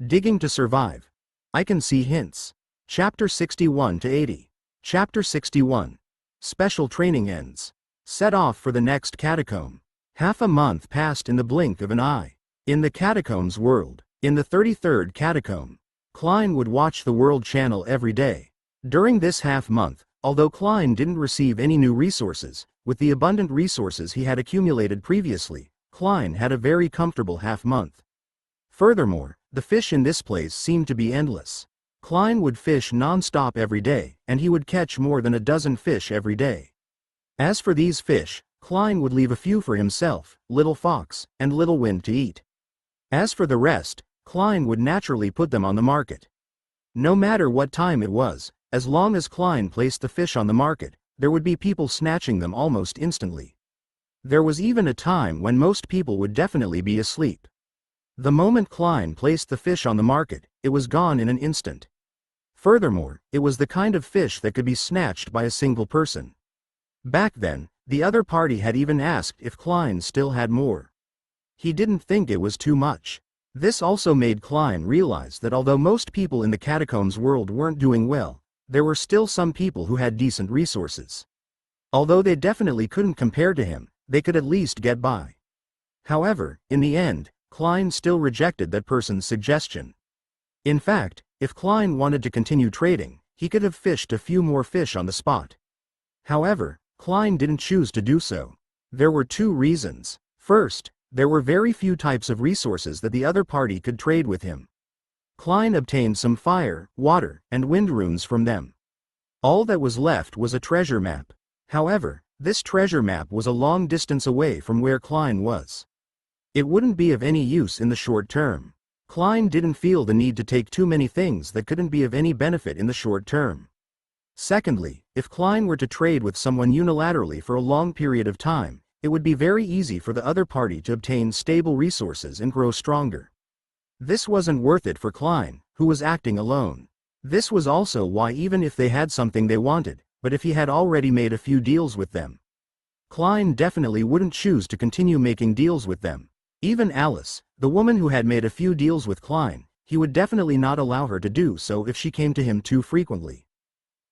Digging to survive. I can see hints. Chapter 61 to 80. Chapter 61. Special training ends. Set off for the next catacomb. Half a month passed in the blink of an eye. In the catacombs world, in the 33rd catacomb, Klein would watch the World Channel every day. During this half-month, although Klein didn't receive any new resources, with the abundant resources he had accumulated previously, Klein had a very comfortable half-month. Furthermore, the fish in this place seemed to be endless. Klein would fish non-stop every day, and he would catch more than a dozen fish every day. As for these fish, Klein would leave a few for himself, Little Fox, and Little Wind to eat. As for the rest, Klein would naturally put them on the market. No matter what time it was, as long as Klein placed the fish on the market, there would be people snatching them almost instantly. There was even a time when most people would definitely be asleep. The moment Klein placed the fish on the market, it was gone in an instant. Furthermore, it was the kind of fish that could be snatched by a single person. Back then, the other party had even asked if Klein still had more. He didn't think it was too much. This also made Klein realize that although most people in the catacombs world weren't doing well, there were still some people who had decent resources. Although they definitely couldn't compare to him, they could at least get by. However, in the end, Klein still rejected that person's suggestion. In fact, if Klein wanted to continue trading, he could have fished a few more fish on the spot. However, Klein didn't choose to do so. There were two reasons. First, there were very few types of resources that the other party could trade with him. Klein obtained some fire, water, and wind runes from them. All that was left was a treasure map. However, this treasure map was a long distance away from where Klein was. It wouldn't be of any use in the short term. Klein didn't feel the need to take too many things that couldn't be of any benefit in the short term. Secondly, if Klein were to trade with someone unilaterally for a long period of time, it would be very easy for the other party to obtain stable resources and grow stronger. This wasn't worth it for Klein, who was acting alone. This was also why even if they had something they wanted, but if he had already made a few deals with them, Klein definitely wouldn't choose to continue making deals with them. Even Alice, the woman who had made a few deals with Klein, he would definitely not allow her to do so if she came to him too frequently.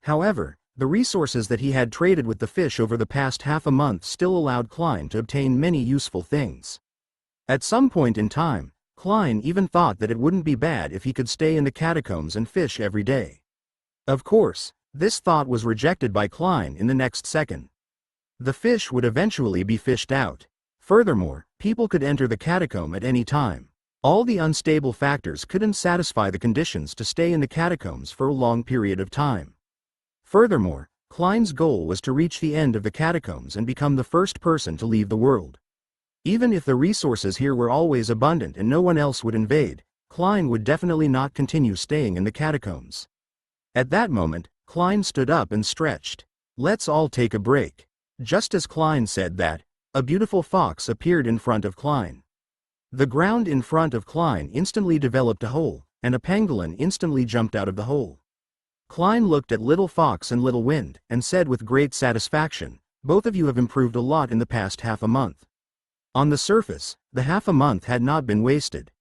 However, the resources that he had traded with the fish over the past half a month still allowed Klein to obtain many useful things. At some point in time, Klein even thought that it wouldn't be bad if he could stay in the catacombs and fish every day. Of course, this thought was rejected by Klein in the next second. The fish would eventually be fished out. Furthermore, people could enter the catacomb at any time. All the unstable factors couldn't satisfy the conditions to stay in the catacombs for a long period of time. Furthermore, Klein's goal was to reach the end of the catacombs and become the first person to leave the world. Even if the resources here were always abundant and no one else would invade, Klein would definitely not continue staying in the catacombs. At that moment, Klein stood up and stretched. "Let's all take a break." Just as Klein said that, a beautiful fox appeared in front of Klein. The ground in front of Klein instantly developed a hole, and a pangolin instantly jumped out of the hole. Klein looked at Little Fox and Little Wind, and said with great satisfaction, "Both of you have improved a lot in the past half a month." On the surface, the half a month had not been wasted.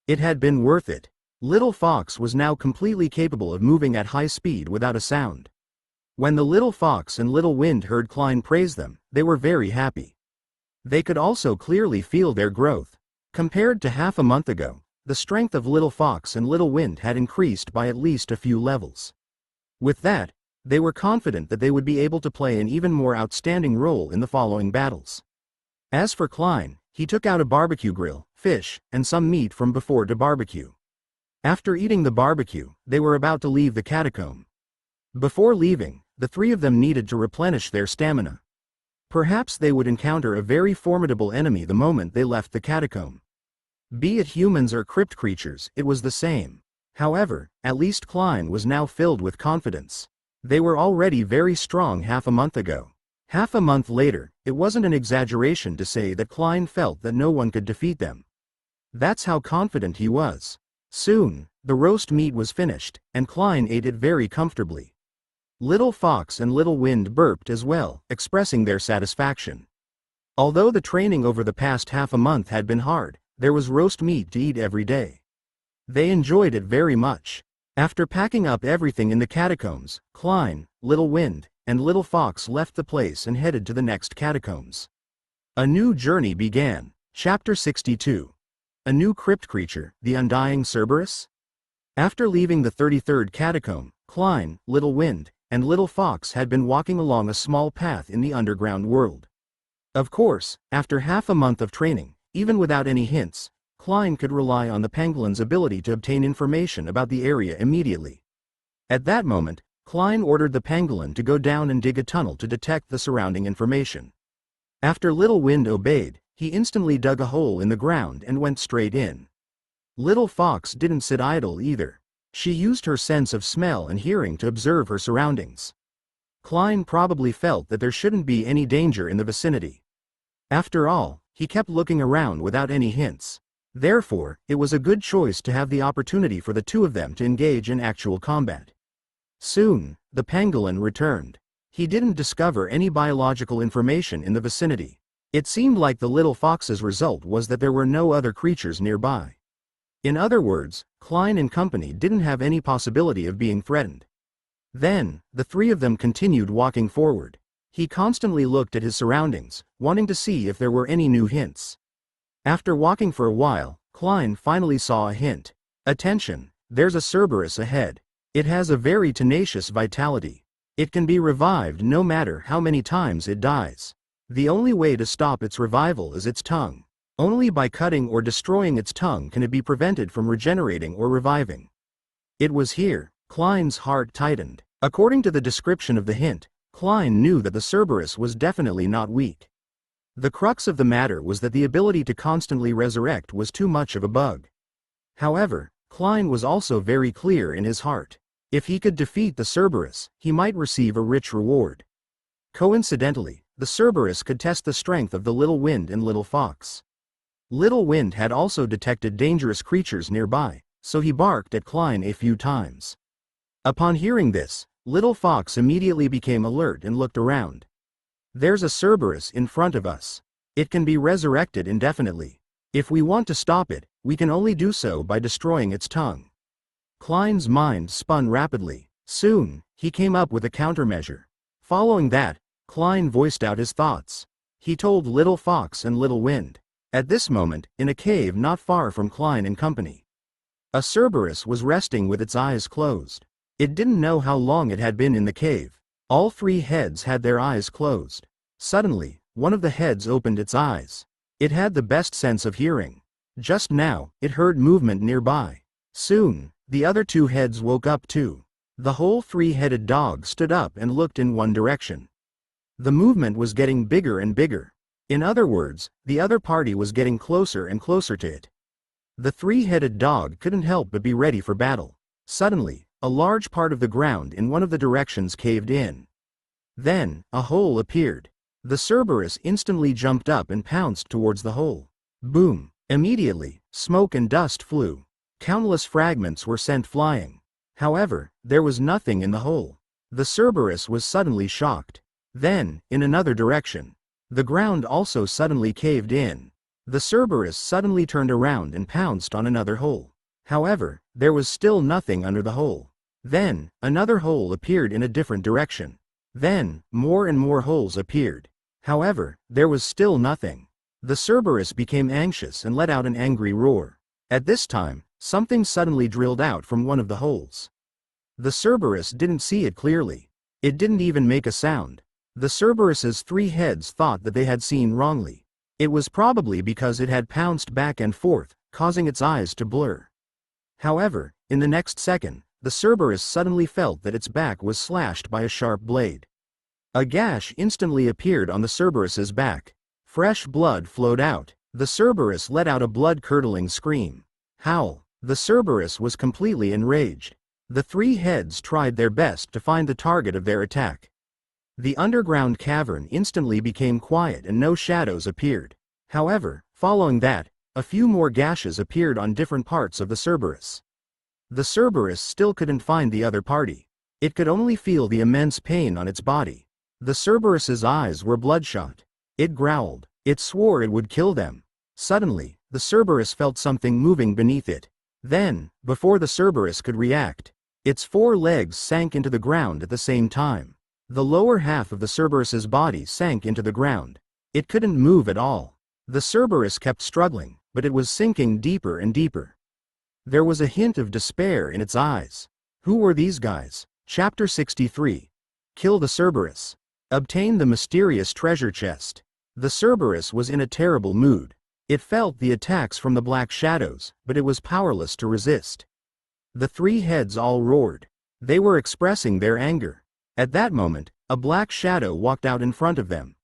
It had been worth it. Little Fox was now completely capable of moving at high speed without a sound. When the Little Fox and Little Wind heard Klein praise them, they were very happy. They could also clearly feel their growth. Compared to half a month ago, the strength of Little Fox and Little Wind had increased by at least a few levels. With that, they were confident that they would be able to play an even more outstanding role in the following battles. As for Klein, he took out a barbecue grill, fish, and some meat from before to barbecue. After eating the barbecue, they were about to leave the catacomb. Before leaving, the three of them needed to replenish their stamina. Perhaps they would encounter a very formidable enemy the moment they left the catacomb. Be it humans or crypt creatures, it was the same. However, at least Klein was now filled with confidence. They were already very strong half a month ago. Half a month later, it wasn't an exaggeration to say that Klein felt that no one could defeat them. That's how confident he was. Soon, the roast meat was finished, and Klein ate it very comfortably. Little Fox and Little Wind burped as well, expressing their satisfaction. Although the training over the past half a month had been hard, there was roast meat to eat every day. They enjoyed it very much. After packing up everything in the catacombs, Klein, Little Wind, and Little Fox left the place and headed to the next catacombs. A new journey began. Chapter 62. A new crypt creature, the undying Cerberus? After leaving the 33rd catacomb, Klein, Little Wind, and Little Fox had been walking along a small path in the underground world. Of course, after half a month of training, even without any hints, Klein could rely on the pangolin's ability to obtain information about the area immediately. At that moment, Klein ordered the pangolin to go down and dig a tunnel to detect the surrounding information. After Little Wind obeyed, he instantly dug a hole in the ground and went straight in. Little Fox didn't sit idle either. She used her sense of smell and hearing to observe her surroundings. Klein probably felt that there shouldn't be any danger in the vicinity. After all, he kept looking around without any hints. Therefore, it was a good choice to have the opportunity for the two of them to engage in actual combat. Soon, the pangolin returned. He didn't discover any biological information in the vicinity. It seemed like the Little Fox's result was that there were no other creatures nearby. In other words, Klein and company didn't have any possibility of being threatened. Then, the three of them continued walking forward. He constantly looked at his surroundings, wanting to see if there were any new hints. After walking for a while, Klein finally saw a hint. Attention, there's a Cerberus ahead. It has a very tenacious vitality. It can be revived no matter how many times it dies. The only way to stop its revival is its tongue. Only by cutting or destroying its tongue can it be prevented from regenerating or reviving. It was here, Klein's heart tightened. According to the description of the hint, Klein knew that the Cerberus was definitely not weak. The crux of the matter was that the ability to constantly resurrect was too much of a bug. However, Klein was also very clear in his heart. If he could defeat the Cerberus, he might receive a rich reward. Coincidentally, the Cerberus could test the strength of the Little Wind and Little Fox. Little Wind had also detected dangerous creatures nearby, so he barked at Klein a few times. Upon hearing this, Little Fox immediately became alert and looked around. There's a Cerberus in front of us. It can be resurrected indefinitely. If we want to stop it, we can only do so by destroying its tongue. Klein's mind spun rapidly. Soon, he came up with a countermeasure. Following that, Klein voiced out his thoughts. He told Little Fox and Little Wind. At this moment, in a cave not far from Klein and company, a Cerberus was resting with its eyes closed. It didn't know how long it had been in the cave. All three heads had their eyes closed. Suddenly, one of the heads opened its eyes. It had the best sense of hearing. Just now, it heard movement nearby. Soon, the other two heads woke up too. The whole three-headed dog stood up and looked in one direction. The movement was getting bigger and bigger. In other words, the other party was getting closer and closer to it. The three-headed dog couldn't help but be ready for battle. Suddenly, a large part of the ground in one of the directions caved in. Then, a hole appeared. The Cerberus instantly jumped up and pounced towards the hole. Boom! Immediately, smoke and dust flew. Countless fragments were sent flying. However, there was nothing in the hole. The Cerberus was suddenly shocked. Then, in another direction, the ground also suddenly caved in. The Cerberus suddenly turned around and pounced on another hole. However, there was still nothing under the hole. Then, another hole appeared in a different direction. Then, more and more holes appeared. However, there was still nothing. The Cerberus became anxious and let out an angry roar. At this time, something suddenly drilled out from one of the holes. The Cerberus didn't see it clearly. It didn't even make a sound. The Cerberus's three heads thought that they had seen wrongly. It was probably because it had pounced back and forth, causing its eyes to blur. However, in the next second, the Cerberus suddenly felt that its back was slashed by a sharp blade. A gash instantly appeared on the Cerberus's back. Fresh blood flowed out. The Cerberus let out a blood-curdling scream. Howl! The Cerberus was completely enraged. The three heads tried their best to find the target of their attack. The underground cavern instantly became quiet and no shadows appeared. However, following that, a few more gashes appeared on different parts of the Cerberus. The Cerberus still couldn't find the other party. It could only feel the immense pain on its body. The Cerberus's eyes were bloodshot. It growled. It swore it would kill them. Suddenly, the Cerberus felt something moving beneath it. Then, before the Cerberus could react, its 4 legs sank into the ground at the same time. The lower half of the Cerberus's body sank into the ground. It couldn't move at all. The Cerberus kept struggling, but it was sinking deeper and deeper. There was a hint of despair in its eyes. Who were these guys? Chapter 63. Kill the Cerberus. Obtain the mysterious treasure chest. The Cerberus was in a terrible mood. It felt the attacks from the black shadows, but it was powerless to resist. The 3 heads all roared. They were expressing their anger. At that moment, a black shadow walked out in front of them.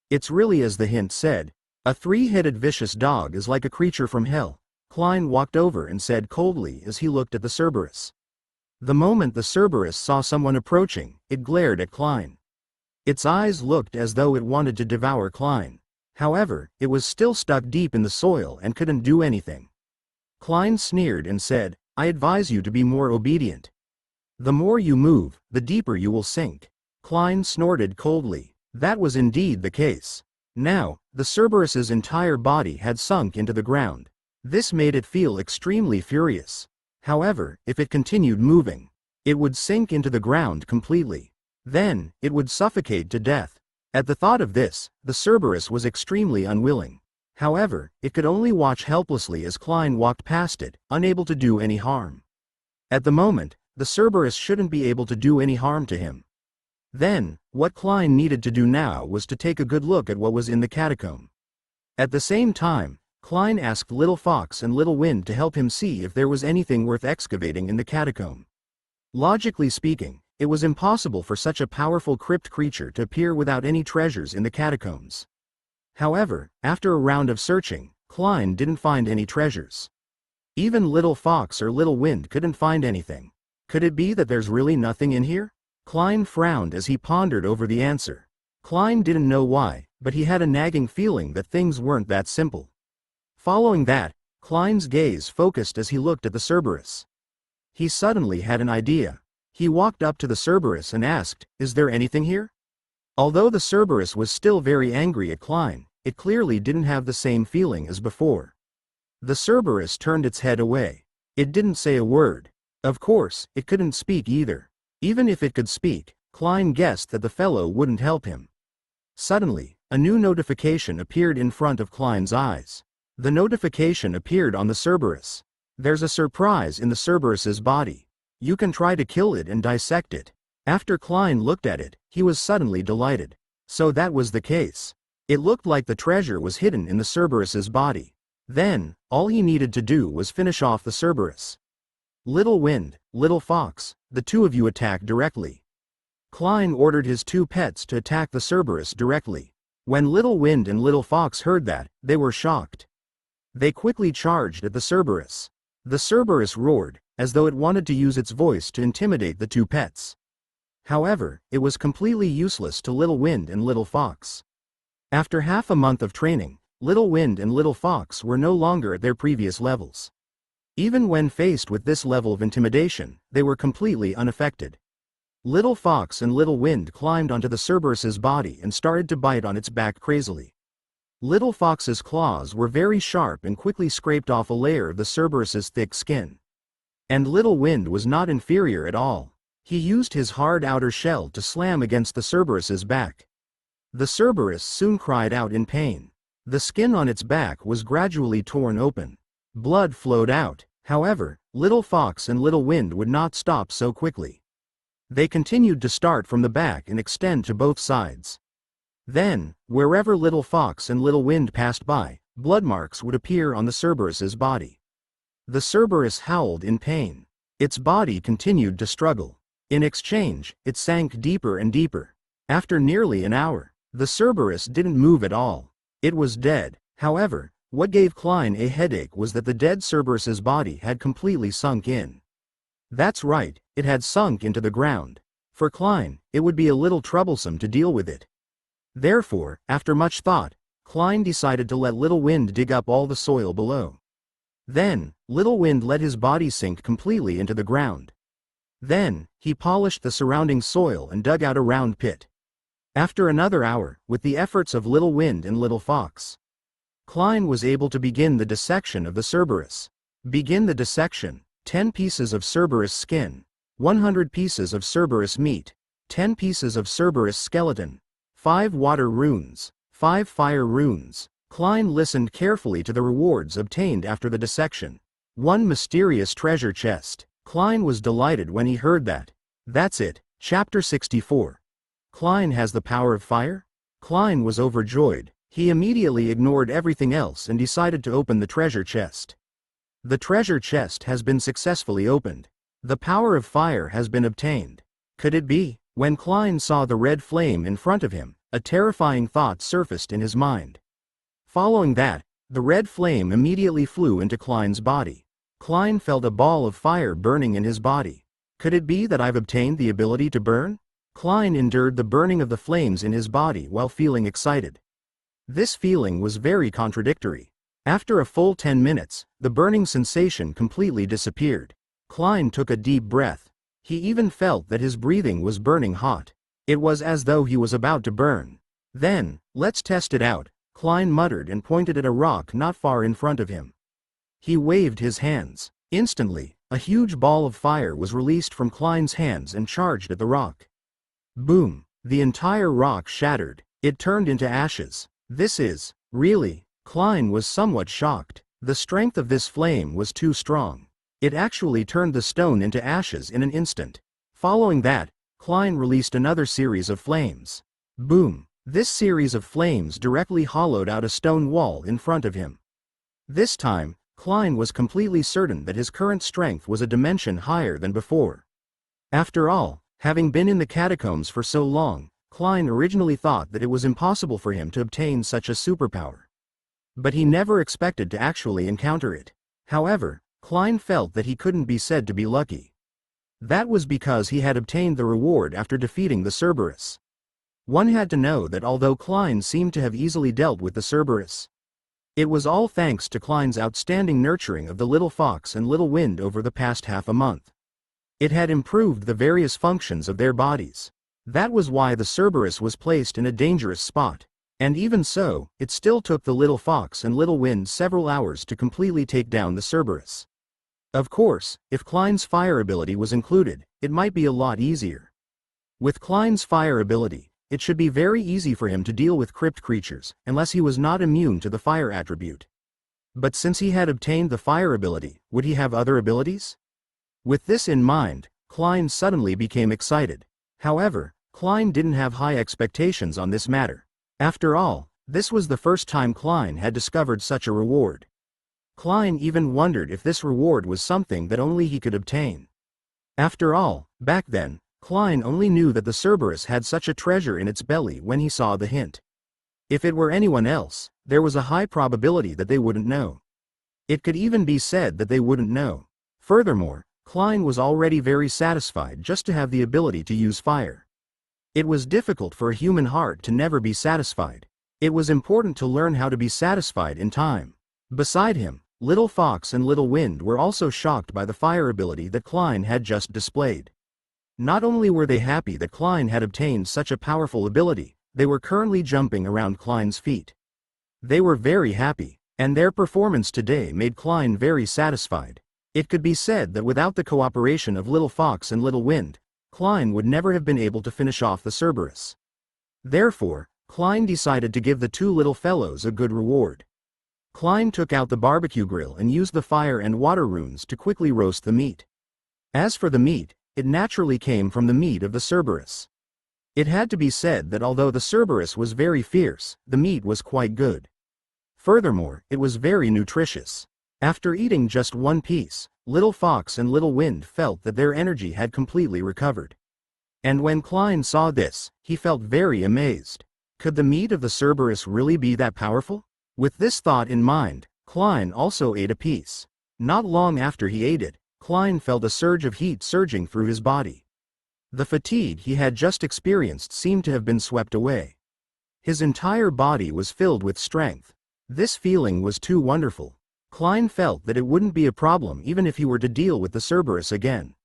It's really as the hint said. A 3-headed vicious dog is like a creature from hell. Klein walked over and said coldly as he looked at the Cerberus. The moment the Cerberus saw someone approaching, it glared at Klein. Its eyes looked as though it wanted to devour Klein. However, it was still stuck deep in the soil and couldn't do anything. Klein sneered and said, "I advise you to be more obedient. The more you move, the deeper you will sink." Klein snorted coldly. That was indeed the case. Now, the Cerberus's entire body had sunk into the ground. This made it feel extremely furious. However, if it continued moving, it would sink into the ground completely. Then, it would suffocate to death. At the thought of this, the Cerberus was extremely unwilling. However, it could only watch helplessly as Klein walked past it, unable to do any harm. At the moment, the Cerberus shouldn't be able to do any harm to him. Then, what Klein needed to do now was to take a good look at what was in the catacomb. At the same time, Klein asked Little Fox and Little Wind to help him see if there was anything worth excavating in the catacomb. Logically speaking, it was impossible for such a powerful crypt creature to appear without any treasures in the catacombs. However, after a round of searching, Klein didn't find any treasures. Even Little Fox or Little Wind couldn't find anything. Could it be that there's really nothing in here? Klein frowned as he pondered over the answer. Klein didn't know why, but he had a nagging feeling that things weren't that simple. Following that, Klein's gaze focused as he looked at the Cerberus. He suddenly had an idea. He walked up to the Cerberus and asked, "Is there anything here?" Although the Cerberus was still very angry at Klein, it clearly didn't have the same feeling as before. The Cerberus turned its head away. It didn't say a word. Of course, it couldn't speak either. Even if it could speak, Klein guessed that the fellow wouldn't help him. Suddenly, a new notification appeared in front of Klein's eyes. The notification appeared on the Cerberus. "There's a surprise in the Cerberus's body. You can try to kill it and dissect it." After Klein looked at it, he was suddenly delighted. So that was the case. It looked like the treasure was hidden in the Cerberus's body. Then, all he needed to do was finish off the Cerberus. "Little Wind, Little Fox, the 2 of you attack directly." Klein ordered his 2 pets to attack the Cerberus directly. When Little Wind and Little Fox heard that, they were shocked. They quickly charged at the Cerberus. The Cerberus roared, as though it wanted to use its voice to intimidate the 2 pets. However, it was completely useless to Little Wind and Little Fox. After half a month of training, Little Wind and Little Fox were no longer at their previous levels. Even when faced with this level of intimidation, they were completely unaffected. Little Fox and Little Wind climbed onto the Cerberus's body and started to bite on its back crazily. Little Fox's claws were very sharp and quickly scraped off a layer of the Cerberus's thick skin. And Little Wind was not inferior at all. He used his hard outer shell to slam against the Cerberus's back. The Cerberus soon cried out in pain. The skin on its back was gradually torn open. Blood flowed out. However, Little Fox and Little Wind would not stop so quickly. They continued to start from the back and extend to both sides. Then, wherever Little Fox and Little Wind passed by, blood marks would appear on the Cerberus's body. The Cerberus howled in pain. Its body continued to struggle. In exchange, it sank deeper and deeper. After nearly an hour, the Cerberus didn't move at all. It was dead. However, what gave Klein a headache was that the dead Cerberus's body had completely sunk in. That's right, it had sunk into the ground. For Klein, it would be a little troublesome to deal with it. Therefore, after much thought, Klein decided to let Little Wind dig up all the soil below. Then, Little Wind let his body sink completely into the ground. Then, he polished the surrounding soil and dug out a round pit. After another hour, with the efforts of Little Wind and Little Fox, Klein was able to begin the dissection of the Cerberus. Begin the dissection. 10 pieces of Cerberus skin. 100 pieces of Cerberus meat. 10 pieces of Cerberus skeleton. 5 water runes. 5 fire runes. Klein listened carefully to the rewards obtained after the dissection. 1 mysterious treasure chest. Klein was delighted when he heard that. That's it. Chapter 64. Klein has the power of fire? Klein was overjoyed. He immediately ignored everything else and decided to open the treasure chest. The treasure chest has been successfully opened. The power of fire has been obtained. Could it be? When Klein saw the red flame in front of him, a terrifying thought surfaced in his mind. Following that, the red flame immediately flew into Klein's body. Klein felt a ball of fire burning in his body. Could it be that I've obtained the ability to burn? Klein endured the burning of the flames in his body while feeling excited. This feeling was very contradictory. After a full 10 minutes, the burning sensation completely disappeared. Klein took a deep breath. He even felt that his breathing was burning hot. It was as though he was about to burn. Then, let's test it out, Klein muttered and pointed at a rock not far in front of him. He waved his hands. Instantly, a huge ball of fire was released from Klein's hands and charged at the rock. Boom! The entire rock shattered. It turned into ashes. This is, really? Klein was somewhat shocked. The strength of this flame was too strong. It actually turned the stone into ashes in an instant. Following that, Klein released another series of flames. Boom! This series of flames directly hollowed out a stone wall in front of him. This time, Klein was completely certain that his current strength was a dimension higher than before. After all, having been in the catacombs for so long, Klein originally thought that it was impossible for him to obtain such a superpower. But he never expected to actually encounter it. However, Klein felt that he couldn't be said to be lucky. That was because he had obtained the reward after defeating the Cerberus. One had to know that although Klein seemed to have easily dealt with the Cerberus, it was all thanks to Klein's outstanding nurturing of the little fox and little wind over the past half a month. It had improved the various functions of their bodies. That was why the Cerberus was placed in a dangerous spot. And even so, it still took the little fox and little wind several hours to completely take down the Cerberus. Of course, if Klein's fire ability was included, it might be a lot easier. With Klein's fire ability, it should be very easy for him to deal with crypt creatures, unless he was not immune to the fire attribute. But since he had obtained the fire ability, would he have other abilities? With this in mind, Klein suddenly became excited. However, Klein didn't have high expectations on this matter. After all, this was the first time Klein had discovered such a reward. Klein even wondered if this reward was something that only he could obtain. After all, back then, Klein only knew that the Cerberus had such a treasure in its belly when he saw the hint. If it were anyone else, there was a high probability that they wouldn't know. It could even be said that they wouldn't know. Furthermore, Klein was already very satisfied just to have the ability to use fire. It was difficult for a human heart to never be satisfied. It was important to learn how to be satisfied in time. Beside him, Little Fox and Little Wind were also shocked by the fire ability that Klein had just displayed. Not only were they happy that Klein had obtained such a powerful ability, they were currently jumping around Klein's feet. They were very happy, and their performance today made Klein very satisfied. It could be said that without the cooperation of Little Fox and Little Wind, Klein would never have been able to finish off the Cerberus. Therefore, Klein decided to give the two little fellows a good reward. Klein took out the barbecue grill and used the fire and water runes to quickly roast the meat. As for the meat, it naturally came from the meat of the Cerberus. It had to be said that although the Cerberus was very fierce, the meat was quite good. Furthermore, it was very nutritious. After eating just one piece, Little Fox and Little Wind felt that their energy had completely recovered. And when Klein saw this, he felt very amazed. Could the meat of the Cerberus really be that powerful? With this thought in mind, Klein also ate a piece. Not long after he ate it, Klein felt a surge of heat surging through his body. The fatigue he had just experienced seemed to have been swept away. His entire body was filled with strength. This feeling was too wonderful. Klein felt that it wouldn't be a problem even if he were to deal with the Cerberus again.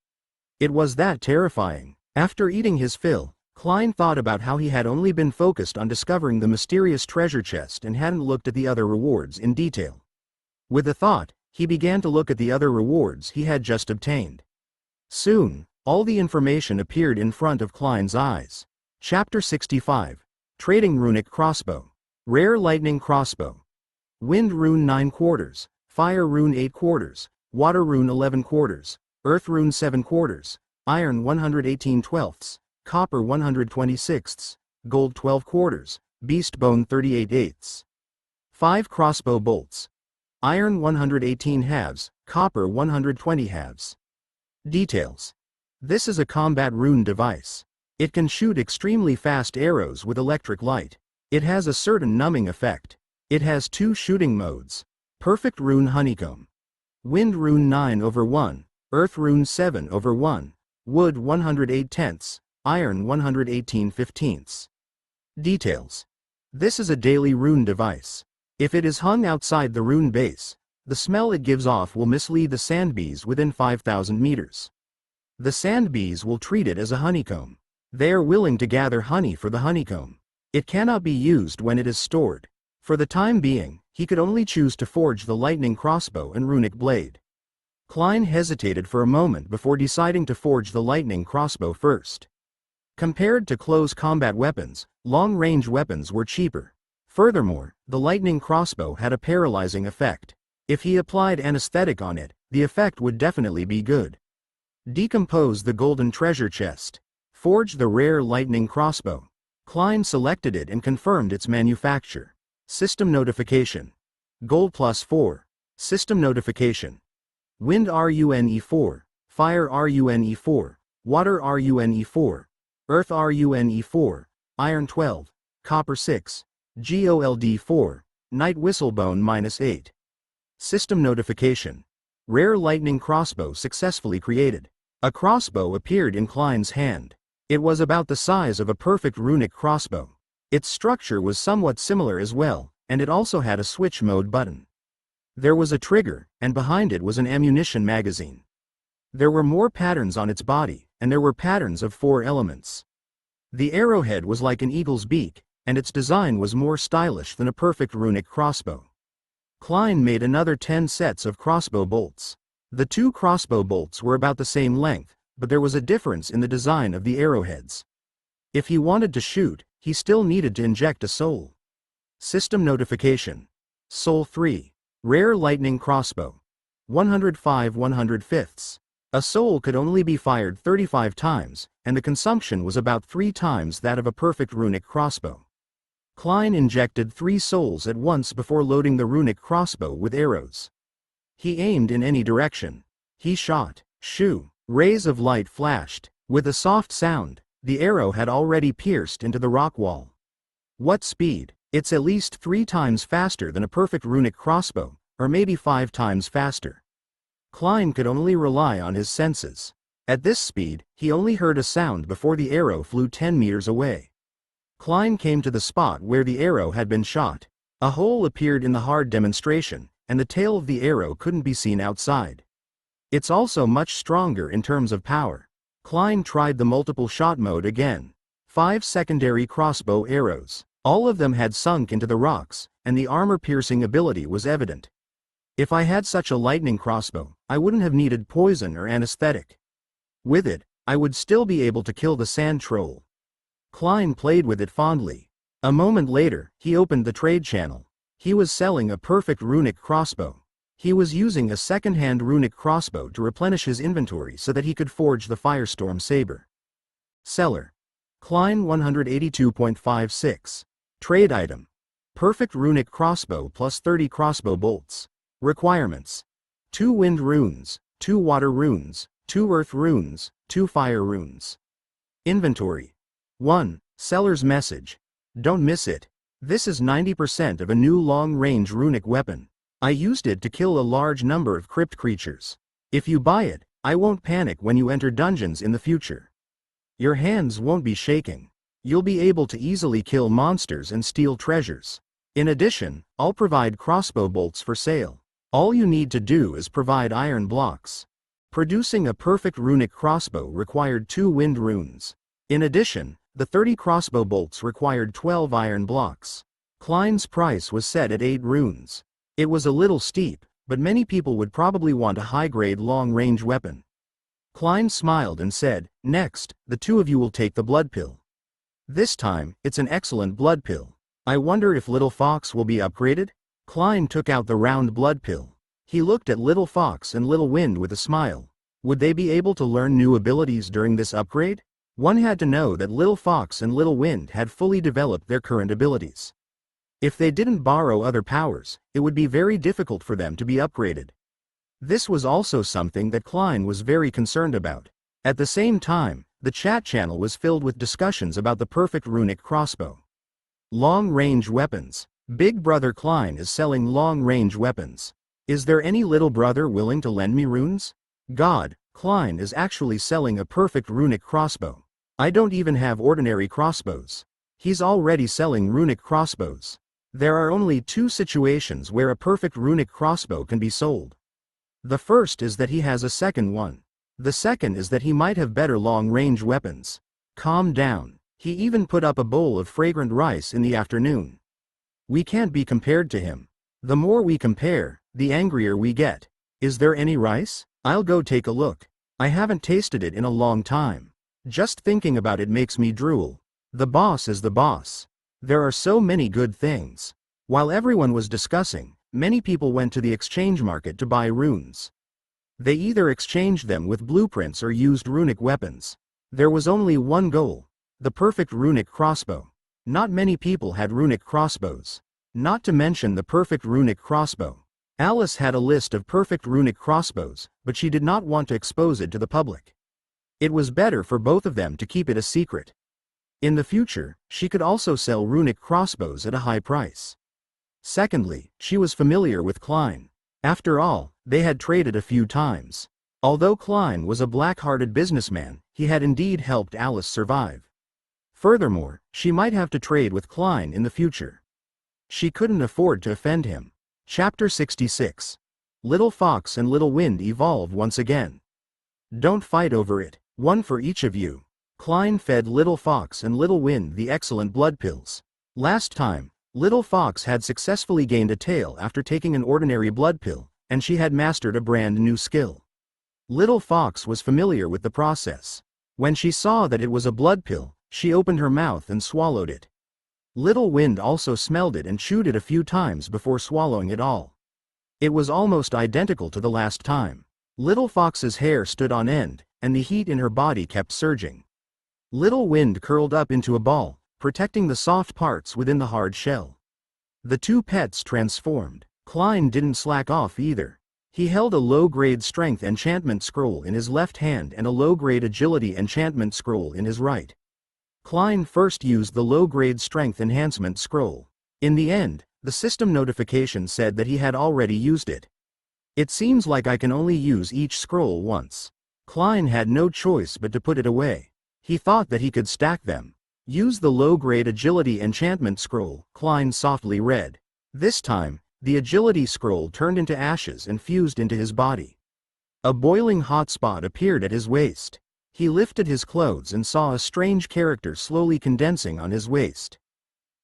It was that terrifying. After eating his fill, Klein thought about how he had only been focused on discovering the mysterious treasure chest and hadn't looked at the other rewards in detail. With the thought, He began to look at the other rewards he had just obtained. Soon, all the information appeared in front of Klein's eyes. Chapter 65. Trading Runic Crossbow. Rare Lightning Crossbow. Wind Rune 9 quarters, Fire Rune 8 quarters, Water Rune 11 quarters, Earth Rune 7 quarters, Iron 118 twelfths, Copper 126ths, Gold 12 quarters, Beast Bone 38 eighths. 5 crossbow bolts. Iron 118 halves, Copper 120 halves. Details. This is a combat rune device. It can shoot extremely fast arrows with electric light. It has a certain numbing effect. It has 2 shooting modes. Perfect Rune Honeycomb. Wind Rune 9/1, Earth Rune 7/1, Wood 108 tenths, Iron 118 15ths. Details. This is a daily rune device. If it is hung outside the rune base, the smell it gives off will mislead the sandbees within 5,000 meters. The sandbees will treat it as a honeycomb. They are willing to gather honey for the honeycomb. It cannot be used when it is stored. For the time being, he could only choose to forge the lightning crossbow and runic blade. Klein hesitated for a moment before deciding to forge the lightning crossbow first. Compared to close combat weapons, long-range weapons were cheaper. Furthermore, the lightning crossbow had a paralyzing effect. If he applied anesthetic on it, the effect would definitely be good. Decompose the golden treasure chest. Forge the rare lightning crossbow. Klein selected it and confirmed its manufacture. System notification. Gold +4. System notification. Wind RUNE4, Fire RUNE4, Water RUNE4, Earth RUNE4, Iron 12, Copper 6, GOLD4, Night Whistlebone -8. System notification. Rare lightning crossbow successfully created. A crossbow appeared in Klein's hand. It was about the size of a perfect runic crossbow. Its structure was somewhat similar as well, and it also had a switch mode button. There was a trigger, and behind it was an ammunition magazine. There were more patterns on its body, and there were patterns of 4 elements. The arrowhead was like an eagle's beak, and its design was more stylish than a perfect runic crossbow. Klein made another 10 sets of crossbow bolts. The 2 crossbow bolts were about the same length, but there was a difference in the design of the arrowheads. If he wanted to shoot, he still needed to inject a soul. System notification. Soul 3. Rare lightning crossbow. 105 105ths. A soul could only be fired 35 times, and the consumption was about 3 times that of a perfect runic crossbow. Klein injected 3 souls at once before loading the runic crossbow with arrows. He aimed in any direction. He shot. Shoo! Rays of light flashed. With a soft sound, the arrow had already pierced into the rock wall. What speed! It's at least 3 times faster than a perfect runic crossbow, or maybe 5 times faster. Klein could only rely on his senses. At this speed, he only heard a sound before the arrow flew 10 meters away. Klein came to the spot where the arrow had been shot. A hole appeared in the hard demonstration, and the tail of the arrow couldn't be seen outside. It's also much stronger in terms of power. Klein tried the multiple shot mode again. 5 secondary crossbow arrows. All of them had sunk into the rocks, and the armor-piercing ability was evident. If I had such a lightning crossbow, I wouldn't have needed poison or anesthetic. With it, I would still be able to kill the sand troll. Klein played with it fondly. A moment later, he opened the trade channel. He was selling a perfect runic crossbow. He was using a second-hand runic crossbow to replenish his inventory so that he could forge the Firestorm Saber. Seller. Klein 182.56. Trade item. Perfect runic crossbow plus 30 crossbow bolts. Requirements. 2 wind runes, 2 water runes, 2 earth runes, 2 fire runes. Inventory. 1. Seller's message. Don't miss it. This is 90% of a new long-range runic weapon. I used it to kill a large number of crypt creatures. If you buy it, I won't panic when you enter dungeons in the future. Your hands won't be shaking. You'll be able to easily kill monsters and steal treasures. In addition, I'll provide crossbow bolts for sale. All you need to do is provide iron blocks. Producing a perfect runic crossbow required 2 wind runes. In addition, the 30 crossbow bolts required 12 iron blocks. Klein's price was set at 8 runes. It was a little steep, but many people would probably want a high-grade long-range weapon. Klein smiled and said, "Next, the two of you will take the blood pill. This time, it's an excellent blood pill. I wonder if Little Fox will be upgraded?" Klein took out the round blood pill. He looked at Little Fox and Little Wind with a smile. Would they be able to learn new abilities during this upgrade? One had to know that Little Fox and Little Wind had fully developed their current abilities. If they didn't borrow other powers, it would be very difficult for them to be upgraded. This was also something that Klein was very concerned about. At the same time, the chat channel was filled with discussions about the perfect runic crossbow. Long-range weapons. Big brother Klein is selling long-range weapons. Is there any little brother willing to lend me runes? God, Klein is actually selling a perfect runic crossbow. I don't even have ordinary crossbows. He's already selling runic crossbows. There are only two situations where a perfect runic crossbow can be sold. The first is that he has a second one. The second is that he might have better long-range weapons. Calm down. He even put up a bowl of fragrant rice in the afternoon. We can't be compared to him. The more we compare, the angrier we get. Is there any rice? I'll go take a look. I haven't tasted it in a long time. Just thinking about it makes me drool. The boss is the boss. There are so many good things. While everyone was discussing, many people went to the exchange market to buy runes. They either exchanged them with blueprints or used runic weapons. There was only one goal: the perfect runic crossbow. Not many people had runic crossbows. Not to mention the perfect runic crossbow. Alice had a list of perfect runic crossbows, but she did not want to expose it to the public. It was better for both of them to keep it a secret. In the future, she could also sell runic crossbows at a high price. Secondly, she was familiar with Klein. After all, they had traded a few times. Although Klein was a black-hearted businessman, he had indeed helped Alice survive. Furthermore, she might have to trade with Klein in the future. She couldn't afford to offend him. Chapter 66. Little Fox and Little Wind evolve once again. Don't fight over it. One for each of you. Klein fed Little Fox and Little Wind the excellent blood pills. Last time, Little Fox had successfully gained a tail after taking an ordinary blood pill, and she had mastered a brand new skill. Little Fox was familiar with the process. When she saw that it was a blood pill, she opened her mouth and swallowed it. Little Wind also smelled it and chewed it a few times before swallowing it all. It was almost identical to the last time. Little Fox's hair stood on end, and the heat in her body kept surging. Little Wind curled up into a ball, protecting the soft parts within the hard shell. The two pets transformed. Klein didn't slack off either. He held a low-grade strength enchantment scroll in his left hand and a low-grade agility enchantment scroll in his right. Klein first used the low-grade strength enhancement scroll. In the end, the system notification said that he had already used it. It seems like I can only use each scroll once. Klein had no choice but to put it away. He thought that he could stack them. Use the low-grade agility enchantment scroll, Klein softly read. This time, the agility scroll turned into ashes and fused into his body. A boiling hot spot appeared at his waist. He lifted his clothes and saw a strange character slowly condensing on his waist.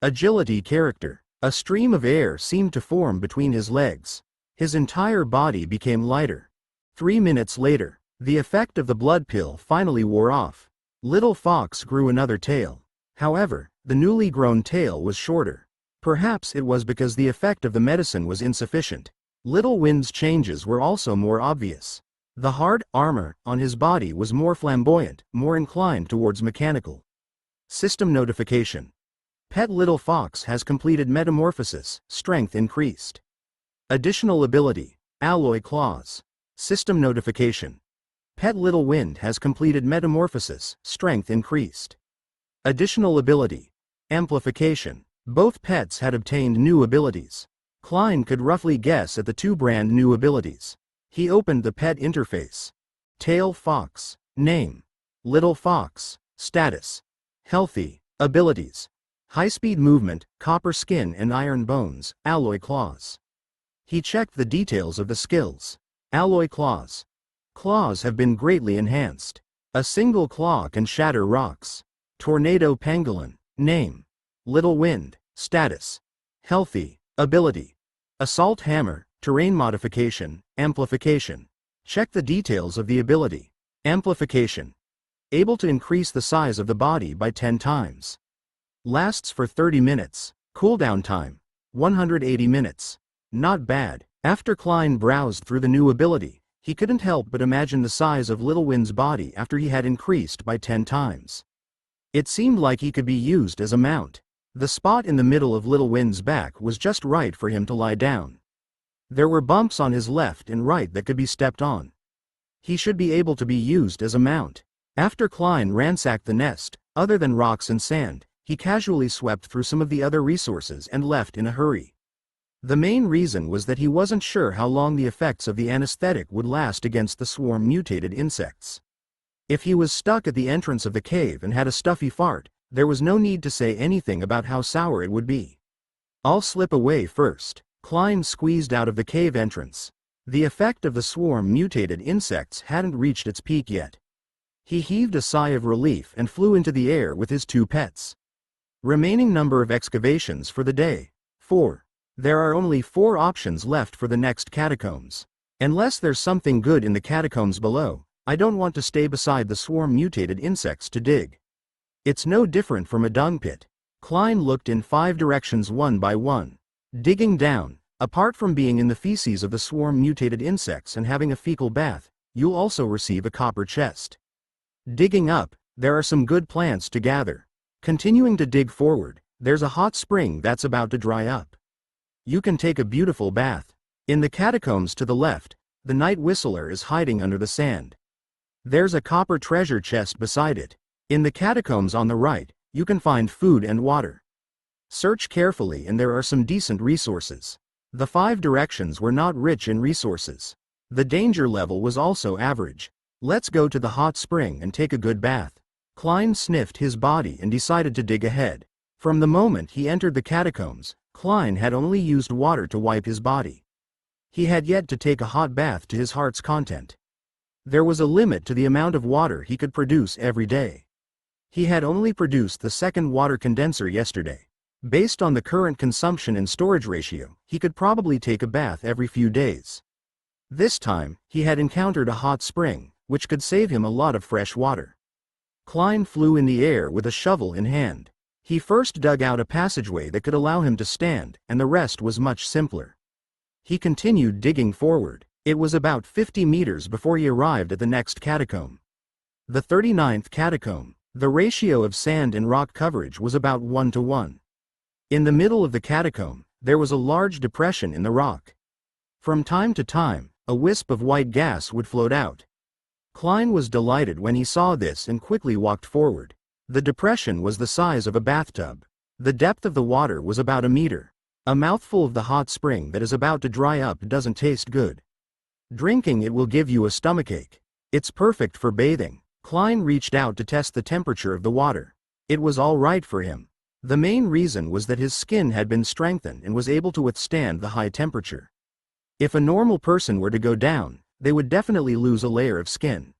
Agility character. A stream of air seemed to form between his legs. His entire body became lighter. 3 minutes later, the effect of the blood pill finally wore off. Little Fox grew another tail. However, the newly grown tail was shorter. Perhaps it was because the effect of the medicine was insufficient. Little Wind's changes were also more obvious. The hard armor on his body was more flamboyant, more inclined towards mechanical. System notification. Pet Little Fox has completed metamorphosis, strength increased. Additional ability, alloy claws. System notification. Pet Little Wind has completed metamorphosis, strength increased. Additional ability, amplification. Both pets had obtained new abilities. Klein could roughly guess at the two brand new abilities. He opened the pet interface. Tail Fox. Name: Little Fox. Status: healthy. Abilities: high-speed movement, copper skin and iron bones, alloy claws. He checked the details of the skills. Alloy claws. Claws have been greatly enhanced. A single claw can shatter rocks. Tornado pangolin. Name: Little Wind. Status: healthy. Ability: assault hammer, Terrain modification, amplification. Check the details of the ability. Amplification. Able to increase the size of the body by 10 times. Lasts for 30 minutes. Cooldown time, 180 minutes. Not bad. After Klein browsed through the new ability, he couldn't help but imagine the size of Little Win's body after he had increased by 10 times. It seemed like he could be used as a mount. The spot in the middle of Little Win's back was just right for him to lie down. There were bumps on his left and right that could be stepped on. He should be able to be used as a mount. After Klein ransacked the nest, other than rocks and sand, he casually swept through some of the other resources and left in a hurry. The main reason was that he wasn't sure how long the effects of the anesthetic would last against the swarm mutated insects. If he was stuck at the entrance of the cave and had a stuffy fart, there was no need to say anything about how sour it would be. I'll slip away first. Klein squeezed out of the cave entrance. The effect of the swarm mutated insects hadn't reached its peak yet. He heaved a sigh of relief and flew into the air with his 2 pets. Remaining number of excavations for the day, 4. There are only 4 options left for the next catacombs. Unless there's something good in the catacombs below, I don't want to stay beside the swarm mutated insects to dig. It's no different from a dung pit. Klein looked in 5 directions one by one. Digging down, apart from being in the feces of the swarm mutated insects and having a fecal bath, you'll also receive a copper chest. Digging up, there are some good plants to gather. Continuing to dig forward, there's a hot spring that's about to dry up. You can take a beautiful bath. In the catacombs to the left, the night whistler is hiding under the sand. There's a copper treasure chest beside it. In the catacombs on the right, you can find food and water. Search carefully and there are some decent resources. The 5 directions were not rich in resources. The danger level was also average. Let's go to the hot spring and take a good bath. Klein sniffed his body and decided to dig ahead. From the moment he entered the catacombs, Klein had only used water to wipe his body. He had yet to take a hot bath to his heart's content. There was a limit to the amount of water he could produce every day. He had only produced the second water condenser yesterday. Based on the current consumption and storage ratio, he could probably take a bath every few days. This time, he had encountered a hot spring, which could save him a lot of fresh water. Klein flew in the air with a shovel in hand. He first dug out a passageway that could allow him to stand, and the rest was much simpler. He continued digging forward. It was about 50 meters before he arrived at the next catacomb. The 39th catacomb. The ratio of sand and rock coverage was about 1:1. In the middle of the catacomb, there was a large depression in the rock. From time to time, a wisp of white gas would float out. Klein was delighted when he saw this and quickly walked forward. The depression was the size of a bathtub. The depth of the water was about a meter. A mouthful of the hot spring that is about to dry up doesn't taste good. Drinking it will give you a stomachache. It's perfect for bathing. Klein reached out to test the temperature of the water. It was all right for him. The main reason was that his skin had been strengthened and was able to withstand the high temperature. If a normal person were to go down, they would definitely lose a layer of skin.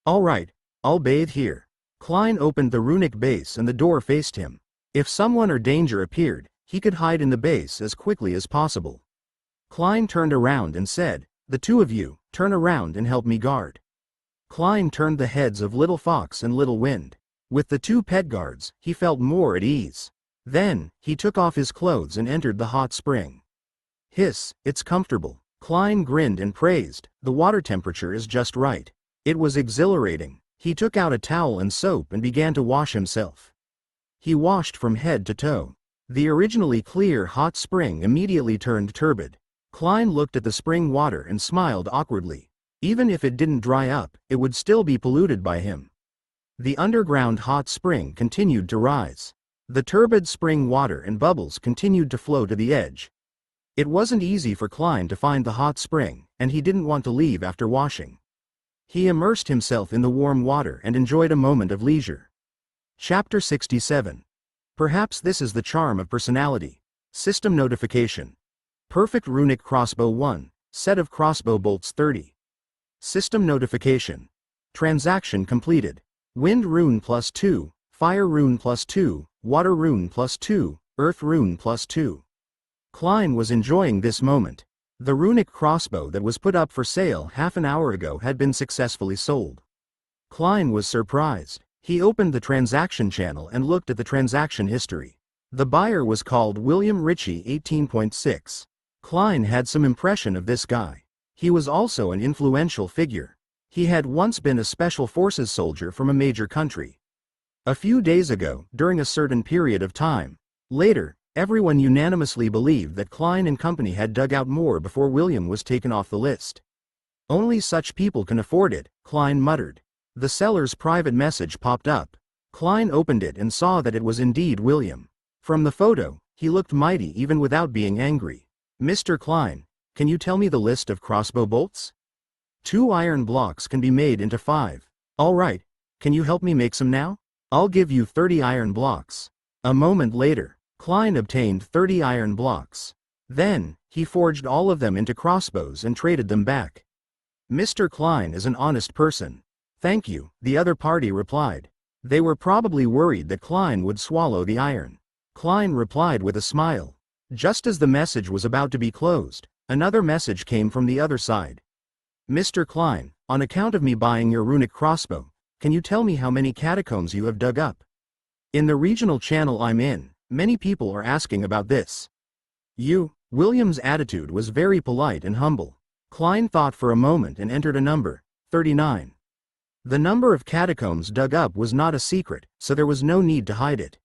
All right, I'll bathe here. Klein opened the runic base and the door faced him. If someone or danger appeared, he could hide in the base as quickly as possible. Klein turned around and said, "The 2 of you, turn around and help me guard." Klein turned the heads of Little Fox and Little Wind. With the 2 pet guards, he felt more at ease. Then, he took off his clothes and entered the hot spring. Hiss, it's comfortable. Klein grinned and praised, the water temperature is just right. It was exhilarating. He took out a towel and soap and began to wash himself. He washed from head to toe. The originally clear hot spring immediately turned turbid. Klein looked at the spring water and smiled awkwardly. Even if it didn't dry up, it would still be polluted by him. The underground hot spring continued to rise. The turbid spring water and bubbles continued to flow to the edge. It wasn't easy for Klein to find the hot spring, and he didn't want to leave after washing. He immersed himself in the warm water and enjoyed a moment of leisure. Chapter 67. Perhaps this is the charm of personality. System notification. Perfect runic crossbow 1, set of crossbow bolts 30. System notification. Transaction completed. Wind rune +2, fire rune +2, water rune +2, earth rune +2. Klein was enjoying this moment. The runic crossbow that was put up for sale half an hour ago had been successfully sold. Klein was surprised. He opened the transaction channel and looked at the transaction history. The buyer was called William Ritchie 18.6. Klein had some impression of this guy. He was also an influential figure. He had once been a special forces soldier from a major country. A few days ago, during a certain period of time. Later, everyone unanimously believed that Klein and company had dug out more before William was taken off the list. Only such people can afford it, Klein muttered. The seller's private message popped up. Klein opened it and saw that it was indeed William. From the photo, he looked mighty even without being angry. Mr. Klein, can you tell me the list of crossbow bolts? 2 iron blocks can be made into 5. All right, can you help me make some now? I'll give you 30 iron blocks. A moment later, Klein obtained 30 iron blocks. Then, he forged all of them into crossbows and traded them back. Mr. Klein is an honest person. Thank you, the other party replied. They were probably worried that Klein would swallow the iron. Klein replied with a smile. Just as the message was about to be closed, another message came from the other side. Mr. Klein, on account of me buying your runic crossbow, can you tell me how many catacombs you have dug up? In the regional channel I'm in, many people are asking about this. William's attitude was very polite and humble. Klein thought for a moment and entered a number, 39. The number of catacombs dug up was not a secret, so there was no need to hide it.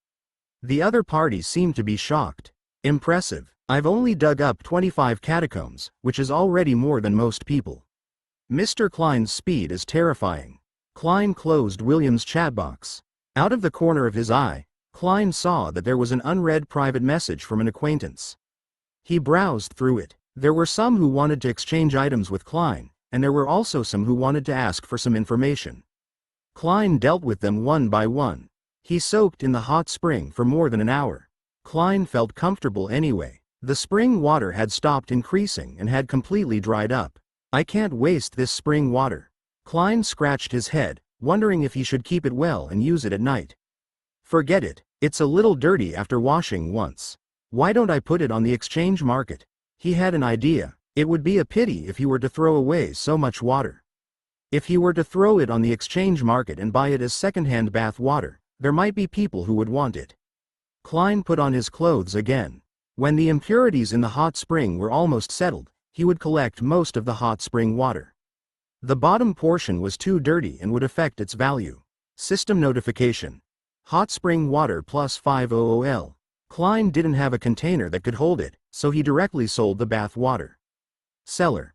The other parties seemed to be shocked. Impressive. I've only dug up 25 catacombs, which is already more than most people. Mr. Klein's speed is terrifying. Klein closed William's chat box. Out of the corner of his eye, Klein saw that there was an unread private message from an acquaintance. He browsed through it. There were some who wanted to exchange items with Klein, and there were also some who wanted to ask for some information. Klein dealt with them one by one. He soaked in the hot spring for more than an hour. Klein felt comfortable anyway. The spring water had stopped increasing and had completely dried up. I can't waste this spring water. Klein scratched his head, wondering if he should keep it well and use it at night. Forget it, it's a little dirty after washing once. Why don't I put it on the exchange market? He had an idea. It would be a pity if he were to throw away so much water. If he were to throw it on the exchange market and buy it as second-hand bath water, there might be people who would want it. Klein put on his clothes again. When the impurities in the hot spring were almost settled, he would collect most of the hot spring water. The bottom portion was too dirty and would affect its value. System notification. Hot spring water plus 500L. Klein didn't have a container that could hold it, so he directly sold the bath water. Seller.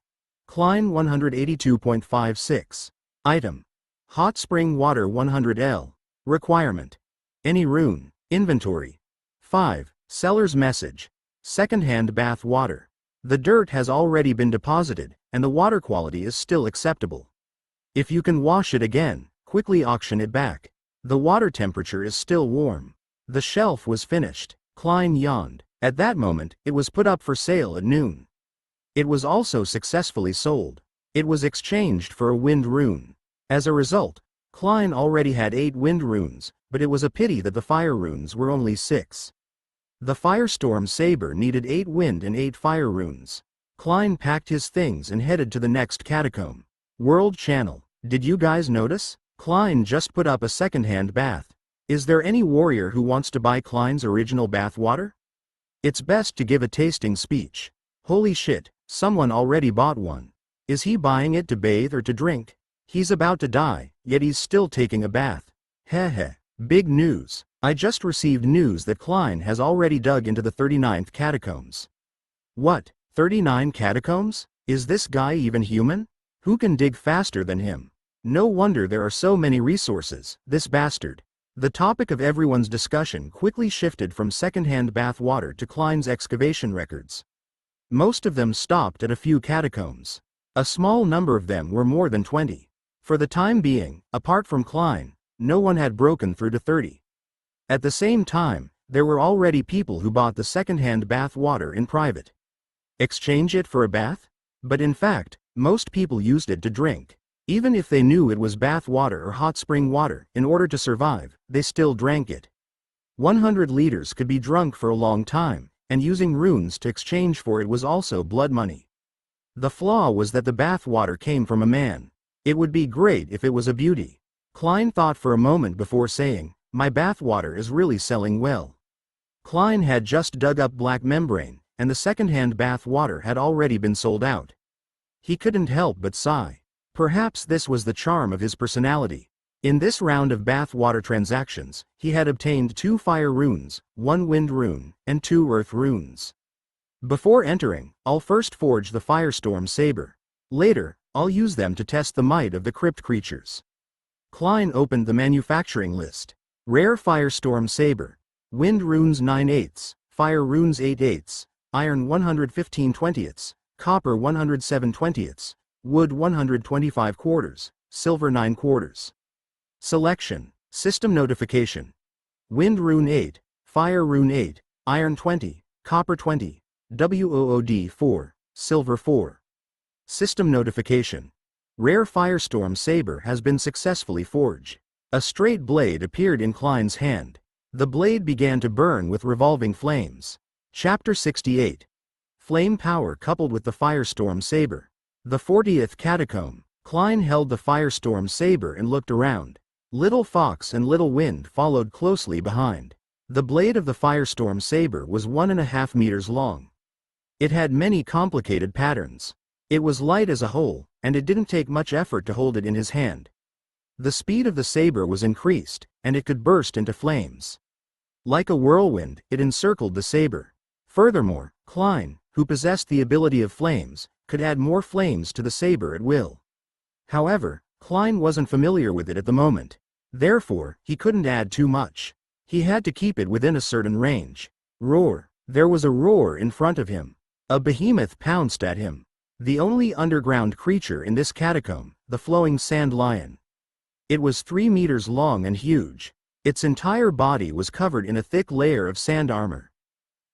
Klein 182.56. Item. Hot spring water 100L. Requirement. Any rune. Inventory. 5. Seller's message. Second-hand bath water. The dirt has already been deposited, and the water quality is still acceptable. If you can wash it again, quickly auction it back. The water temperature is still warm. The shelf was finished. Klein yawned. At that moment, it was put up for sale at noon. It was also successfully sold. It was exchanged for a wind rune. As a result, Klein already had 8 wind runes, but it was a pity that the fire runes were only 6. The Firestorm Saber needed 8 wind and 8 fire runes. Klein packed his things and headed to the next catacomb. World Channel. Did you guys notice? Klein just put up a second-hand bath. Is there any warrior who wants to buy Klein's original bath water? It's best to give a tasting speech. Holy shit, someone already bought one. Is he buying it to bathe or to drink? He's about to die, yet he's still taking a bath. Heh. Big news. I just received news that Klein has already dug into the 39th catacombs. What, 39 catacombs? Is this guy even human? Who can dig faster than him? No wonder there are so many resources, this bastard. The topic of everyone's discussion quickly shifted from second-hand bath water to Klein's excavation records. Most of them stopped at a few catacombs. A small number of them were more than 20. For the time being, apart from Klein, no one had broken through to 30. At the same time, there were already people who bought the second-hand bath water in private. Exchange it for a bath? But in fact, most people used it to drink. Even if they knew it was bath water or hot spring water, in order to survive, they still drank it. 100 liters could be drunk for a long time, and using runes to exchange for it was also blood money. The flaw was that the bath water came from a man. It would be great if it was a beauty. Klein thought for a moment before saying, "My bath water is really selling well." Klein had just dug up black membrane, and the second-hand bath water had already been sold out. He couldn't help but sigh. Perhaps this was the charm of his personality. In this round of bath water transactions, he had obtained 2 fire runes, 1 wind rune, and 2 earth runes. Before entering, I'll first forge the firestorm saber. Later, I'll use them to test the might of the crypt creatures. Klein opened the manufacturing list. Rare firestorm saber. Wind runes 9/8, fire runes 8/8, iron 115/20, copper 107/20, wood 125/4, silver 9/4. Selection. System notification. Wind rune 8, fire rune 8, iron 20, copper 20, wood 4, silver 4. System notification. Rare firestorm saber has been successfully forged. A straight blade appeared in Klein's hand. The blade began to burn with revolving flames. Chapter 68. Flame power coupled with the firestorm saber. The 40th catacomb. Klein held the firestorm saber and looked around. Little Fox and Little Wind followed closely behind. The blade of the firestorm saber was 1.5 meters long. It had many complicated patterns. It was light as a whole, and it didn't take much effort to hold it in his hand. The speed of the saber was increased, and it could burst into flames. Like a whirlwind, it encircled the saber. Furthermore, Klein, who possessed the ability of flames, could add more flames to the saber at will. However, Klein wasn't familiar with it at the moment. Therefore, he couldn't add too much. He had to keep it within a certain range. Roar! There was a roar in front of him. A behemoth pounced at him. The only underground creature in this catacomb, the flowing sand lion. It was 3 meters long and huge. Its entire body was covered in a thick layer of sand armor.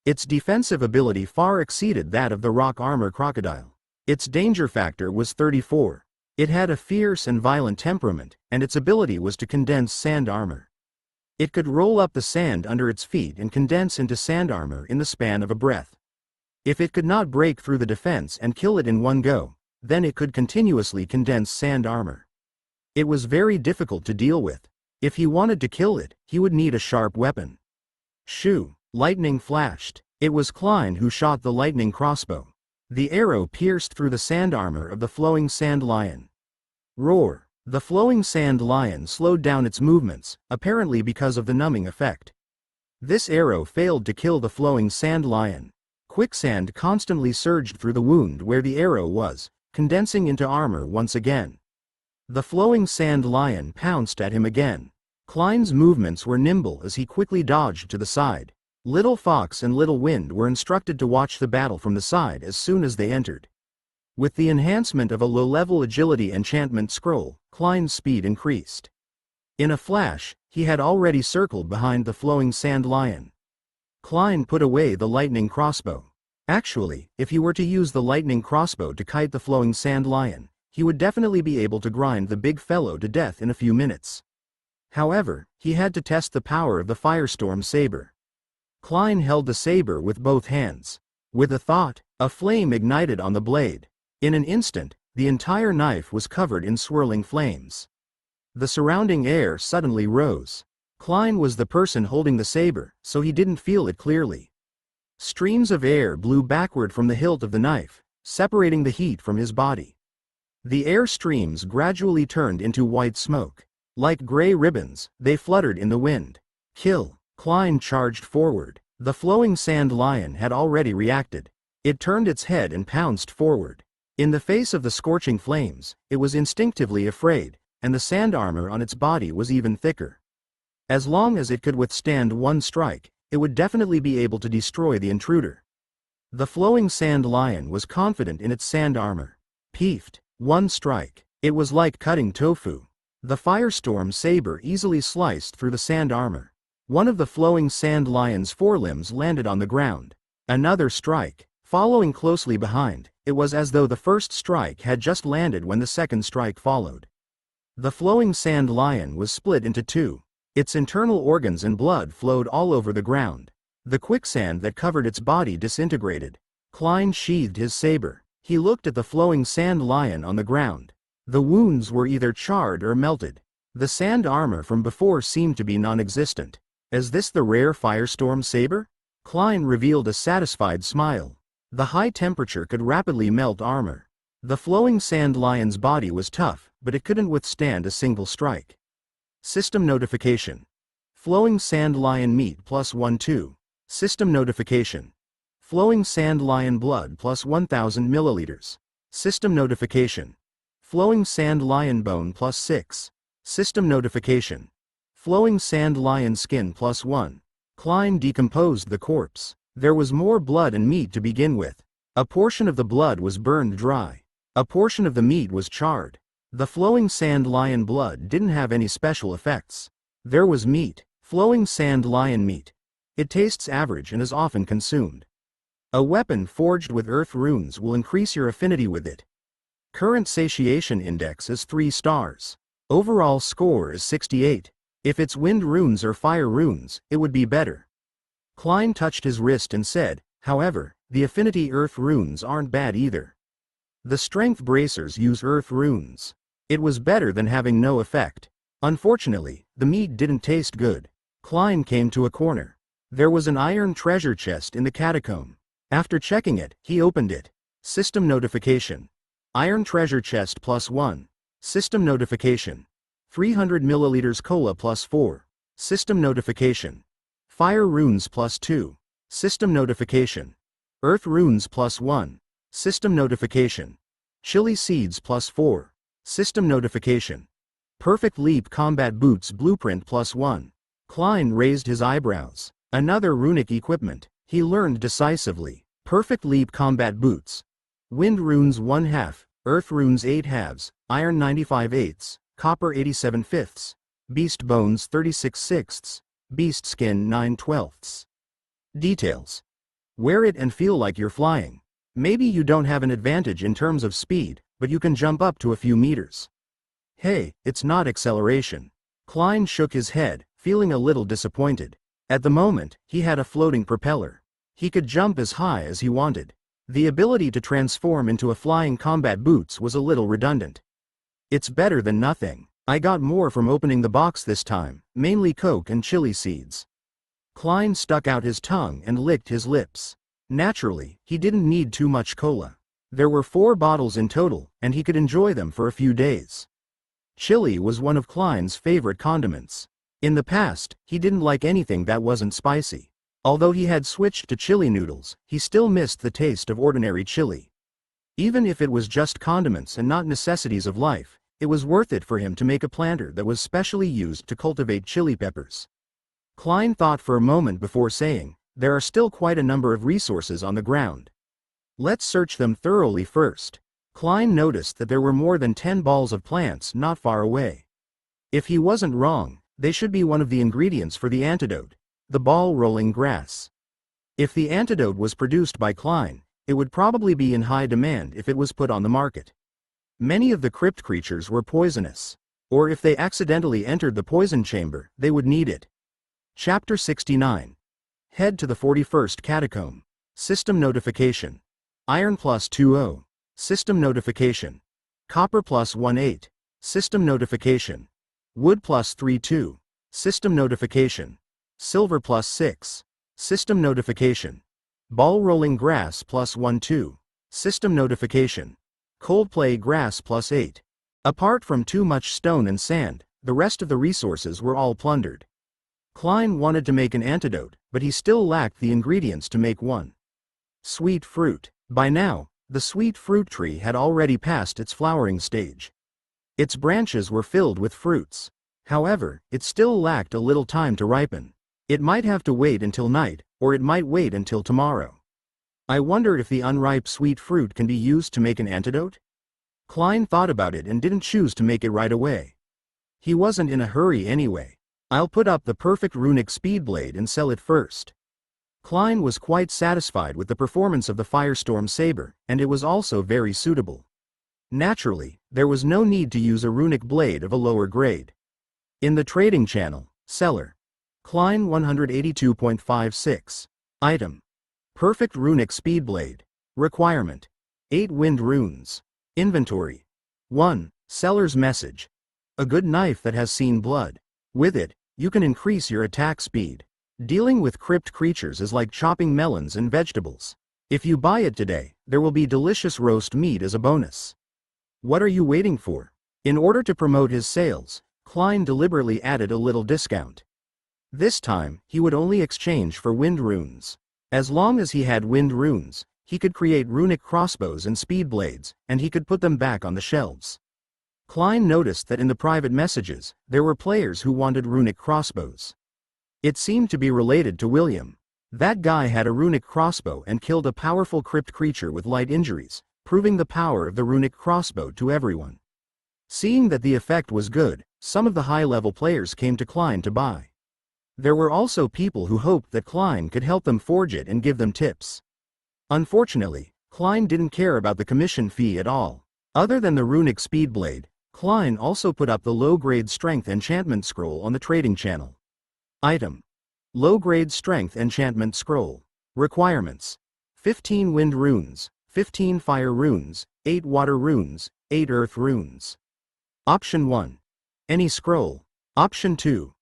Its defensive ability far exceeded that of the rock armor crocodile. Its danger factor was 34. It had a fierce and violent temperament, and its ability was to condense sand armor. It could roll up the sand under its feet and condense into sand armor in the span of a breath. If it could not break through the defense and kill it in one go, then it could continuously condense sand armor. It was very difficult to deal with. If he wanted to kill it, he would need a sharp weapon. Shoo! Lightning flashed. It was Klein who shot the lightning crossbow. The arrow pierced through the sand armor of the flowing sand lion. Roar! The flowing sand lion slowed down its movements, apparently because of the numbing effect. This arrow failed to kill the flowing sand lion. Quicksand constantly surged through the wound where the arrow was, condensing into armor once again. The flowing sand lion pounced at him again. Klein's movements were nimble as he quickly dodged to the side. Little Fox and Little Wind were instructed to watch the battle from the side as soon as they entered. With the enhancement of a low-level agility enchantment scroll, Klein's speed increased. In a flash, he had already circled behind the flowing sand lion. Klein put away the lightning crossbow. Actually, if he were to use the lightning crossbow to kite the flowing sand lion, he would definitely be able to grind the big fellow to death in a few minutes. However, he had to test the power of the firestorm saber. Klein held the saber with both hands. With a thought, a flame ignited on the blade. In an instant, the entire knife was covered in swirling flames. The surrounding air suddenly rose. Klein was the person holding the saber, so he didn't feel it clearly. Streams of air blew backward from the hilt of the knife, separating the heat from his body. The air streams gradually turned into white smoke. Like gray ribbons, they fluttered in the wind. Kill! Klein charged forward. The flowing sand lion had already reacted. It turned its head and pounced forward. In the face of the scorching flames, it was instinctively afraid, and the sand armor on its body was even thicker. As long as it could withstand one strike, it would definitely be able to destroy the intruder. The flowing sand lion was confident in its sand armor. Peefed! One strike. It was like cutting tofu. The firestorm saber easily sliced through the sand armor. One of the flowing sand lion's forelimbs landed on the ground. Another strike. Following closely behind, it was as though the first strike had just landed when the second strike followed. The flowing sand lion was split into two. Its internal organs and blood flowed all over the ground. The quicksand that covered its body disintegrated. Klein sheathed his saber. He looked at the flowing sand lion on the ground. The wounds were either charred or melted. The sand armor from before seemed to be non-existent. Is this the rare firestorm saber? Klein revealed a satisfied smile. The high temperature could rapidly melt armor. The flowing sand lion's body was tough, but it couldn't withstand a single strike. System notification. Flowing sand lion meat plus 1-2. System notification. Flowing sand lion blood plus 1000 milliliters. System notification. Flowing sand lion bone plus 6. System notification. Flowing sand lion skin plus 1. Klein decomposed the corpse. There was more blood and meat to begin with. A portion of the blood was burned dry. A portion of the meat was charred. The flowing sand lion blood didn't have any special effects. There was meat. Flowing sand lion meat. It tastes average and is often consumed. A weapon forged with earth runes will increase your affinity with it. Current satiation index is 3 stars. Overall score is 68. If it's wind runes or fire runes, it would be better. Klein touched his wrist and said, however, the affinity earth runes aren't bad either. The strength bracers use earth runes. It was better than having no effect. Unfortunately, the meat didn't taste good. Klein came to a corner. There was an iron treasure chest in the catacomb. After checking it, he opened it. System notification. Iron treasure chest plus 1. System notification. 300 milliliters cola plus 4. System notification. Fire runes plus 2. System notification. Earth runes plus 1. System notification. Chili seeds plus 4. System notification. Perfect leap combat boots blueprint plus 1. Klein raised his eyebrows. Another runic equipment. He learned decisively. Perfect leap combat boots. Wind runes 1/2, earth runes 8/2, iron 95/8, copper 87/5, beast bones 36/6, beast skin 9/12. Details. Wear it and feel like you're flying. Maybe you don't have an advantage in terms of speed, but you can jump up to a few meters. Hey, it's not acceleration. Klein shook his head, feeling a little disappointed. At the moment, he had a floating propeller. He could jump as high as he wanted. The ability to transform into a flying combat boots was a little redundant. It's better than nothing. I got more from opening the box this time, mainly coke and chili seeds. Klein stuck out his tongue and licked his lips. Naturally, he didn't need too much cola. There were 4 bottles in total, and he could enjoy them for a few days. Chili was one of Klein's favorite condiments. In the past, he didn't like anything that wasn't spicy. Although he had switched to chili noodles, he still missed the taste of ordinary chili. Even if it was just condiments and not necessities of life, it was worth it for him to make a planter that was specially used to cultivate chili peppers. Klein thought for a moment before saying, there are still quite a number of resources on the ground. Let's search them thoroughly first. Klein noticed that there were more than 10 balls of plants not far away. If he wasn't wrong, they should be one of the ingredients for the antidote, the ball-rolling grass. If the antidote was produced by Klein, it would probably be in high demand if it was put on the market. Many of the crypt creatures were poisonous, or if they accidentally entered the poison chamber, they would need it. Chapter 69. Head to the 41st catacomb. System notification. Iron plus 20. System notification. Copper plus 18. System notification. Wood plus 32. System notification. Silver plus 6. System notification. Ball rolling grass plus 12. System notification. Coldplay grass plus 8. Apart from too much stone and sand, the rest of the resources were all plundered. Klein wanted to make an antidote, but he still lacked the ingredients to make one. Sweet fruit. By now, the sweet fruit tree had already passed its flowering stage. Its branches were filled with fruits. However, it still lacked a little time to ripen. It might have to wait until night, or it might wait until tomorrow. I wonder if the unripe sweet fruit can be used to make an antidote? Klein thought about it and didn't choose to make it right away. He wasn't in a hurry anyway. I'll put up the perfect runic speed blade and sell it first. Klein was quite satisfied with the performance of the Firestorm Saber, and it was also very suitable. Naturally, there was no need to use a runic blade of a lower grade. In the trading channel, seller. Klein 182.56. Item. Perfect runic speed blade. Requirement. 8 wind runes. Inventory. 1. Seller's message. A good knife that has seen blood. With it, you can increase your attack speed. Dealing with crypt creatures is like chopping melons and vegetables. If you buy it today, there will be delicious roast meat as a bonus. What are you waiting for? In order to promote his sales, Klein deliberately added a little discount. This time, he would only exchange for wind runes. As long as he had wind runes, he could create runic crossbows and speed blades, and he could put them back on the shelves. Klein noticed that in the private messages, there were players who wanted runic crossbows. It seemed to be related to William. That guy had a runic crossbow and killed a powerful crypt creature with light injuries, proving the power of the runic crossbow to everyone. Seeing that the effect was good, some of the high-level players came to Klein to buy. There were also people who hoped that Klein could help them forge it and give them tips. Unfortunately, Klein didn't care about the commission fee at all. Other than the runic speed blade, Klein also put up the low-grade strength enchantment scroll on the trading channel. Item. Low-grade strength enchantment scroll. Requirements. 15 wind runes, 15 fire runes, 8 water runes, 8 earth runes. Option 1. Any scroll. Option 2.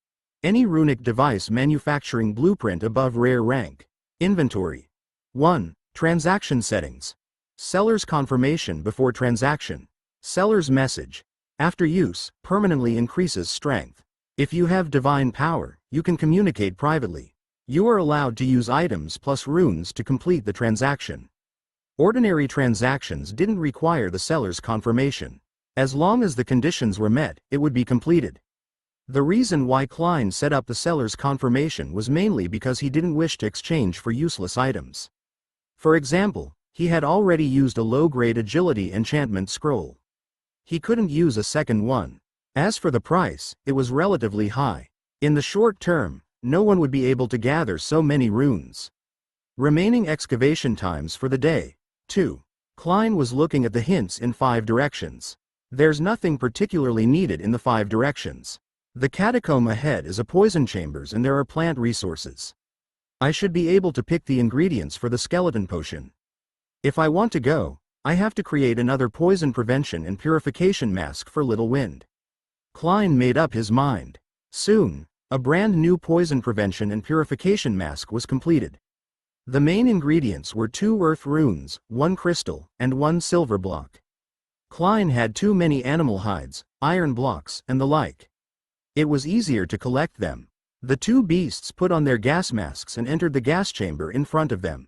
Any runic device manufacturing blueprint above rare rank. Inventory. 1. Transaction settings. Seller's confirmation before transaction. Seller's message. After use, permanently increases strength. If you have divine power, you can communicate privately. You are allowed to use items plus runes to complete the transaction. Ordinary transactions didn't require the seller's confirmation. As long as the conditions were met, it would be completed. The reason why Klein set up the seller's confirmation was mainly because he didn't wish to exchange for useless items. For example, he had already used a low-grade agility enchantment scroll. He couldn't use a second one. As for the price, it was relatively high. In the short term, no one would be able to gather so many runes. Remaining excavation times for the day. 2. Klein was looking at the hints in 5 directions. There's nothing particularly needed in the 5 directions. The catacomb ahead is a poison chambers and there are plant resources. I should be able to pick the ingredients for the skeleton potion. If I want to go, I have to create another poison prevention and purification mask for Little Wind. Klein made up his mind. Soon, a brand new poison prevention and purification mask was completed. The main ingredients were 2 earth runes, 1 crystal, and 1 silver block. Klein had too many animal hides, iron blocks, and the like. It was easier to collect them. The 2 beasts put on their gas masks and entered the gas chamber in front of them.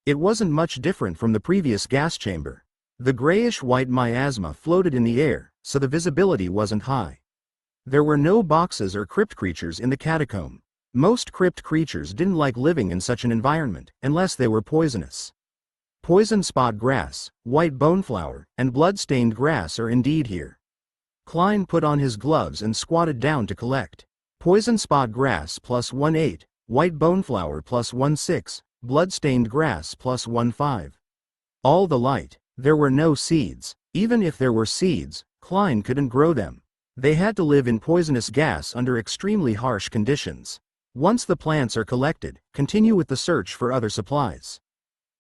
It wasn't much different from the previous gas chamber. The grayish-white miasma floated in the air, so the visibility wasn't high. There were no boxes or crypt creatures in the catacomb. Most crypt creatures didn't like living in such an environment, unless they were poisonous. Poison spot grass, white boneflower, and blood-stained grass are indeed here. Klein put on his gloves and squatted down to collect. Poison spot grass plus 1/8, white boneflower plus 1/6, blood-stained grass plus 1/5. All the light. There were no seeds. Even if there were seeds, Klein couldn't grow them. They had to live in poisonous gas under extremely harsh conditions. Once the plants are collected, continue with the search for other supplies.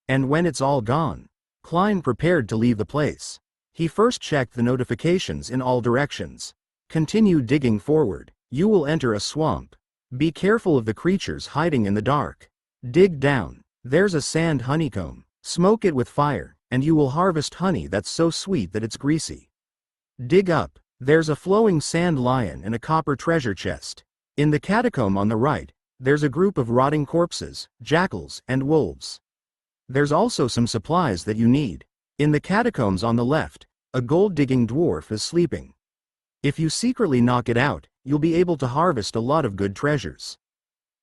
And when it's all gone, Klein prepared to leave the place. He first checked the notifications in all directions. Continue digging forward. You will enter a swamp. Be careful of the creatures hiding in the dark. Dig down. There's a sand honeycomb. Smoke it with fire, and you will harvest honey that's so sweet that it's greasy. Dig up. There's a flowing sand lion and a copper treasure chest. In the catacomb on the right, there's a group of rotting corpses, jackals, and wolves. There's also some supplies that you need. In the catacombs on the left, a gold-digging dwarf is sleeping. If you secretly knock it out, you'll be able to harvest a lot of good treasures.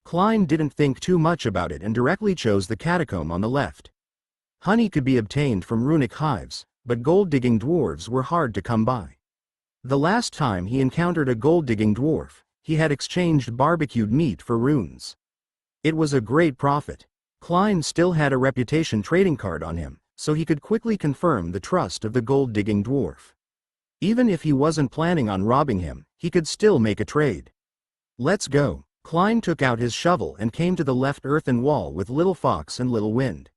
Klein didn't think too much about it and directly chose the catacomb on the left. Honey could be obtained from runic hives, but gold-digging dwarves were hard to come by. The last time he encountered a gold-digging dwarf, he had exchanged barbecued meat for runes. It was a great profit. Klein still had a reputation trading card on him, so he could quickly confirm the trust of the gold-digging dwarf. Even if he wasn't planning on robbing him, he could still make a trade. Let's go. Klein took out his shovel and came to the left earthen wall with Little Fox and Little Wind.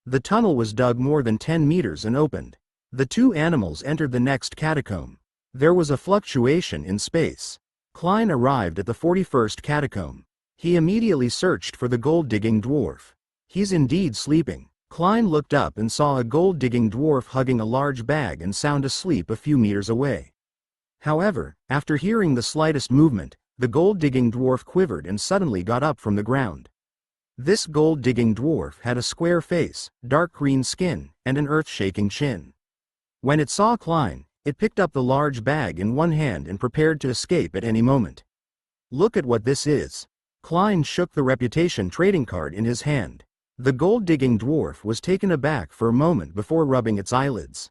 The tunnel was dug more than 10 meters and opened. The two animals entered the next catacomb. There was a fluctuation in space. Klein arrived at the 41st catacomb. He immediately searched for the gold-digging dwarf. He's indeed sleeping. Klein looked up and saw a gold-digging dwarf hugging a large bag and sound asleep a few meters away. However, after hearing the slightest movement, the gold-digging dwarf quivered and suddenly got up from the ground. This gold-digging dwarf had a square face, dark green skin, and an earth-shaking chin. When it saw Klein, it picked up the large bag in one hand and prepared to escape at any moment. Look at what this is. Klein shook the reputation trading card in his hand. The gold-digging dwarf was taken aback for a moment before rubbing its eyelids.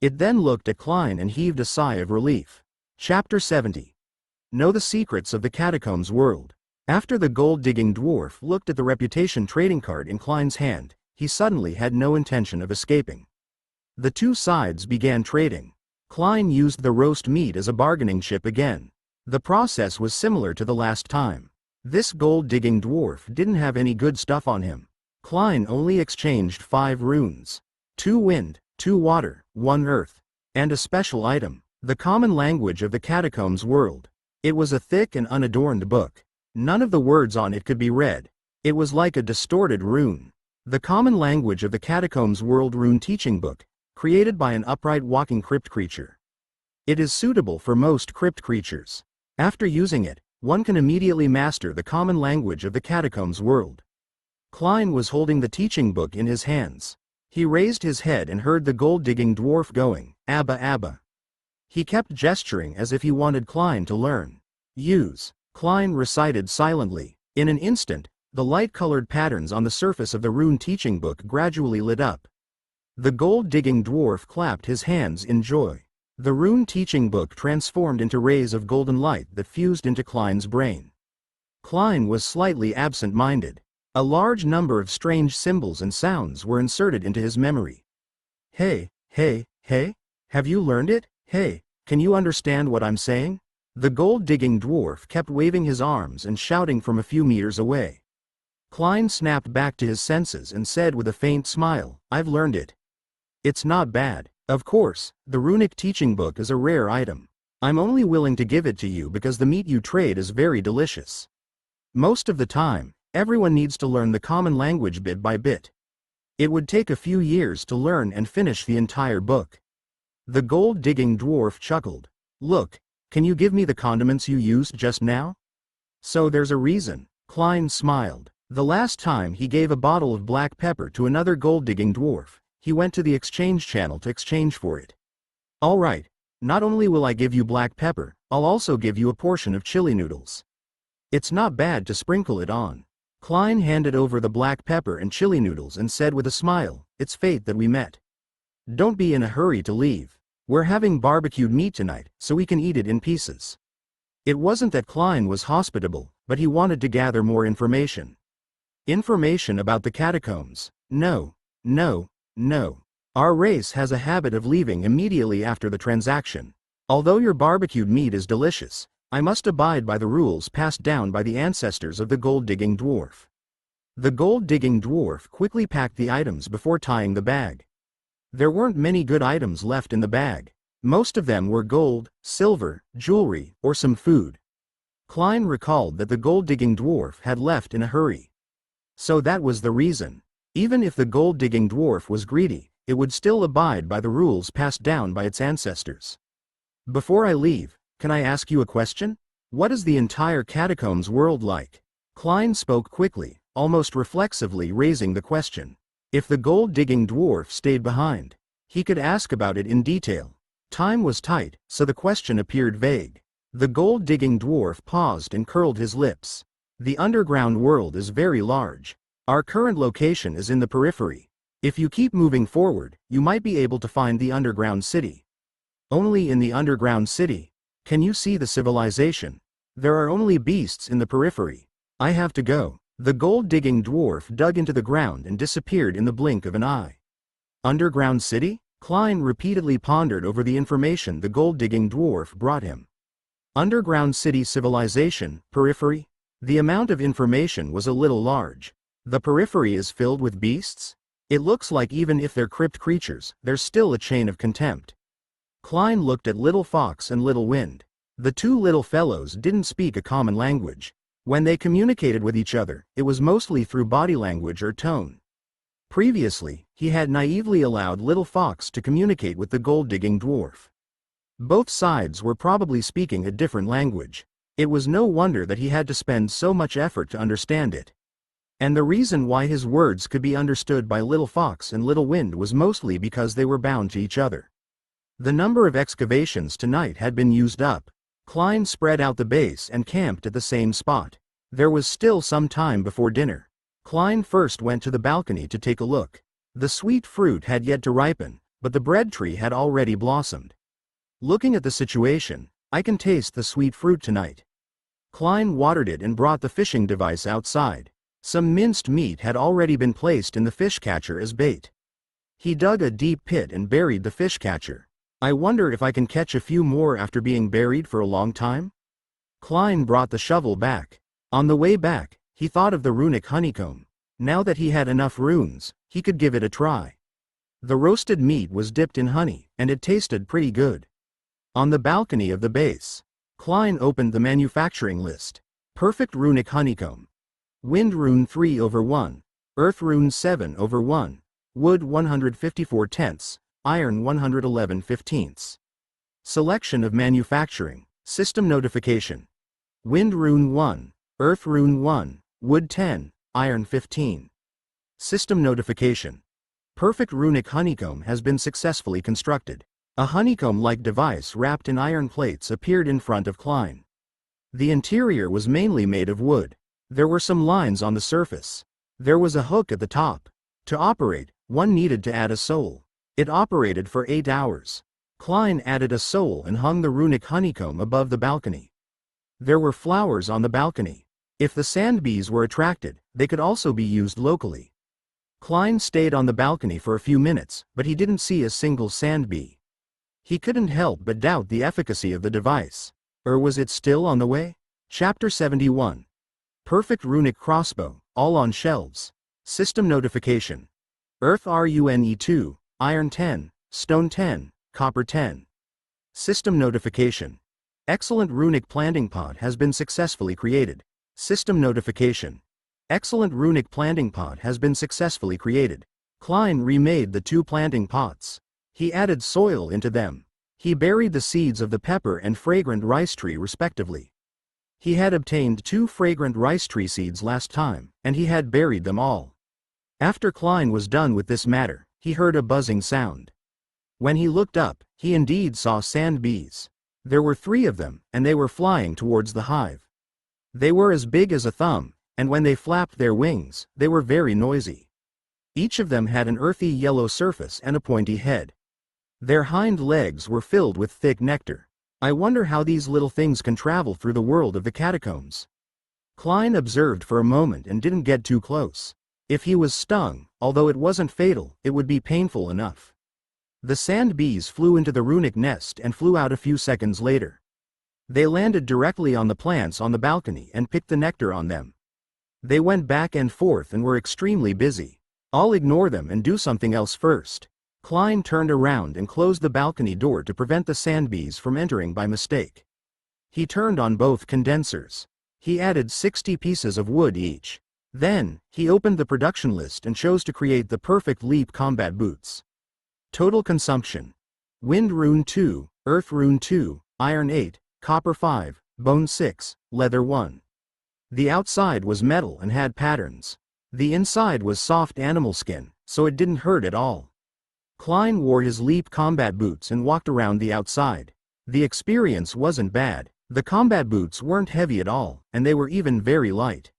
It then looked at Klein and heaved a sigh of relief. Chapter 70. Know the secrets of the catacombs world. After the gold-digging dwarf looked at the reputation trading card in Klein's hand, he suddenly had no intention of escaping. The two sides began trading. Klein used the roast meat as a bargaining chip again. The process was similar to the last time. This gold-digging dwarf didn't have any good stuff on him. Klein only exchanged 5 runes. 2 wind, 2 water, 1 earth, and a special item, the common language of the catacombs world. It was a thick and unadorned book. None of the words on it could be read. It was like a distorted rune. The common language of the catacombs world rune teaching book, created by an upright walking crypt creature. It is suitable for most crypt creatures. After using it, one can immediately master the common language of the catacombs world. Klein was holding the teaching book in his hands. He raised his head and heard the gold-digging dwarf going, "Abba Abba." He kept gesturing as if he wanted Klein to learn. "Use." Klein recited silently. In an instant, the light-colored patterns on the surface of the rune teaching book gradually lit up. The gold-digging dwarf clapped his hands in joy. The rune teaching book transformed into rays of golden light that fused into Klein's brain. Klein was slightly absent-minded. A large number of strange symbols and sounds were inserted into his memory. "Hey, hey, hey? Have you learned it? Hey, can you understand what I'm saying?" The gold-digging dwarf kept waving his arms and shouting from a few meters away. Klein snapped back to his senses and said with a faint smile, "I've learned it. It's not bad. Of course, the runic teaching book is a rare item. I'm only willing to give it to you because the meat you trade is very delicious. Most of the time, everyone needs to learn the common language bit by bit. It would take a few years to learn and finish the entire book." The gold-digging dwarf chuckled. "Look, can you give me the condiments you used just now?" "So there's a reason." Klein smiled. The last time he gave a bottle of black pepper to another gold-digging dwarf, he went to the exchange channel to exchange for it. "All right, not only will I give you black pepper, I'll also give you a portion of chili noodles. It's not bad to sprinkle it on." Klein handed over the black pepper and chili noodles and said with a smile, "It's fate that we met. Don't be in a hurry to leave. We're having barbecued meat tonight, so we can eat it in pieces." It wasn't that Klein was hospitable, but he wanted to gather more information. Information about the catacombs. No. Our race has a habit of leaving immediately after the transaction. Although your barbecued meat is delicious, I must abide by the rules passed down by the ancestors of the gold-digging dwarf. The gold-digging dwarf quickly packed the items before tying the bag. There weren't many good items left in the bag. Most of them were gold, silver, jewelry, or some food. Klein recalled that the gold-digging dwarf had left in a hurry. So that was the reason. Even if the gold-digging dwarf was greedy, it would still abide by the rules passed down by its ancestors. "Before I leave, can I ask you a question? What is the entire catacombs world like?" Klein spoke quickly, almost reflexively raising the question. If the gold-digging dwarf stayed behind, he could ask about it in detail. Time was tight, so the question appeared vague. The gold-digging dwarf paused and curled his lips. "The underground world is very large. Our current location is in the periphery. If you keep moving forward, you might be able to find the underground city." "Only in the underground city? Can you see the civilization? There are only beasts in the periphery. I have to go." The gold-digging dwarf dug into the ground and disappeared in the blink of an eye. Underground city? Klein repeatedly pondered over the information the gold-digging dwarf brought him. Underground city civilization, periphery? The amount of information was a little large. The periphery is filled with beasts? It looks like even if they're crypt creatures, there's still a chain of contempt. Klein looked at Little Fox and Little Wind. The two little fellows didn't speak a common language. When they communicated with each other, it was mostly through body language or tone. Previously, he had naively allowed Little Fox to communicate with the gold-digging dwarf. Both sides were probably speaking a different language. It was no wonder that he had to spend so much effort to understand it. And the reason why his words could be understood by Little Fox and Little Wind was mostly because they were bound to each other. The number of excavations tonight had been used up. Klein spread out the base and camped at the same spot. There was still some time before dinner. Klein first went to the balcony to take a look. The sweet fruit had yet to ripen, but the bread tree had already blossomed. Looking at the situation, I can taste the sweet fruit tonight. Klein watered it and brought the fishing device outside. Some minced meat had already been placed in the fish catcher as bait. He dug a deep pit and buried the fish catcher. I wonder if I can catch a few more after being buried for a long time? Klein brought the shovel back. On the way back, he thought of the runic honeycomb. Now that he had enough runes, he could give it a try. The roasted meat was dipped in honey, and it tasted pretty good. On the balcony of the base, Klein opened the manufacturing list. Perfect runic honeycomb. Wind rune 3/1. Earth rune 7/1. Wood 154/10. Iron 111/15. Selection of manufacturing. System notification. Wind rune 1. Earth rune 1. Wood 10. Iron 15. System notification. Perfect runic honeycomb has been successfully constructed. A honeycomb-like device wrapped in iron plates appeared in front of Klein. The interior was mainly made of wood. There were some lines on the surface. There was a hook at the top. To operate, one needed to add a soul. It operated for 8 hours. Klein added a soul and hung the runic honeycomb above the balcony. There were flowers on the balcony. If the sand bees were attracted, they could also be used locally. Klein stayed on the balcony for a few minutes, but he didn't see a single sand bee. He couldn't help but doubt the efficacy of the device. Or was it still on the way? Chapter 71. Perfect runic crossbow, all on shelves. System notification. Earth rune 2, Iron 10, Stone 10, Copper 10. System notification. Excellent runic planting pot has been successfully created. System notification. Excellent runic planting pot has been successfully created. Klein remade the 2 planting pots. He added soil into them. He buried the seeds of the pepper and fragrant rice tree respectively. He had obtained 2 fragrant rice tree seeds last time, and he had buried them all. After Klein was done with this matter, he heard a buzzing sound. When he looked up, he indeed saw sand bees. There were 3 of them, and they were flying towards the hive. They were as big as a thumb, and when they flapped their wings, they were very noisy. Each of them had an earthy yellow surface and a pointy head. Their hind legs were filled with thick nectar. I wonder how these little things can travel through the world of the catacombs. Klein observed for a moment and didn't get too close. If he was stung, although it wasn't fatal, it would be painful enough. The sand bees flew into the runic nest and flew out a few seconds later. They landed directly on the plants on the balcony and picked the nectar on them. They went back and forth and were extremely busy. I'll ignore them and do something else first. Klein turned around and closed the balcony door to prevent the sand bees from entering by mistake. He turned on both condensers. He added 60 pieces of wood each. Then, he opened the production list and chose to create the perfect leap combat boots. Total consumption. Wind rune 2, Earth rune 2, Iron 8, Copper 5, Bone 6, Leather 1. The outside was metal and had patterns. The inside was soft animal skin, so it didn't hurt at all. Klein wore his leap combat boots and walked around the outside. The experience wasn't bad. The combat boots weren't heavy at all, and they were even very light.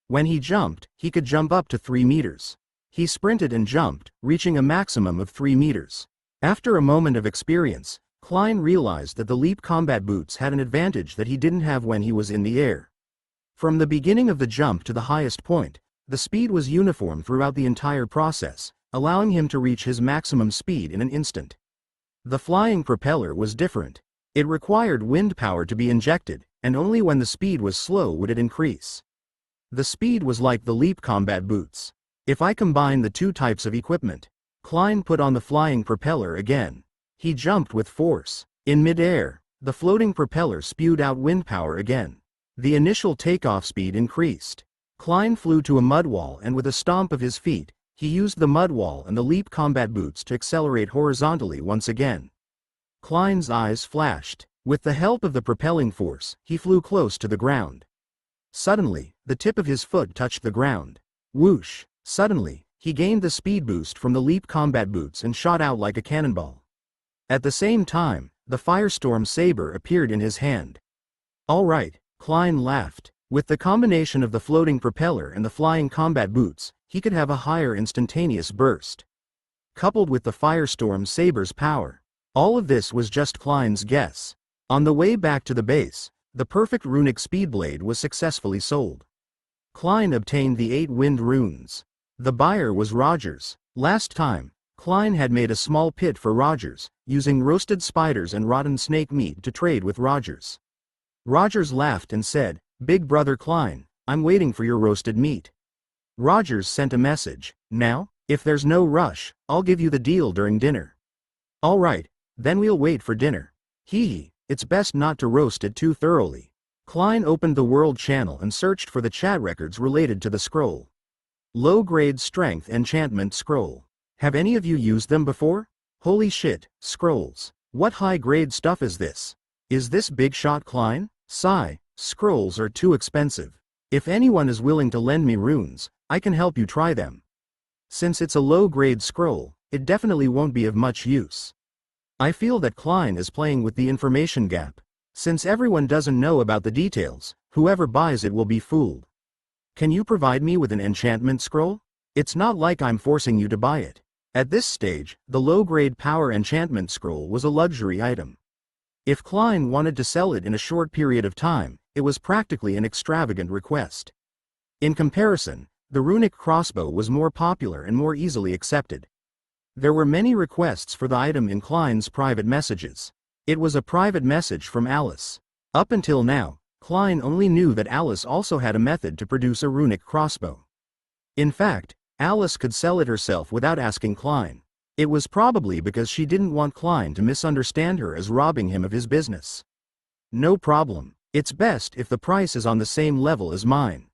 When he jumped, he could jump up to 3 meters. He sprinted and jumped, reaching a maximum of 3 meters. After a moment of experience, Klein realized that the leap combat boots had an advantage that he didn't have when he was in the air. From the beginning of the jump to the highest point, the speed was uniform throughout the entire process, allowing him to reach his maximum speed in an instant. The flying propeller was different. It required wind power to be injected, and only when the speed was slow would it increase. The speed was like the leap combat boots. If I combine the two types of equipment. Klein put on the flying propeller again. He jumped with force. In midair, the floating propeller spewed out wind power again. The initial takeoff speed increased. Klein flew to a mud wall and with a stomp of his feet, he used the mud wall and the leap combat boots to accelerate horizontally once again. Klein's eyes flashed. With the help of the propelling force, he flew close to the ground. Suddenly, the tip of his foot touched the ground. Whoosh! Suddenly, he gained the speed boost from the leap combat boots and shot out like a cannonball. At the same time, the Firestorm saber appeared in his hand. All right, Klein laughed. With the combination of the floating propeller and the flying combat boots, he could have a higher instantaneous burst. Coupled with the Firestorm saber's power. All of this was just Klein's guess. On the way back to the base, the perfect runic speedblade was successfully sold. Klein obtained the 8 wind runes. The buyer was Rogers. Last time, Klein had made a small pit for Rogers, using roasted spiders and rotten snake meat to trade with Rogers. Rogers laughed and said, "Big brother Klein, I'm waiting for your roasted meat." Rogers sent a message, "Now? If there's no rush, I'll give you the deal during dinner." "All right, then we'll wait for dinner." Hee, it's best not to roast it too thoroughly. Klein opened the World Channel and searched for the chat records related to the scroll. Low-grade strength enchantment scroll. Have any of you used them before? Holy shit, scrolls. What high-grade stuff is this? Is this big shot Klein? Sigh, scrolls are too expensive. If anyone is willing to lend me runes, I can help you try them. Since it's a low-grade scroll, it definitely won't be of much use. I feel that Klein is playing with the information gap. Since everyone doesn't know about the details, whoever buys it will be fooled. Can you provide me with an enchantment scroll? It's not like I'm forcing you to buy it. At this stage, the low-grade power enchantment scroll was a luxury item. If Klein wanted to sell it in a short period of time, it was practically an extravagant request. In comparison, the runic crossbow was more popular and more easily accepted. There were many requests for the item in Klein's private messages. It was a private message from Alice. Up until now, Klein only knew that Alice also had a method to produce a runic crossbow. In fact, Alice could sell it herself without asking Klein. It was probably because she didn't want Klein to misunderstand her as robbing him of his business. No problem. It's best if the price is on the same level as mine.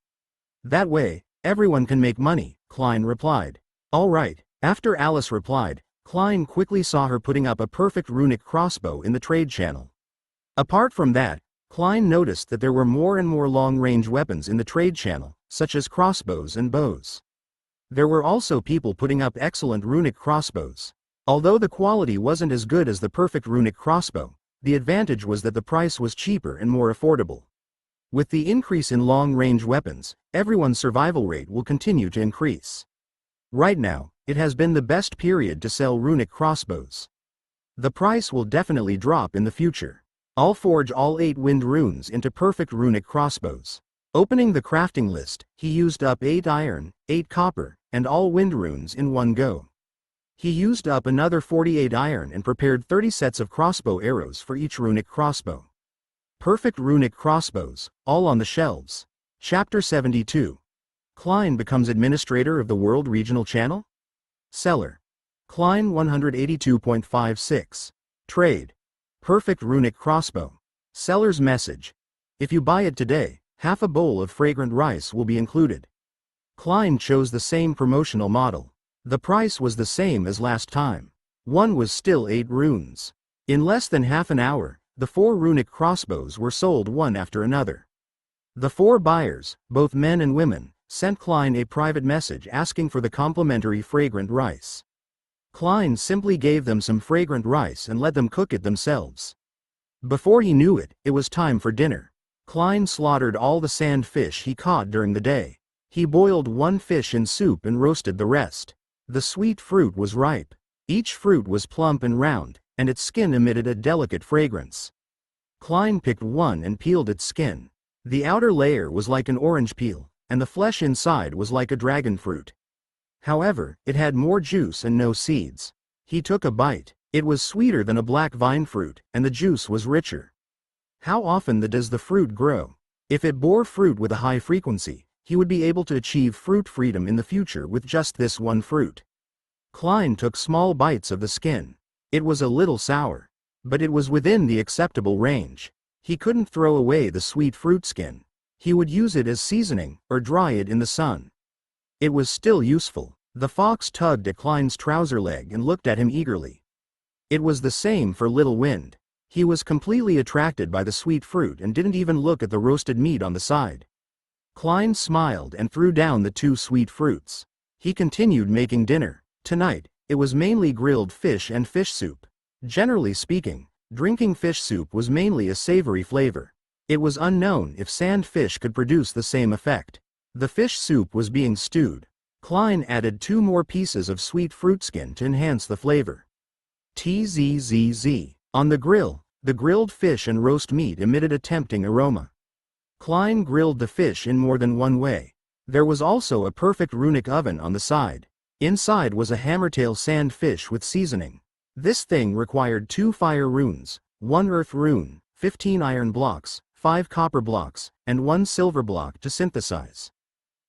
That way, everyone can make money, Klein replied. All right. After Alice replied, Klein quickly saw her putting up a perfect runic crossbow in the trade channel. Apart from that, Klein noticed that there were more and more long-range weapons in the trade channel, such as crossbows and bows. There were also people putting up excellent runic crossbows. Although the quality wasn't as good as the perfect runic crossbow, the advantage was that the price was cheaper and more affordable. With the increase in long-range weapons, everyone's survival rate will continue to increase. Right now, it has been the best period to sell runic crossbows. The price will definitely drop in the future. I'll forge all 8 wind runes into perfect runic crossbows. Opening the crafting list, he used up 8 iron, 8 copper, and all wind runes in one go. He used up another 48 iron and prepared 30 sets of crossbow arrows for each runic crossbow. Perfect runic crossbows, all on the shelves. Chapter 72. Klein becomes administrator of the World Regional Channel? Seller. Klein 182.56. Trade. Perfect runic crossbow. Seller's message. If you buy it today, half a bowl of fragrant rice will be included. Klein chose the same promotional model. The price was the same as last time. One was still 8 runes. In less than half an hour, the 4 runic crossbows were sold one after another. The 4 buyers, both men and women, sent Klein a private message asking for the complimentary fragrant rice. Klein simply gave them some fragrant rice and let them cook it themselves. Before he knew it, it was time for dinner. Klein slaughtered all the sand fish he caught during the day. He boiled 1 fish in soup and roasted the rest. The sweet fruit was ripe. Each fruit was plump and round, and its skin emitted a delicate fragrance. Klein picked one and peeled its skin. The outer layer was like an orange peel, and the flesh inside was like a dragon fruit. However, it had more juice and no seeds. He took a bite. It was sweeter than a black vine fruit, and the juice was richer. How often does the fruit grow? If it bore fruit with a high frequency, he would be able to achieve fruit freedom in the future with just this one fruit. Klein took small bites of the skin. It was a little sour, but it was within the acceptable range. He couldn't throw away the sweet fruit skin. He would use it as seasoning, or dry it in the sun. It was still useful. The fox tugged at Klein's trouser leg and looked at him eagerly. It was the same for Little Wind. He was completely attracted by the sweet fruit and didn't even look at the roasted meat on the side. Klein smiled and threw down the 2 sweet fruits. He continued making dinner. Tonight, it was mainly grilled fish and fish soup. Generally speaking, drinking fish soup was mainly a savory flavor. It was unknown if sand fish could produce the same effect. The fish soup was being stewed. Klein added 2 more pieces of sweet fruit skin to enhance the flavor. Tzzz. On the grill, the grilled fish and roast meat emitted a tempting aroma. Klein grilled the fish in more than one way. There was also a perfect runic oven on the side. Inside was a hammertail sand fish with seasoning. This thing required 2 fire runes, 1 earth rune, 15 iron blocks, 5 copper blocks, and 1 silver block to synthesize.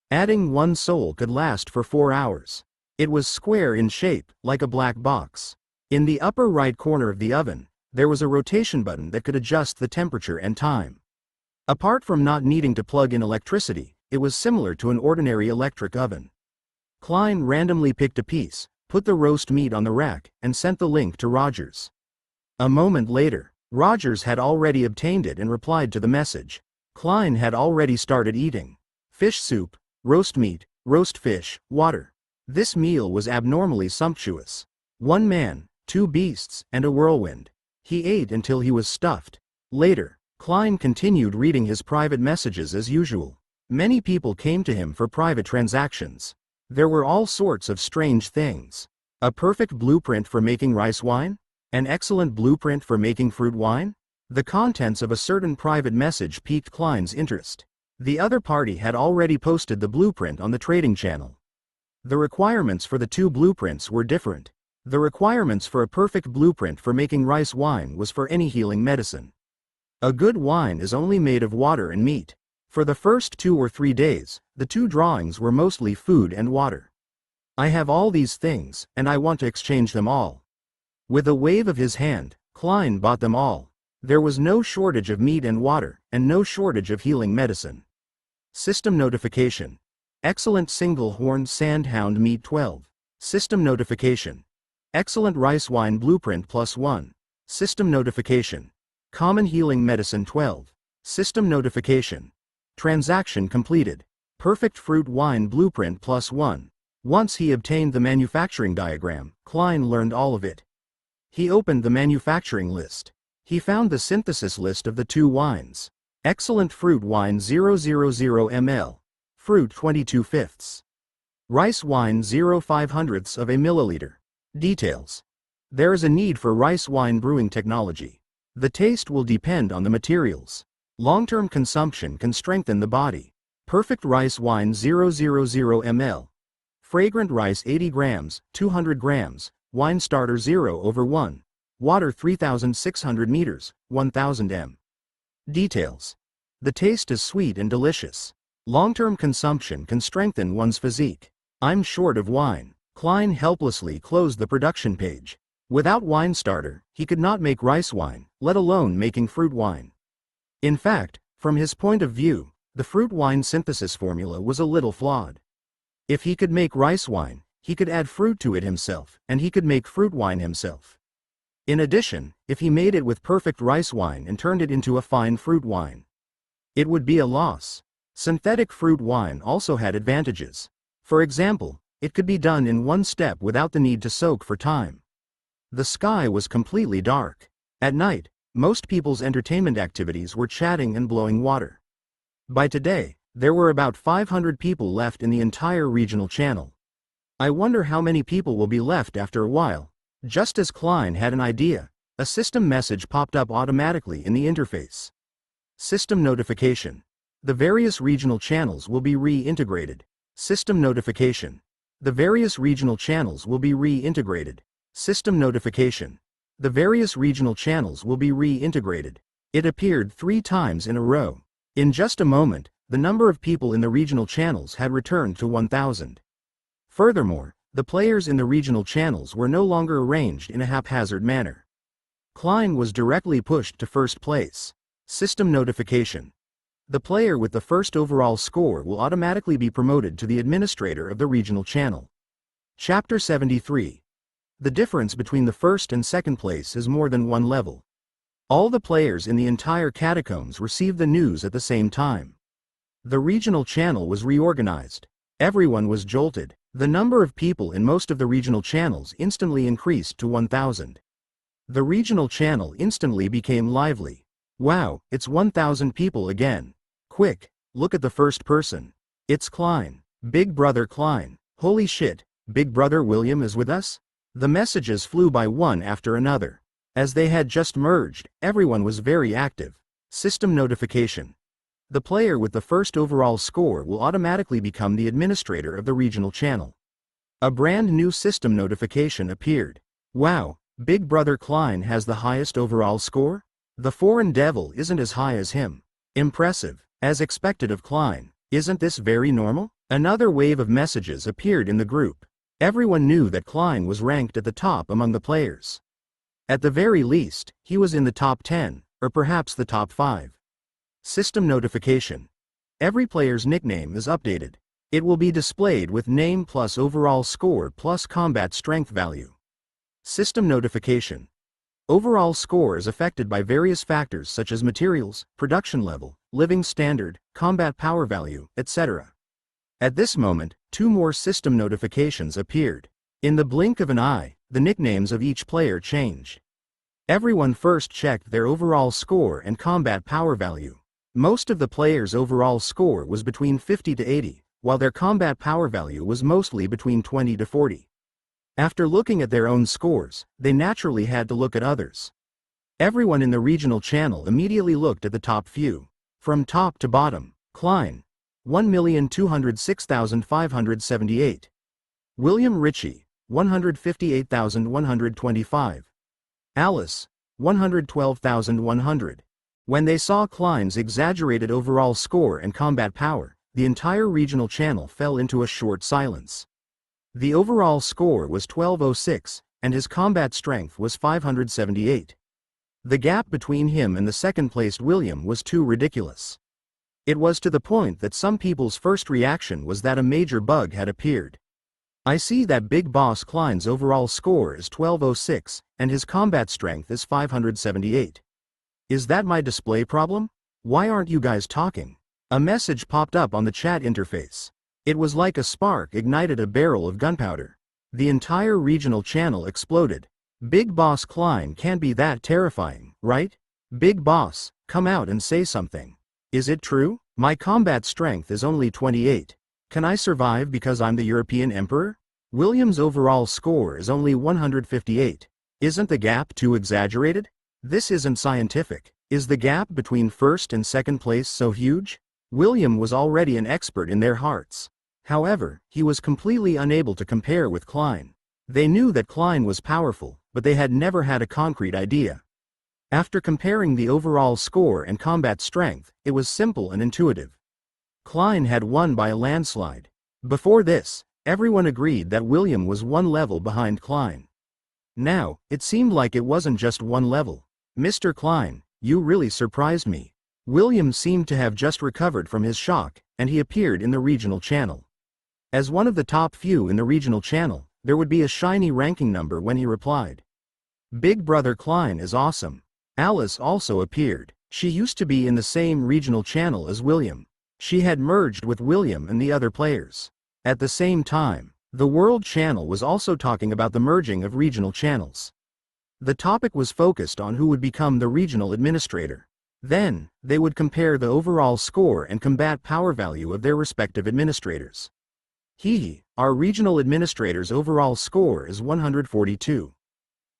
Adding 1 soul could last for 4 hours. It was square in shape, like a black box. In the upper right corner of the oven, there was a rotation button that could adjust the temperature and time. Apart from not needing to plug in electricity, it was similar to an ordinary electric oven. Klein randomly picked a piece, put the roast meat on the rack, and sent the link to Rogers. A moment later, Rogers had already obtained it and replied to the message. Klein had already started eating. Fish soup, roast meat, roast fish, water. This meal was abnormally sumptuous. 1 man, 2 beasts, and a whirlwind. He ate until he was stuffed. Later, Klein continued reading his private messages as usual. Many people came to him for private transactions. There were all sorts of strange things. A perfect blueprint for making rice wine? An excellent blueprint for making fruit wine? The contents of a certain private message piqued Klein's interest. The other party had already posted the blueprint on the trading channel. The requirements for the 2 blueprints were different. The requirements for a perfect blueprint for making rice wine was for any healing medicine. A good wine is only made of water and meat. For the first 2 or 3 days, the 2 drawings were mostly food and water. I have all these things, and I want to exchange them all. With a wave of his hand, Klein bought them all. There was no shortage of meat and water, and no shortage of healing medicine. System notification. Excellent single-horn sandhound meat 12. System notification. Excellent rice wine blueprint +1. System notification. Common healing medicine 12. System notification. Transaction completed. Perfect fruit wine blueprint +1. Once he obtained the manufacturing diagram, Klein learned all of it. He opened the manufacturing list. He found the synthesis list of the 2 wines. Excellent fruit wine 000 ml. Fruit 22/5. Rice wine 0.05 of a milliliter. Details. There is a need for rice wine brewing technology. The taste will depend on the materials. Long-term consumption can strengthen the body. Perfect rice wine 000 ml. Fragrant rice 80 grams, 200 grams. Wine starter 0/1. Water 3,600 meters, 1,000 m. Details. The taste is sweet and delicious. Long-term consumption can strengthen one's physique. I'm short of wine. Klein helplessly closed the production page. Without wine starter, he could not make rice wine, let alone making fruit wine. In fact, from his point of view, the fruit wine synthesis formula was a little flawed. If he could make rice wine, he could add fruit to it himself, and he could make fruit wine himself. In addition, if he made it with perfect rice wine and turned it into a fine fruit wine, it would be a loss. Synthetic fruit wine also had advantages. For example, it could be done in one step without the need to soak for time. The sky was completely dark. At night, most people's entertainment activities were chatting and blowing water. By today, there were about 500 people left in the entire regional channel. I wonder how many people will be left after a while. Just as Klein had an idea, a system message popped up automatically in the interface. System notification. The various regional channels will be reintegrated. System notification. The various regional channels will be reintegrated. System notification. The various regional channels will be reintegrated. It appeared 3 times in a row. In just a moment, the number of people in the regional channels had returned to 1,000. Furthermore, the players in the regional channels were no longer arranged in a haphazard manner. Klein was directly pushed to first place. System notification. The player with the first overall score will automatically be promoted to the administrator of the regional channel. Chapter 73. The difference between the first and second place is more than one level. All the players in the entire catacombs received the news at the same time. The regional channel was reorganized. Everyone was jolted. The number of people in most of the regional channels instantly increased to 1,000. The regional channel instantly became lively. Wow, it's 1,000 people again. Quick, look at the first person. It's Klein. Big Brother Klein. Holy shit, Big Brother William is with us? The messages flew by one after another. As they had just merged, everyone was very active. System notification. The player with the first overall score will automatically become the administrator of the regional channel. A brand new system notification appeared. Wow, Big Brother Klein has the highest overall score? The foreign devil isn't as high as him. Impressive, as expected of Klein. Isn't this very normal? Another wave of messages appeared in the group. Everyone knew that Klein was ranked at the top among the players. At the very least, he was in the top 10, or perhaps the top 5. System notification. Every player's nickname is updated. It will be displayed with name plus overall score plus combat strength value. System notification. Overall score is affected by various factors such as materials, production level, living standard, combat power value, etc. At this moment, 2 more system notifications appeared. In the blink of an eye, the nicknames of each player changed. Everyone first checked their overall score and combat power value. Most of the players' overall score was between 50 to 80, while their combat power value was mostly between 20 to 40. After looking at their own scores, they naturally had to look at others. Everyone in the regional channel immediately looked at the top few. From top to bottom, Klein, 1,206,578. William Ritchie, 158,125. Alice, 112,100. When they saw Klein's exaggerated overall score and combat power, the entire regional channel fell into a short silence. The overall score was 1206, and his combat strength was 578. The gap between him and the second-placed William was too ridiculous. It was to the point that some people's first reaction was that a major bug had appeared. I see that Big Boss Klein's overall score is 1206, and his combat strength is 578. Is that my display problem? Why aren't you guys talking? A message popped up on the chat interface. It was like a spark ignited a barrel of gunpowder. The entire regional channel exploded. Big Boss Klein can't be that terrifying, right? Big Boss, come out and say something. Is it true? My combat strength is only 28. Can I survive because I'm the European Emperor? William's overall score is only 158. Isn't the gap too exaggerated? This isn't scientific. Is the gap between first and second place so huge? William was already an expert in their hearts. However, he was completely unable to compare with Klein. They knew that Klein was powerful, but they had never had a concrete idea. After comparing the overall score and combat strength, it was simple and intuitive. Klein had won by a landslide. Before this, everyone agreed that William was one level behind Klein. Now, it seemed like it wasn't just one level. Mr. Klein, you really surprised me. William seemed to have just recovered from his shock, and he appeared in the regional channel. As one of the top few in the regional channel, there would be a shiny ranking number when he replied. Big Brother Klein is awesome. Alice also appeared. She used to be in the same regional channel as William. She had merged with William and the other players. At the same time, the World Channel was also talking about the merging of regional channels. The topic was focused on who would become the regional administrator. Then, they would compare the overall score and combat power value of their respective administrators. Our regional administrator's overall score is 142.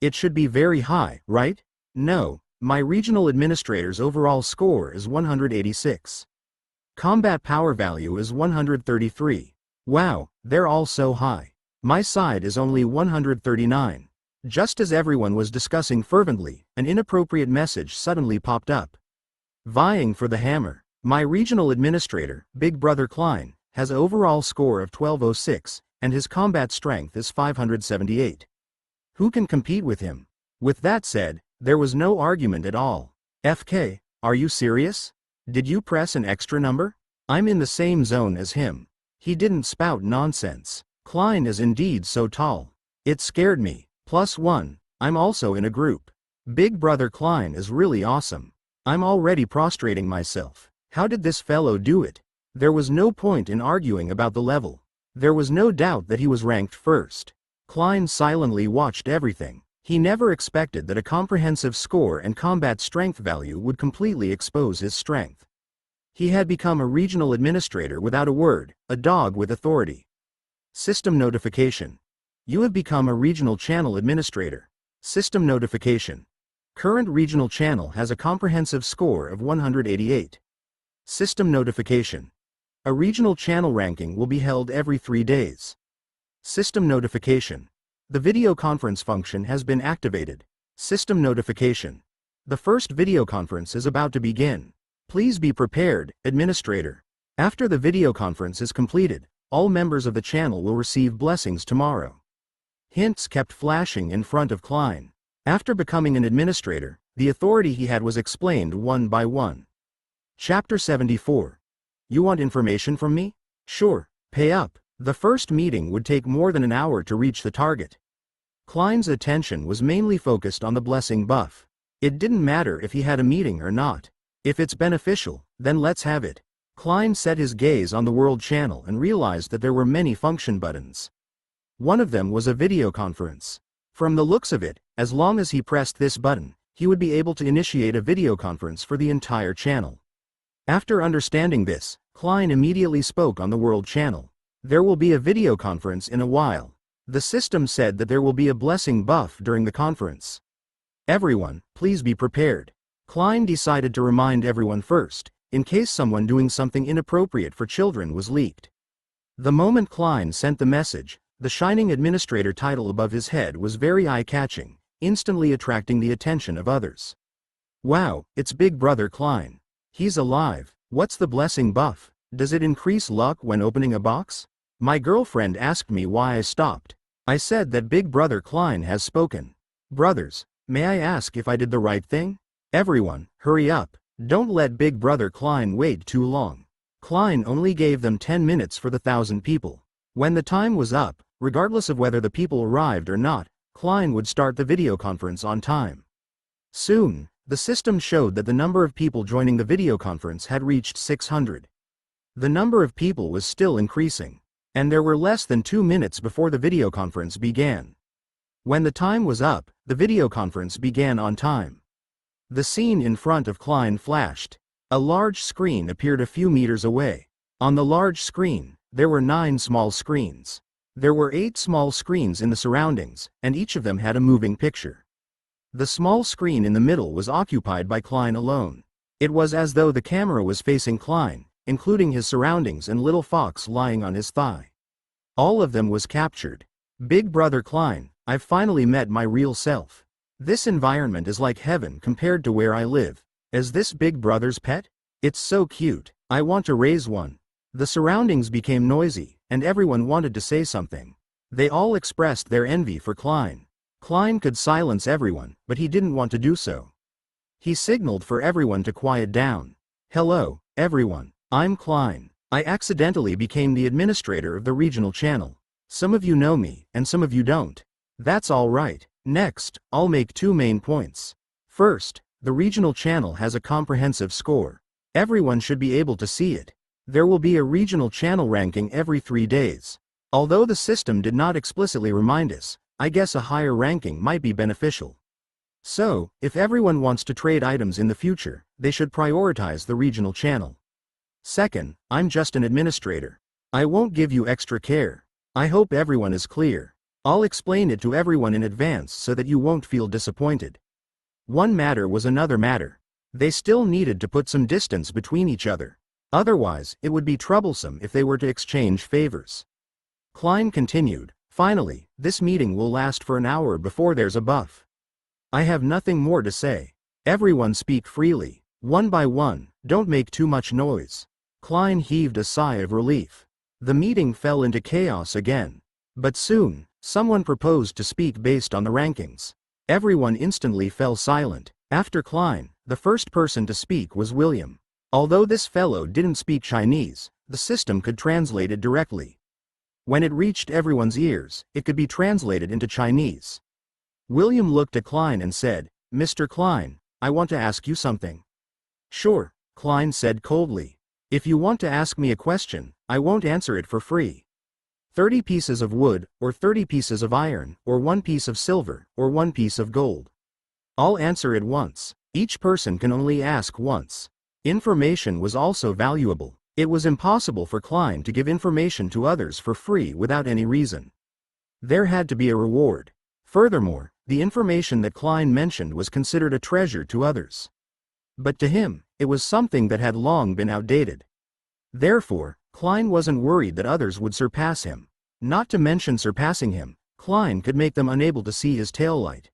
It should be very high, right? No, my regional administrator's overall score is 186. Combat power value is 133. Wow, they're all so high. My side is only 139. Just as everyone was discussing fervently, an inappropriate message suddenly popped up. Vying for the hammer. My regional administrator, Big Brother Klein, has an overall score of 1206, and his combat strength is 578. Who can compete with him? With that said, there was no argument at all. FK, are you serious? Did you press an extra number? I'm in the same zone as him. He didn't spout nonsense. Klein is indeed so tall. It scared me. +1, I'm also in a group. Big Brother Klein is really awesome. I'm already prostrating myself. How did this fellow do it? There was no point in arguing about the level. There was no doubt that he was ranked first. Klein silently watched everything. He never expected that a comprehensive score and combat strength value would completely expose his strength. He had become a regional administrator without a word, a dog with authority. System notification. You have become a regional channel administrator. System notification. Current regional channel has a comprehensive score of 188. System notification. A regional channel ranking will be held every 3 days. System notification. The video conference function has been activated. System notification. The first video conference is about to begin. Please be prepared, administrator. After the video conference is completed, all members of the channel will receive blessings tomorrow. Hints kept flashing in front of Klein. After becoming an administrator, the authority he had was explained one by one. Chapter 74. You want information from me? Sure, pay up. The first meeting would take more than an hour to reach the target. Klein's attention was mainly focused on the blessing buff. It didn't matter if he had a meeting or not. If it's beneficial, then let's have it. Klein set his gaze on the world channel and realized that there were many function buttons. One of them was a video conference. From the looks of it, as long as he pressed this button, he would be able to initiate a video conference for the entire channel. After understanding this, Klein immediately spoke on the world channel. There will be a video conference in a while. The system said that there will be a blessing buff during the conference. Everyone, please be prepared. Klein decided to remind everyone first, in case someone doing something inappropriate for children was leaked. The moment Klein sent the message, the shining administrator title above his head was very eye-catching, instantly attracting the attention of others. Wow, it's Big Brother Klein. He's alive. What's the blessing buff? Does it increase luck when opening a box? My girlfriend asked me why I stopped. I said that Big Brother Klein has spoken. Brothers, may I ask if I did the right thing? Everyone, hurry up. Don't let Big Brother Klein wait too long. Klein only gave them 10 minutes for the 1,000 people. When the time was up, regardless of whether the people arrived or not, Klein would start the video conference on time. Soon, the system showed that the number of people joining the video conference had reached 600. The number of people was still increasing, and there were less than 2 minutes before the video conference began. When the time was up, the video conference began on time. The scene in front of Klein flashed. A large screen appeared a few meters away. On the large screen, there were 9 small screens. There were 8 small screens in the surroundings, and each of them had a moving picture. The small screen in the middle was occupied by Klein alone. It was as though the camera was facing Klein, including his surroundings and little fox lying on his thigh. All of them was captured. Big Brother Klein, I've finally met my real self. This environment is like heaven compared to where I live. Is this Big Brother's pet? It's so cute. I want to raise one. The surroundings became noisy, and everyone wanted to say something. They all expressed their envy for Klein. Klein could silence everyone, but he didn't want to do so. He signaled for everyone to quiet down. Hello, everyone. I'm Klein. I accidentally became the administrator of the regional channel. Some of you know me, and some of you don't. That's all right. Next, I'll make 2 main points. First, the regional channel has a comprehensive score. Everyone should be able to see it. There will be a regional channel ranking every 3 days. Although the system did not explicitly remind us, I guess a higher ranking might be beneficial. So, if everyone wants to trade items in the future, they should prioritize the regional channel. Second, I'm just an administrator. I won't give you extra care. I hope everyone is clear. I'll explain it to everyone in advance so that you won't feel disappointed. One matter was another matter. They still needed to put some distance between each other. Otherwise, it would be troublesome if they were to exchange favors. Klein continued, finally, this meeting will last for an hour before there's a buff. I have nothing more to say. Everyone speak freely. One by one, don't make too much noise. Klein heaved a sigh of relief. The meeting fell into chaos again. But soon, someone proposed to speak based on the rankings. Everyone instantly fell silent. After Klein, the first person to speak was William. Although this fellow didn't speak Chinese, the system could translate it directly. When it reached everyone's ears, it could be translated into Chinese. William looked at Klein and said, "Mr. Klein, I want to ask you something." "Sure," Klein said coldly. "If you want to ask me a question, I won't answer it for free. 30 pieces of wood, or 30 pieces of iron, or 1 piece of silver, or 1 piece of gold. I'll answer it once. Each person can only ask once." Information was also valuable. It was impossible for Klein to give information to others for free without any reason. There had to be a reward. Furthermore, the information that Klein mentioned was considered a treasure to others. But to him, it was something that had long been outdated. Therefore, Klein wasn't worried that others would surpass him. Not to mention surpassing him, Klein could make them unable to see his taillight.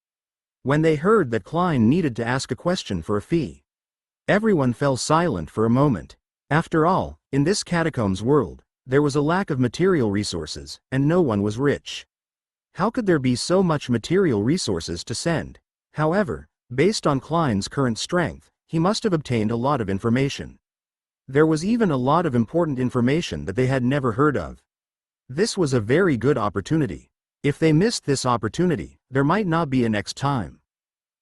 When they heard that Klein needed to ask a question for a fee, everyone fell silent for a moment. After all, in this catacombs world, there was a lack of material resources, and no one was rich. How could there be so much material resources to send? However, based on Klein's current strength, he must have obtained a lot of information. There was even a lot of important information that they had never heard of. This was a very good opportunity. If they missed this opportunity, there might not be a next time.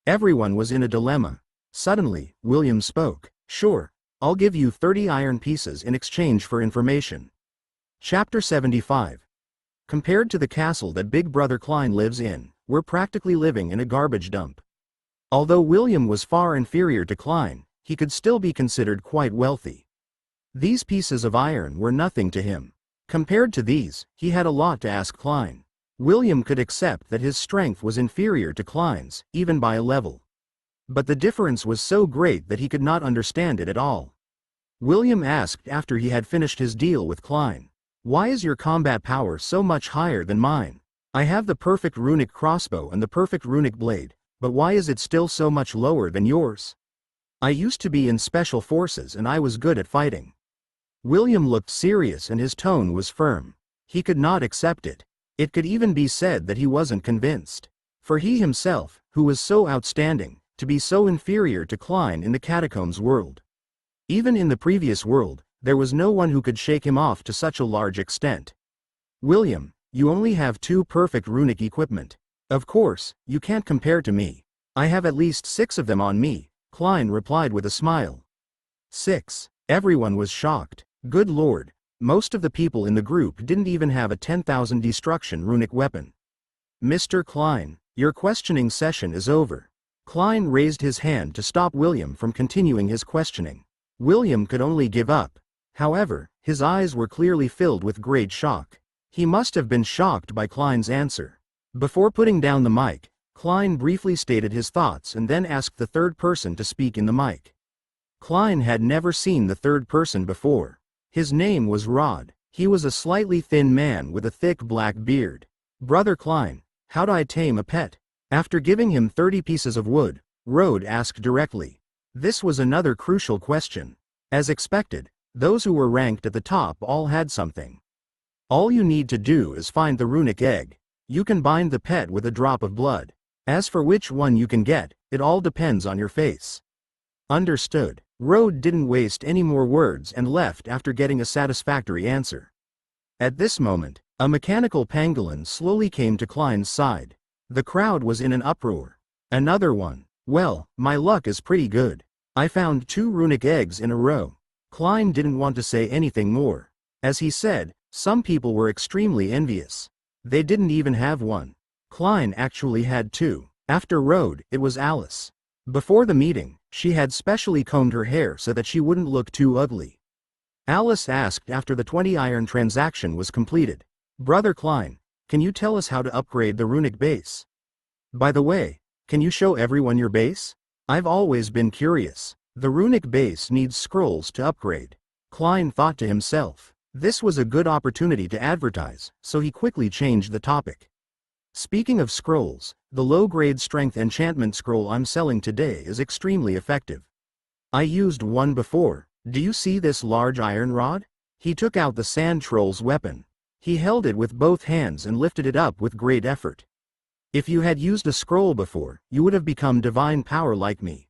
Everyone was in a dilemma. Suddenly, William spoke. "Sure, I'll give you 30 iron pieces in exchange for information." Chapter 75. Compared to the castle that Big Brother Klein lives in, we're practically living in a garbage dump. Although William was far inferior to Klein, he could still be considered quite wealthy. These pieces of iron were nothing to him. Compared to these, he had a lot to ask Klein. William could accept that his strength was inferior to Klein's, even by a level. But the difference was so great that he could not understand it at all. William asked after he had finished his deal with Klein, "Why is your combat power so much higher than mine? I have the perfect runic crossbow and the perfect runic blade, but why is it still so much lower than yours? I used to be in special forces and I was good at fighting." William looked serious and his tone was firm. He could not accept it. It could even be said that he wasn't convinced. For he himself, who was so outstanding, to be so inferior to Klein in the catacombs world. Even in the previous world, there was no one who could shake him off to such a large extent. "William, you only have 2 perfect runic equipment. Of course, you can't compare to me. I have at least 6 of them on me," Klein replied with a smile. 6. Everyone was shocked. Good lord, most of the people in the group didn't even have a 10,000 destruction runic weapon. "Mr. Klein, your questioning session is over." Klein raised his hand to stop William from continuing his questioning. William could only give up. However, his eyes were clearly filled with great shock. He must have been shocked by Klein's answer. Before putting down the mic, Klein briefly stated his thoughts and then asked the third person to speak in the mic. Klein had never seen the third person before. His name was Rod. He was a slightly thin man with a thick black beard. "Brother Klein, how do I tame a pet?" After giving him 30 pieces of wood, Rod asked directly. This was another crucial question. As expected, those who were ranked at the top all had something. All you need to do is find the runic egg. You can bind the pet with a drop of blood. As for which one you can get, it all depends on your face. Understood. Rod didn't waste any more words and left after getting a satisfactory answer. At this moment, a mechanical pangolin slowly came to Klein's side. The crowd was in an uproar. "Another one. Well, my luck is pretty good. I found 2 runic eggs in a row." Klein didn't want to say anything more. As he said, some people were extremely envious. They didn't even have one. Klein actually had 2. After Rod, it was Alice. Before the meeting, she had specially combed her hair so that she wouldn't look too ugly. Alice asked after the 20 iron transaction was completed, "Brother Klein, can you tell us how to upgrade the runic base? By the way, can you show everyone your base? I've always been curious. The runic base needs scrolls to upgrade." Klein thought to himself. This was a good opportunity to advertise, so he quickly changed the topic. "Speaking of scrolls, the low-grade strength enchantment scroll I'm selling today is extremely effective. I used one before. Do you see this large iron rod? He took out the sand troll's weapon. He held it with both hands and lifted it up with great effort. If you had used a scroll before, you would have become divine power like me.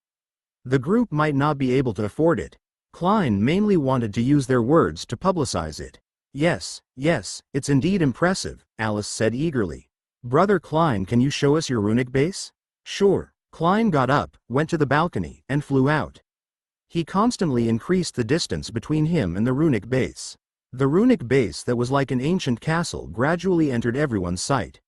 The group might not be able to afford it. Klein mainly wanted to use their words to publicize it. Yes, it's indeed impressive, Alice said eagerly. Brother Klein, can you show us your runic base? Sure. Klein got up, went to the balcony, and flew out. He constantly increased the distance between him and the runic base. The runic base that was like an ancient castle gradually entered everyone's sight.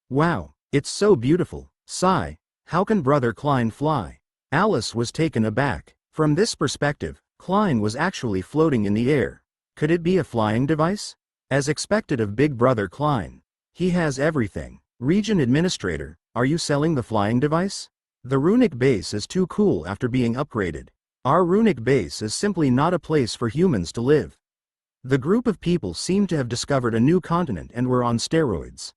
Wow, it's so beautiful. Sigh, how can Brother Klein fly? Alice was taken aback. From this perspective, Klein was actually floating in the air. Could it be a flying device? As expected of Big Brother Klein. He has everything. Region Administrator, are you selling the flying device? The runic base is too cool after being upgraded. Our runic base is simply not a place for humans to live. The group of people seemed to have discovered a new continent and were on steroids.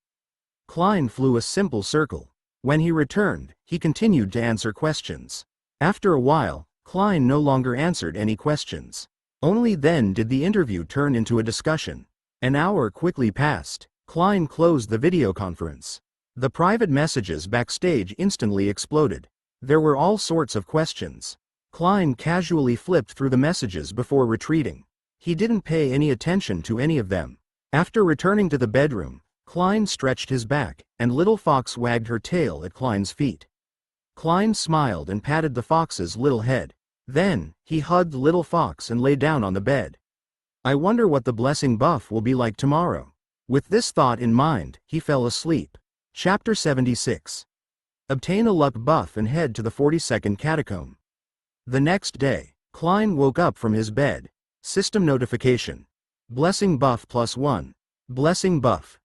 Klein flew a simple circle. When he returned, he continued to answer questions. After a while, Klein no longer answered any questions. Only then did the interview turn into a discussion. An hour quickly passed. Klein closed the video conference. The private messages backstage instantly exploded. There were all sorts of questions. Klein casually flipped through the messages before retreating. He didn't pay any attention to any of them. After returning to the bedroom, Klein stretched his back, and Little Fox wagged her tail at Klein's feet. Klein smiled and patted the fox's little head. Then, he hugged Little Fox and lay down on the bed. I wonder what the blessing buff will be like tomorrow. With this thought in mind, he fell asleep. Chapter 76. Obtain a luck buff and head to the 42nd catacomb. The next day, Klein woke up from his bed. System notification. Blessing buff +1. Blessing buff.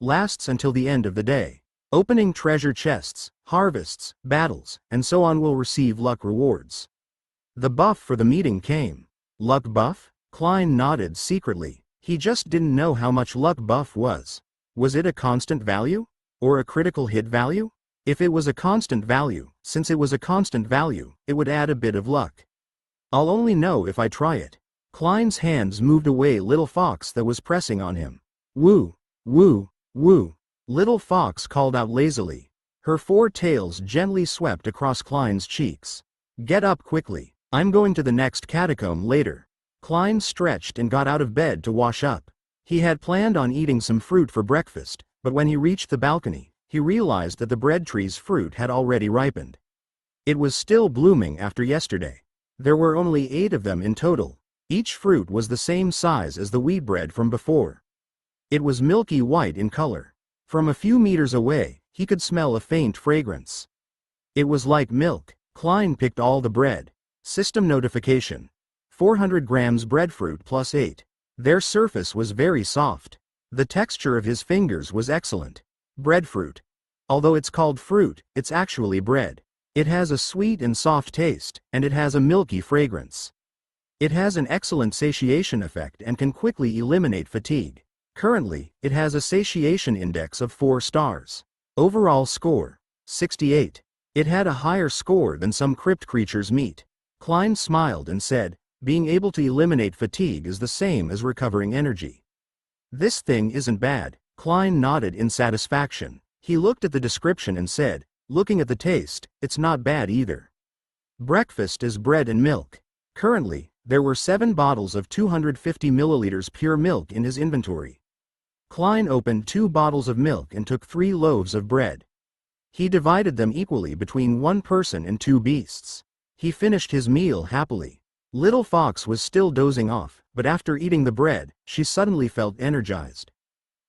Lasts until the end of the day. Opening treasure chests, harvests, battles, and so on will receive luck rewards. The buff for the meeting came. Luck buff? Klein nodded secretly. He just didn't know how much luck buff was. Was it a constant value? Or a critical hit value? If it was a constant value, since it was a constant value, it would add a bit of luck. I'll only know if I try it. Klein's hands moved away Little Fox that was pressing on him. Woo, woo, woo. Little Fox called out lazily. Her 4 tails gently swept across Klein's cheeks. Get up quickly. I'm going to the next catacomb later. Klein stretched and got out of bed to wash up. He had planned on eating some fruit for breakfast, but when he reached the balcony, he realized that the bread tree's fruit had already ripened. It was still blooming after yesterday. There were only 8 of them in total. Each fruit was the same size as the wheat bread from before. It was milky white in color. From a few meters away, he could smell a faint fragrance. It was like milk. Klein picked all the bread. System notification. 400 grams breadfruit +8. Their surface was very soft. The texture of his fingers was excellent. Breadfruit. Although it's called fruit, it's actually bread. It has a sweet and soft taste, and it has a milky fragrance. It has an excellent satiation effect and can quickly eliminate fatigue. Currently, it has a satiation index of 4 stars. Overall score, 68. It had a higher score than some crypt creatures' meat. Klein smiled and said, being able to eliminate fatigue is the same as recovering energy. This thing isn't bad. Klein nodded in satisfaction. He looked at the description and said, looking at the taste, it's not bad either. Breakfast is bread and milk. Currently, there were 7 bottles of 250 milliliters pure milk in his inventory. Klein opened 2 bottles of milk and took 3 loaves of bread. He divided them equally between 1 person and 2 beasts. He finished his meal happily. Little Fox was still dozing off, but after eating the bread, she suddenly felt energized.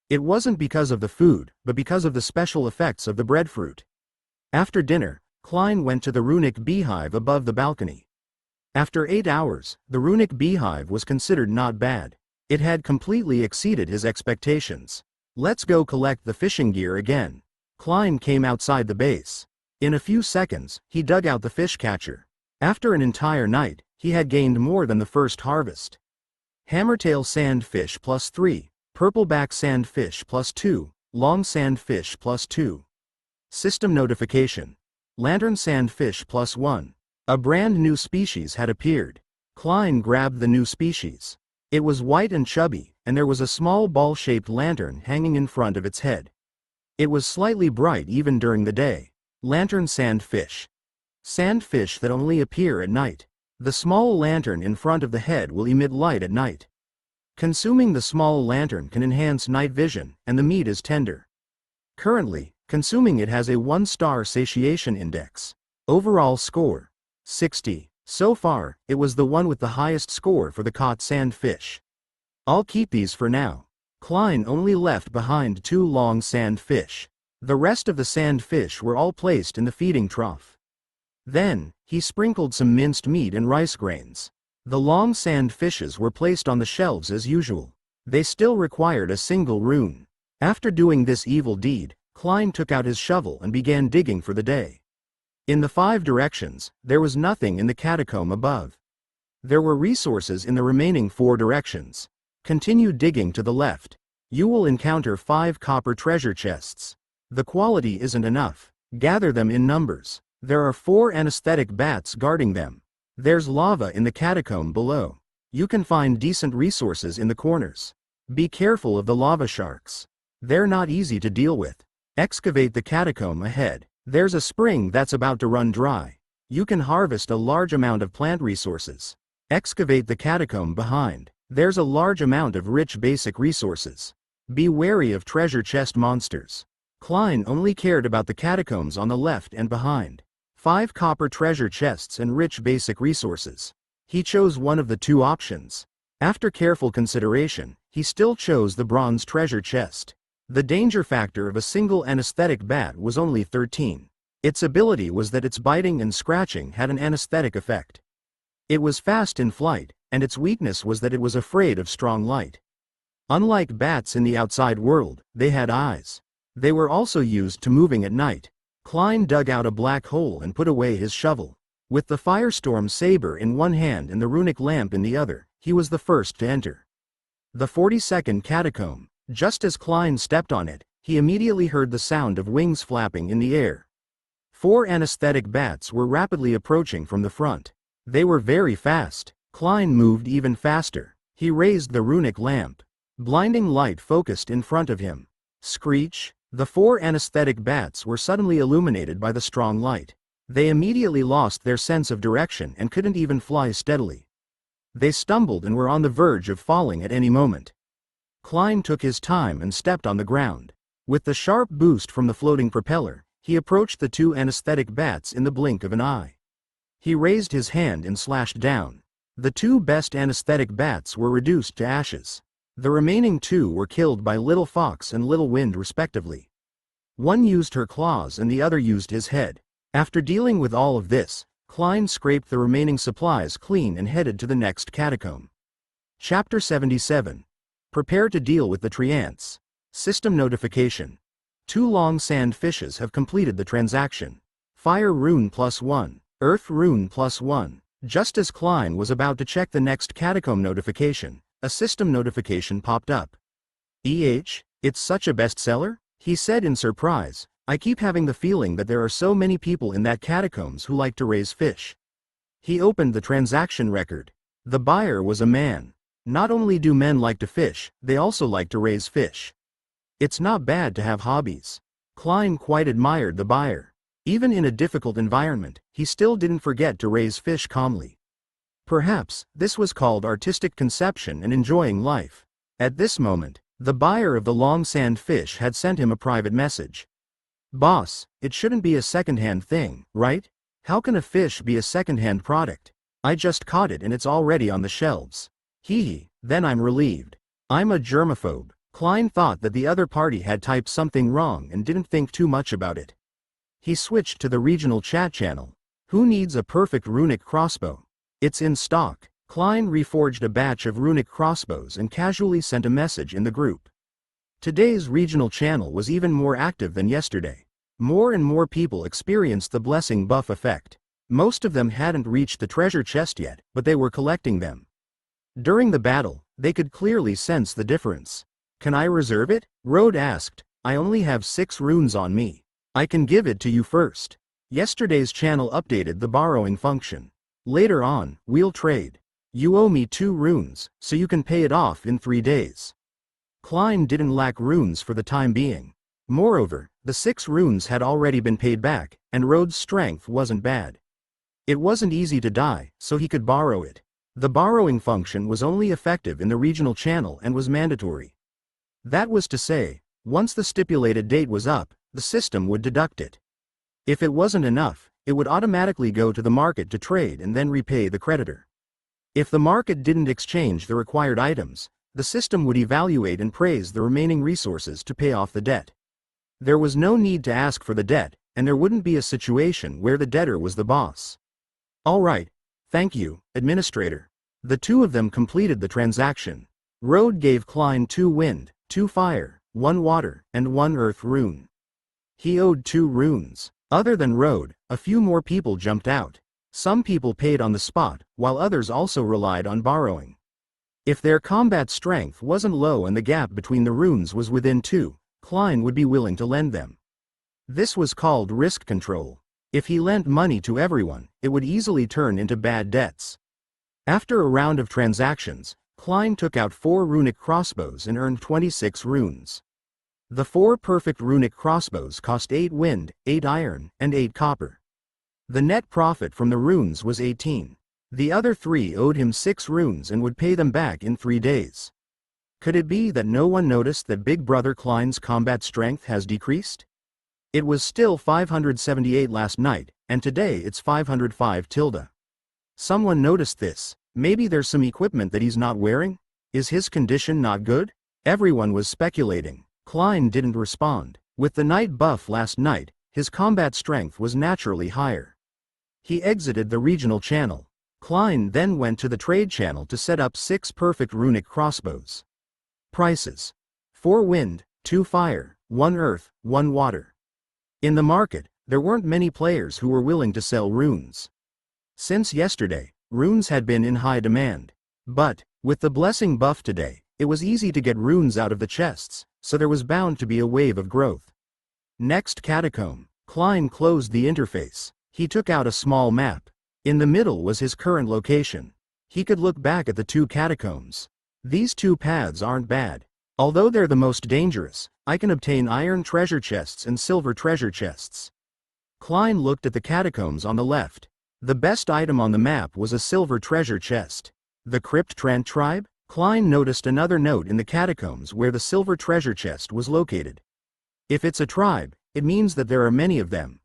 It wasn't because of the food, but because of the special effects of the breadfruit. After dinner, Klein went to the runic beehive above the balcony. After 8 hours, the runic beehive was considered not bad. It had completely exceeded his expectations. Let's go collect the fishing gear again. Klein came outside the base. In a few seconds, he dug out the fish catcher. After an entire night, he had gained more than the first harvest. Hammertail sandfish +3, purpleback sandfish +2, long sandfish +2. System notification. Lantern sandfish +1. A brand new species had appeared. Klein grabbed the new species. It was white and chubby, and there was a small ball-shaped lantern hanging in front of its head. It was slightly bright even during the day. Lantern sandfish. Sandfish that only appear at night. The small lantern in front of the head will emit light at night. Consuming the small lantern can enhance night vision, and the meat is tender. Currently, consuming it has a 1-star satiation index. Overall score: 60. So far, it was the one with the highest score for the caught sandfish. I'll keep these for now. Klein only left behind 2 long sandfish. The rest of the sandfish were all placed in the feeding trough. Then, he sprinkled some minced meat and rice grains. The long sandfishes were placed on the shelves as usual. They still required a single rune. After doing this evil deed, Klein took out his shovel and began digging for the day. In the 5 directions, there was nothing in the catacomb above. There were resources in the remaining 4 directions. Continue digging to the left. You will encounter 5 copper treasure chests. The quality isn't enough. Gather them in numbers. There are 4 anesthetic bats guarding them. There's lava in the catacomb below. You can find decent resources in the corners. Be careful of the lava sharks. They're not easy to deal with. Excavate the catacomb ahead. There's a spring that's about to run dry. You can harvest a large amount of plant resources. Excavate the catacomb behind. There's a large amount of rich basic resources. Be wary of treasure chest monsters. Klein only cared about the catacombs on the left and behind. 5 copper treasure chests and rich basic resources. He chose one of the 2 options. After careful consideration, he still chose the bronze treasure chest. The danger factor of a single anesthetic bat was only 13. Its ability was that its biting and scratching had an anesthetic effect. It was fast in flight, and its weakness was that it was afraid of strong light. Unlike bats in the outside world, they had eyes. They were also used to moving at night. Klein dug out a black hole and put away his shovel. With the firestorm saber in one hand and the runic lamp in the other, he was the first to enter the 42nd catacomb. Just as Klein stepped on it, he immediately heard the sound of wings flapping in the air. 4 anesthetic bats were rapidly approaching from the front. They were very fast. Klein moved even faster. He raised the runic lamp. Blinding light focused in front of him. Screech! The 4 anesthetic bats were suddenly illuminated by the strong light. They immediately lost their sense of direction and couldn't even fly steadily. They stumbled and were on the verge of falling at any moment. Klein took his time and stepped on the ground. With the sharp boost from the floating propeller, he approached the 2 anesthetic bats in the blink of an eye. He raised his hand and slashed down. The 2 best anesthetic bats were reduced to ashes. The remaining 2 were killed by Little Fox and Little Wind respectively. One used her claws and the other used his head. After dealing with all of this, Klein scraped the remaining supplies clean and headed to the next catacomb. Chapter 77. Prepare to deal with the treants. System notification. 2 long sand fishes have completed the transaction. Fire rune +1, earth rune +1. Just as Klein was about to check the next catacomb notification, a system notification popped up. It's such a bestseller? He said in surprise. I keep having the feeling that there are so many people in that catacombs who like to raise fish. He opened the transaction record. The buyer was a man. Not only do men like to fish, they also like to raise fish. It's not bad to have hobbies. Klein quite admired the buyer. Even in a difficult environment, he still didn't forget to raise fish calmly. Perhaps, this was called artistic conception and enjoying life. At this moment, the buyer of the long sand fish had sent him a private message. Boss, it shouldn't be a second-hand thing, right? How can a fish be a second-hand product? I just caught it and it's already on the shelves. Then I'm relieved. I'm a germaphobe. Klein thought that the other party had typed something wrong and didn't think too much about it. He switched to the regional chat channel. Who needs a perfect runic crossbow? It's in stock. Klein reforged a batch of runic crossbows and casually sent a message in the group. Today's regional channel was even more active than yesterday. More and more people experienced the blessing buff effect. Most of them hadn't reached the treasure chest yet, but they were collecting them. During the battle, they could clearly sense the difference. Can I reserve it? Rode asked. I only have 6 runes on me. I can give it to you first. Yesterday's channel updated the borrowing function. Later on, we'll trade. You owe me 2 runes, so you can pay it off in 3 days. Klein didn't lack runes for the time being. Moreover, the 6 runes had already been paid back, and Rhodes' strength wasn't bad. It wasn't easy to die, so he could borrow it. The borrowing function was only effective in the regional channel and was mandatory. That was to say, once the stipulated date was up, the system would deduct it. If it wasn't enough, it would automatically go to the market to trade and then repay the creditor. If the market didn't exchange the required items, the system would evaluate and praise the remaining resources to pay off the debt. There was no need to ask for the debt, and there wouldn't be a situation where the debtor was the boss. All right, thank you, administrator. The 2 of them completed the transaction. Rhodes gave Klein 2 wind, 2 fire, 1 water, and 1 earth rune. He owed 2 runes. Other than Rhodes, a few more people jumped out. Some people paid on the spot, while others also relied on borrowing. If their combat strength wasn't low and the gap between the runes was within 2, Klein would be willing to lend them. This was called risk control. If he lent money to everyone, it would easily turn into bad debts. After a round of transactions, Klein took out 4 runic crossbows and earned 26 runes. The 4 perfect runic crossbows cost 8 wind, 8 iron, and 8 copper. The net profit from the runes was 18. The other 3 owed him 6 runes and would pay them back in 3 days. Could it be that no one noticed that Big Brother Klein's combat strength has decreased? It was still 578 last night, and today it's 505 tilde. Someone noticed this. Maybe there's some equipment that he's not wearing? Is his condition not good? Everyone was speculating. Klein didn't respond. With the night buff last night, his combat strength was naturally higher. He exited the regional channel. Klein then went to the trade channel to set up 6 perfect runic crossbows. Prices: 4 wind, 2 fire, 1 earth, 1 water. In the market, there weren't many players who were willing to sell runes. Since yesterday, runes had been in high demand. But, with the blessing buff today, it was easy to get runes out of the chests, so there was bound to be a wave of growth. Next catacomb. Klein closed the interface. He took out a small map. In the middle was his current location. He could look back at the 2 catacombs. These 2 paths aren't bad. Although they're the most dangerous, I can obtain iron treasure chests and silver treasure chests. Klein looked at the catacombs on the left. The best item on the map was a silver treasure chest. The Crypt Trent tribe? Klein noticed another note in the catacombs where the silver treasure chest was located. If it's a tribe, it means that there are many of them.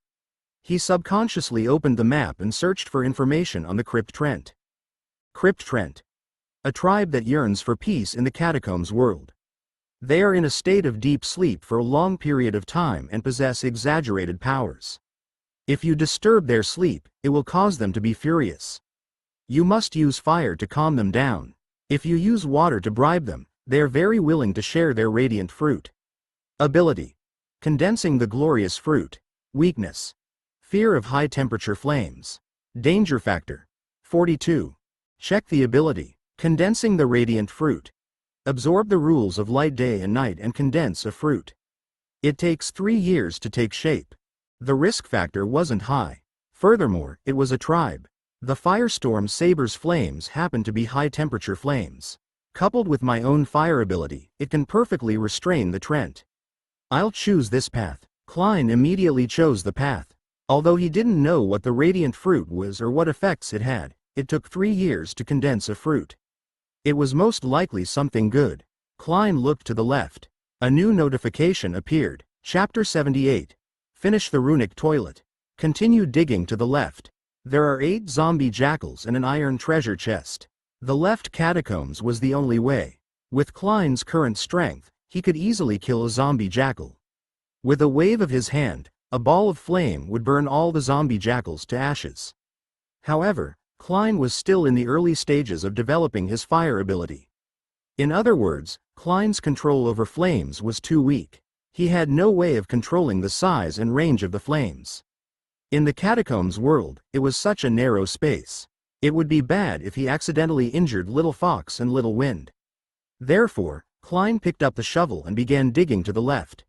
He subconsciously opened the map and searched for information on the Crypt Trent. Crypt Trent. A tribe that yearns for peace in the catacombs world. They are in a state of deep sleep for a long period of time and possess exaggerated powers. If you disturb their sleep, it will cause them to be furious. You must use fire to calm them down. If you use water to bribe them, they are very willing to share their radiant fruit. Ability: condensing the glorious fruit. Weakness: fear of high temperature flames. Danger factor: 42. Check the ability. Condensing the radiant fruit. Absorb the rules of light day and night and condense a fruit. It takes 3 years to take shape. The risk factor wasn't high. Furthermore, it was a tribe. The firestorm saber's flames happen to be high temperature flames. Coupled with my own fire ability, it can perfectly restrain the Trent. I'll choose this path. Klein immediately chose the path. Although he didn't know what the radiant fruit was or what effects it had, it took 3 years to condense a fruit. It was most likely something good. Klein looked to the left. A new notification appeared. Chapter 78. Finish the runic toilet. Continue digging to the left. There are 8 zombie jackals and an iron treasure chest. The left catacombs was the only way. With Klein's current strength, he could easily kill a zombie jackal. With a wave of his hand, a ball of flame would burn all the zombie jackals to ashes. However, Klein was still in the early stages of developing his fire ability. In other words, Klein's control over flames was too weak. He had no way of controlling the size and range of the flames. In the catacombs world, it was such a narrow space. It would be bad if he accidentally injured Little Fox and Little Wind. Therefore, Klein picked up the shovel and began digging to the left.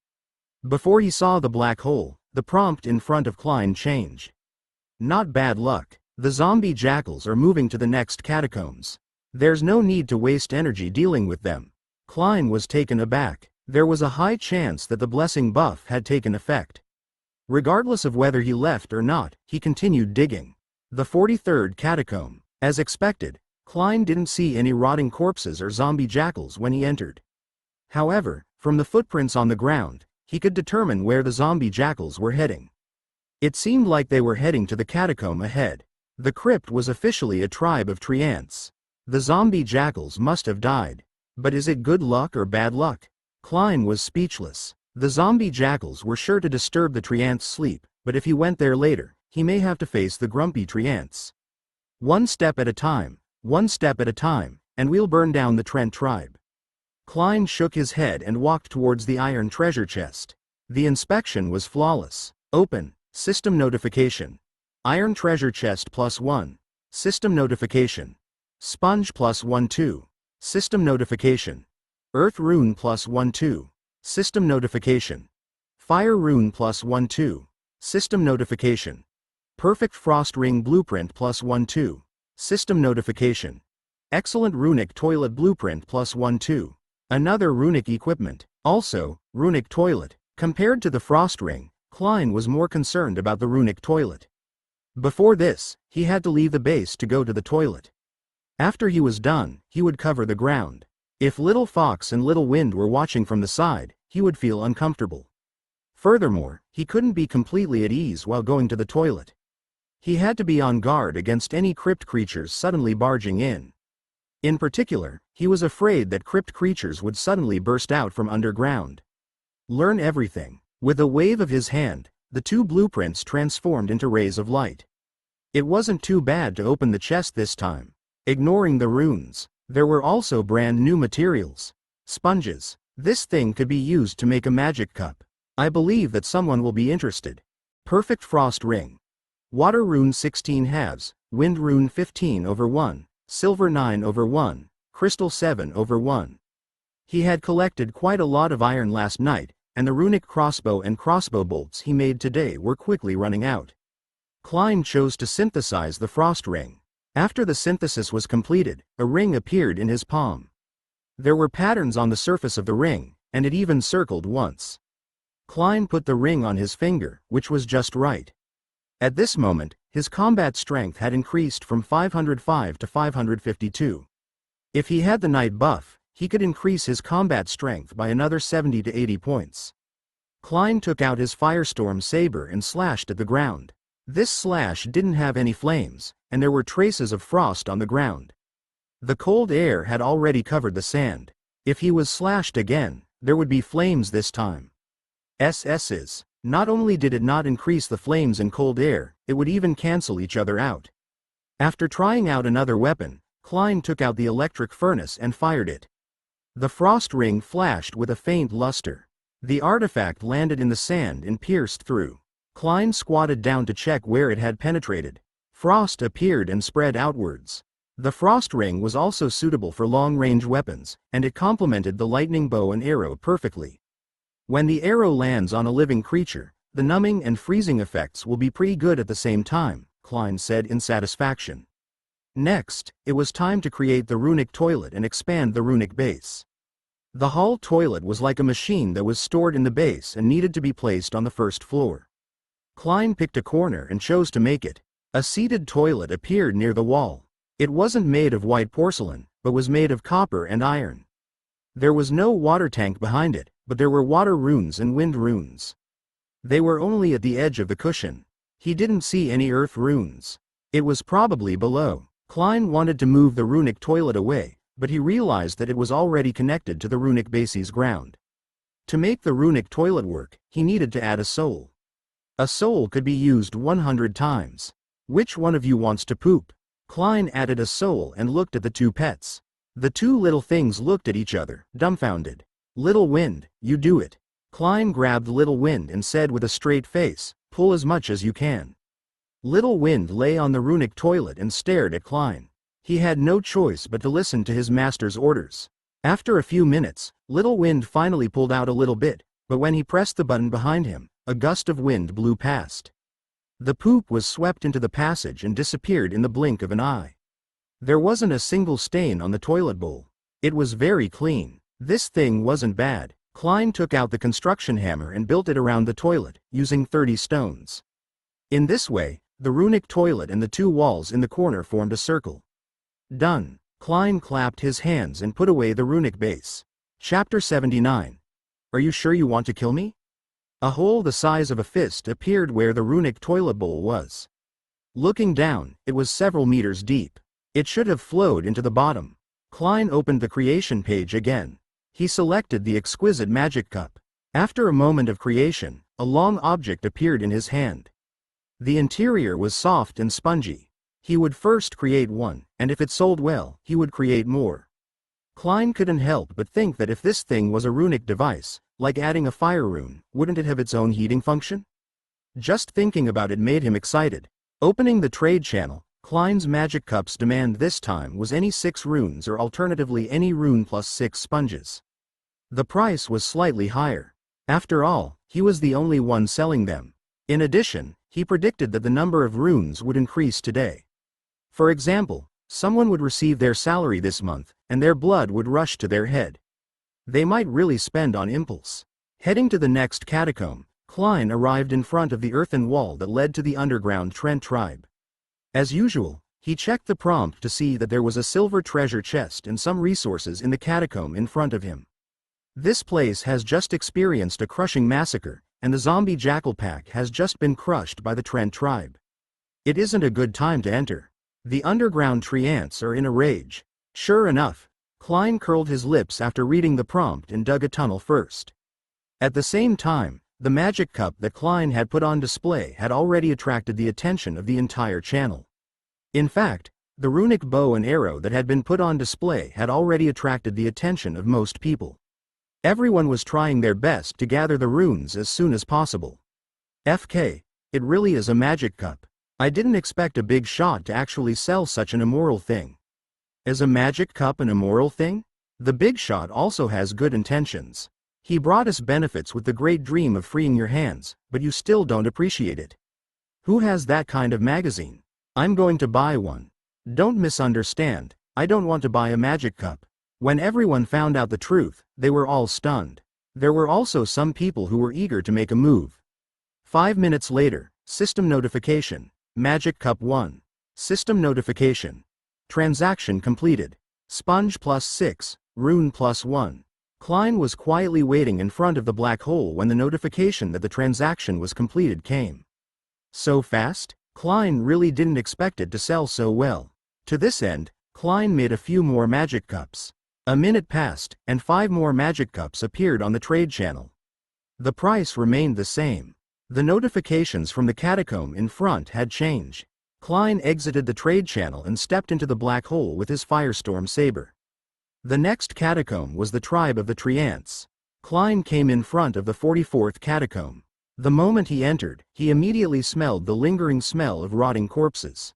Before he saw the black hole, The prompt in front of Klein changed. Not bad luck. The zombie jackals are moving to the next catacombs. There's no need to waste energy dealing with them. Klein was taken aback. There was a high chance that the blessing buff had taken effect. Regardless of whether he left or not, he continued digging. The 43rd catacomb. As expected, Klein didn't see any rotting corpses or zombie jackals when he entered. However, from the footprints on the ground, he could determine where the zombie jackals were heading. It seemed like they were heading to the catacomb ahead. The crypt was officially a tribe of treants. The zombie jackals must have died. But is it good luck or bad luck? Klein was speechless. The zombie jackals were sure to disturb the treants' sleep, but if he went there later, he may have to face the grumpy treants. One step at a time, and we'll burn down the Trent tribe. Klein shook his head and walked towards the iron treasure chest. The inspection was flawless. Open. System notification. Iron treasure chest +1. System notification. Sponge +1-2. System notification. Earth rune +1-2. System notification. Fire rune +1-2. System notification. Perfect frost ring blueprint +1-2. System notification. Excellent runic toilet blueprint +1-2. Another runic equipment. Also, runic toilet. Compared to the frost ring, Klein was more concerned about the runic toilet. Before this, he had to leave the base to go to the toilet. After he was done, he would cover the ground. If Little Fox and Little Wind were watching from the side, he would feel uncomfortable. Furthermore, he couldn't be completely at ease while going to the toilet. He had to be on guard against any crypt creatures suddenly barging in. In particular, he was afraid that crypt creatures would suddenly burst out from underground. Learn everything. With a wave of his hand, the two blueprints transformed into rays of light. It wasn't too bad to open the chest this time. Ignoring the runes, there were also brand new materials. Sponges. This thing could be used to make a magic cup. I believe that someone will be interested. Perfect frost ring. Water rune 16 halves, wind rune 15/1, silver 9/1, crystal 7/1. He had collected quite a lot of iron last night, and the runic crossbow and crossbow bolts he made today were quickly running out. Klein chose to synthesize the frost ring. After the synthesis was completed, a ring appeared in his palm. There were patterns on the surface of the ring, and it even circled once. Klein put the ring on his finger, which was just right. At this moment, his combat strength had increased from 505 to 552. If he had the night buff, he could increase his combat strength by another 70 to 80 points. Klein took out his firestorm saber and slashed at the ground. This slash didn't have any flames, and there were traces of frost on the ground. The cold air had already covered the sand. If he was slashed again, there would be flames this time. SS's. Not only did it not increase the flames in cold air, it would even cancel each other out. After trying out another weapon, Klein took out the electric furnace and fired it. The frost ring flashed with a faint luster. The artifact landed in the sand and pierced through. Klein squatted down to check where it had penetrated. Frost appeared and spread outwards. The frost ring was also suitable for long-range weapons, and it complemented the lightning bow and arrow perfectly. When the arrow lands on a living creature, the numbing and freezing effects will be pretty good at the same time, Klein said in satisfaction. Next, it was time to create the runic toilet and expand the runic base. The hall toilet was like a machine that was stored in the base and needed to be placed on the first floor. Klein picked a corner and chose to make it. A seated toilet appeared near the wall. It wasn't made of white porcelain, but was made of copper and iron. There was no water tank behind it, but there were water runes and wind runes. They were only at the edge of the cushion. He didn't see any earth runes. It was probably below. Klein wanted to move the runic toilet away, but he realized that it was already connected to the runic base's ground. To make the runic toilet work, he needed to add a soul. A soul could be used 100 times. Which one of you wants to poop? Klein added a soul and looked at the two pets. The two little things looked at each other, dumbfounded. Little Wind, you do it. Klein grabbed Little Wind and said with a straight face, pull as much as you can. Little Wind lay on the runic toilet and stared at Klein. He had no choice but to listen to his master's orders. After a few minutes, Little Wind finally pulled out a little bit, but when he pressed the button behind him, a gust of wind blew past. The poop was swept into the passage and disappeared in the blink of an eye. There wasn't a single stain on the toilet bowl. It was very clean. This thing wasn't bad. Klein took out the construction hammer and built it around the toilet, using 30 stones. In this way, the runic toilet and the 2 walls in the corner formed a circle. Done. Klein clapped his hands and put away the runic base. Chapter 79. Are you sure you want to kill me? A hole the size of a fist appeared where the runic toilet bowl was. Looking down, it was several meters deep. It should have flowed into the bottom. Klein opened the creation page again. He selected the exquisite magic cup. After a moment of creation, a long object appeared in his hand. The interior was soft and spongy. He would first create one, and if it sold well, he would create more. Klein couldn't help but think that if this thing was a runic device, like adding a fire rune, wouldn't it have its own heating function? Just thinking about it made him excited. Opening the trade channel, Klein's magic cup's demand this time was any 6 runes or alternatively any rune plus 6 sponges. The price was slightly higher. After all, he was the only one selling them. In addition, he predicted that the number of runes would increase today. For example, someone would receive their salary this month, and their blood would rush to their head. They might really spend on impulse. Heading to the next catacomb, Klein arrived in front of the earthen wall that led to the underground Trent tribe. As usual, he checked the prompt to see that there was a silver treasure chest and some resources in the catacomb in front of him. This place has just experienced a crushing massacre, and the zombie jackal pack has just been crushed by the Trent tribe. It isn't a good time to enter. The underground tree ants are in a rage. Sure enough, Klein curled his lips after reading the prompt and dug a tunnel first. At the same time, the magic cup that Klein had put on display had already attracted the attention of the entire channel. In fact, the runic bow and arrow that had been put on display had already attracted the attention of most people. Everyone was trying their best to gather the runes as soon as possible. FK, it really is a magic cup. I didn't expect a big shot to actually sell such an immoral thing. Is a magic cup an immoral thing? The big shot also has good intentions. He brought us benefits with the great dream of freeing your hands, but you still don't appreciate it. Who has that kind of magazine? I'm going to buy one. Don't misunderstand, I don't want to buy a magic cup. When everyone found out the truth, they were all stunned. There were also some people who were eager to make a move. 5 minutes later, system notification. Magic cup 1. System notification. Transaction completed. Sponge plus 6, rune plus 1. Klein was quietly waiting in front of the black hole when the notification that the transaction was completed came. So fast? Klein really didn't expect it to sell so well. To this end, Klein made a few more magic cups. A minute passed, and 5 more magic cups appeared on the trade channel. The price remained the same. The notifications from the catacomb in front had changed. Klein exited the trade channel and stepped into the black hole with his firestorm saber. The next catacomb was the tribe of the tree ants. Klein came in front of the 44th catacomb. The moment he entered, he immediately smelled the lingering smell of rotting corpses.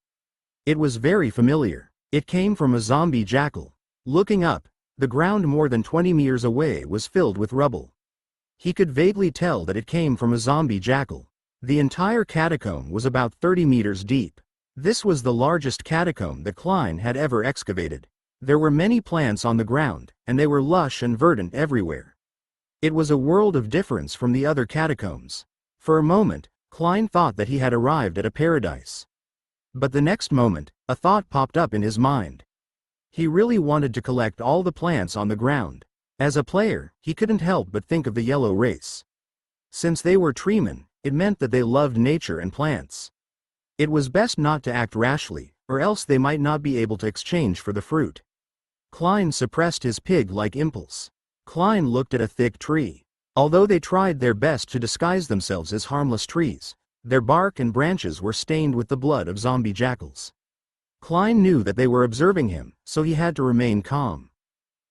It was very familiar. It came from a zombie jackal. Looking up, the ground more than 20 meters away was filled with rubble. He could vaguely tell that it came from a zombie jackal. The entire catacomb was about 30 meters deep. This was the largest catacomb that Klein had ever excavated. There were many plants on the ground, and they were lush and verdant everywhere. It was a world of difference from the other catacombs. For a moment, Klein thought that he had arrived at a paradise. But the next moment, a thought popped up in his mind. He really wanted to collect all the plants on the ground. As a player, he couldn't help but think of the yellow race. Since they were treemen, it meant that they loved nature and plants. It was best not to act rashly, or else they might not be able to exchange for the fruit. Klein suppressed his pig-like impulse. Klein looked at a thick tree. Although they tried their best to disguise themselves as harmless trees, their bark and branches were stained with the blood of zombie jackals. Klein knew that they were observing him, so he had to remain calm.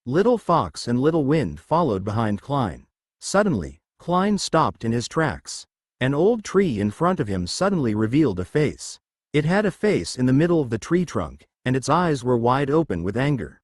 Little Fox and Little Wind followed behind Klein. Suddenly, Klein stopped in his tracks. An old tree in front of him suddenly revealed a face. It had a face in the middle of the tree trunk, and its eyes were wide open with anger.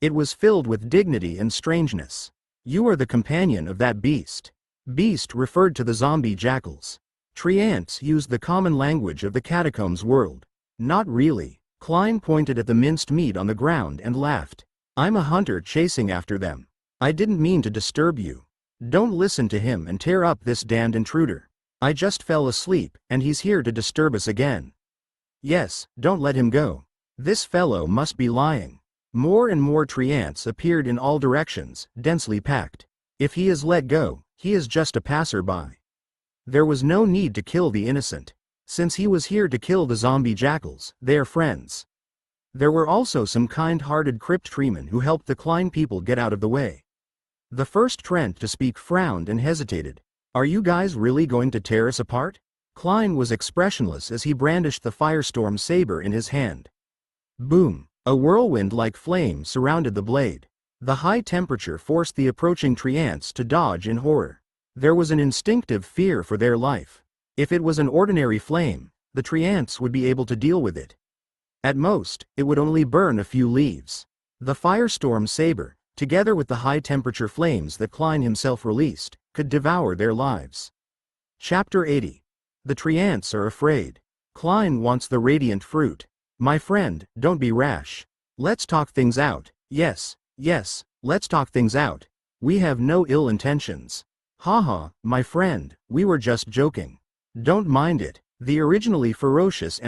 It was filled with dignity and strangeness. You are the companion of that beast. Beast referred to the zombie jackals. Tree ants used the common language of the catacombs world. Not really. Klein pointed at the minced meat on the ground and laughed. I'm a hunter chasing after them. I didn't mean to disturb you. Don't listen to him and tear up this damned intruder. I just fell asleep, and he's here to disturb us again. Yes, don't let him go. This fellow must be lying. More and more tree ants appeared in all directions, densely packed. If he is let go, he is just a passerby. There was no need to kill the innocent. Since he was here to kill the zombie jackals, they are friends. There were also some kind-hearted crypt treemen who helped the Klein people get out of the way. The first Trent to speak frowned and hesitated. Are you guys really going to tear us apart? Klein was expressionless as he brandished the firestorm saber in his hand. Boom! A whirlwind-like flame surrounded the blade. The high temperature forced the approaching tree ants to dodge in horror. There was an instinctive fear for their life. If it was an ordinary flame, the tree ants would be able to deal with it. At most, it would only burn a few leaves. The firestorm saber, together with the high-temperature flames that Klein himself released, could devour their lives. Chapter 80. The tree ants are afraid. Klein wants the radiant fruit. My friend, don't be rash. Let's talk things out. Yes, let's talk things out. We have no ill intentions. Haha, my friend, we were just joking. Don't mind it. The originally ferocious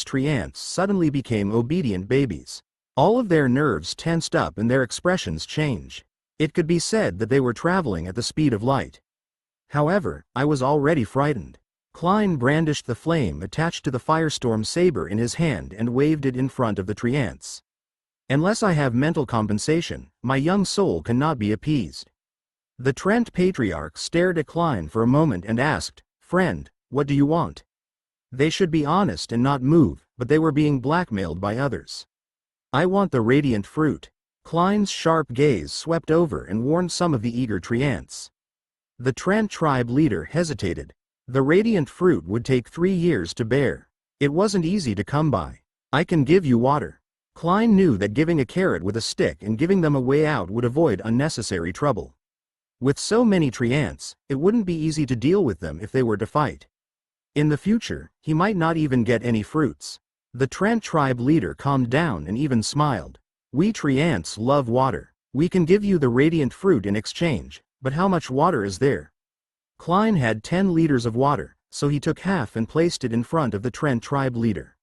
tree ants suddenly became obedient babies. All of their nerves tensed up and their expressions changed. It could be said that they were traveling at the speed of light. However, I was already frightened. Klein brandished the flame attached to the firestorm saber in his hand and waved it in front of the tree ants. Unless I have mental compensation, my young soul cannot be appeased. The Trent patriarch stared at Klein for a moment and asked, Friend, what do you want? They should be honest and not move, but they were being blackmailed by others. I want the radiant fruit. Klein's sharp gaze swept over and warned some of the eager tree ants. The Trent tribe leader hesitated. The radiant fruit would take 3 years to bear. It wasn't easy to come by. I can give you water. Klein knew that giving a carrot with a stick and giving them a way out would avoid unnecessary trouble. With so many tree ants, it wouldn't be easy to deal with them if they were to fight. In the future, he might not even get any fruits. The Trent tribe leader calmed down and even smiled. We tree ants love water. We can give you the radiant fruit in exchange, but how much water is there? Klein had 10 liters of water, so he took half and placed it in front of the Trent tribe leader.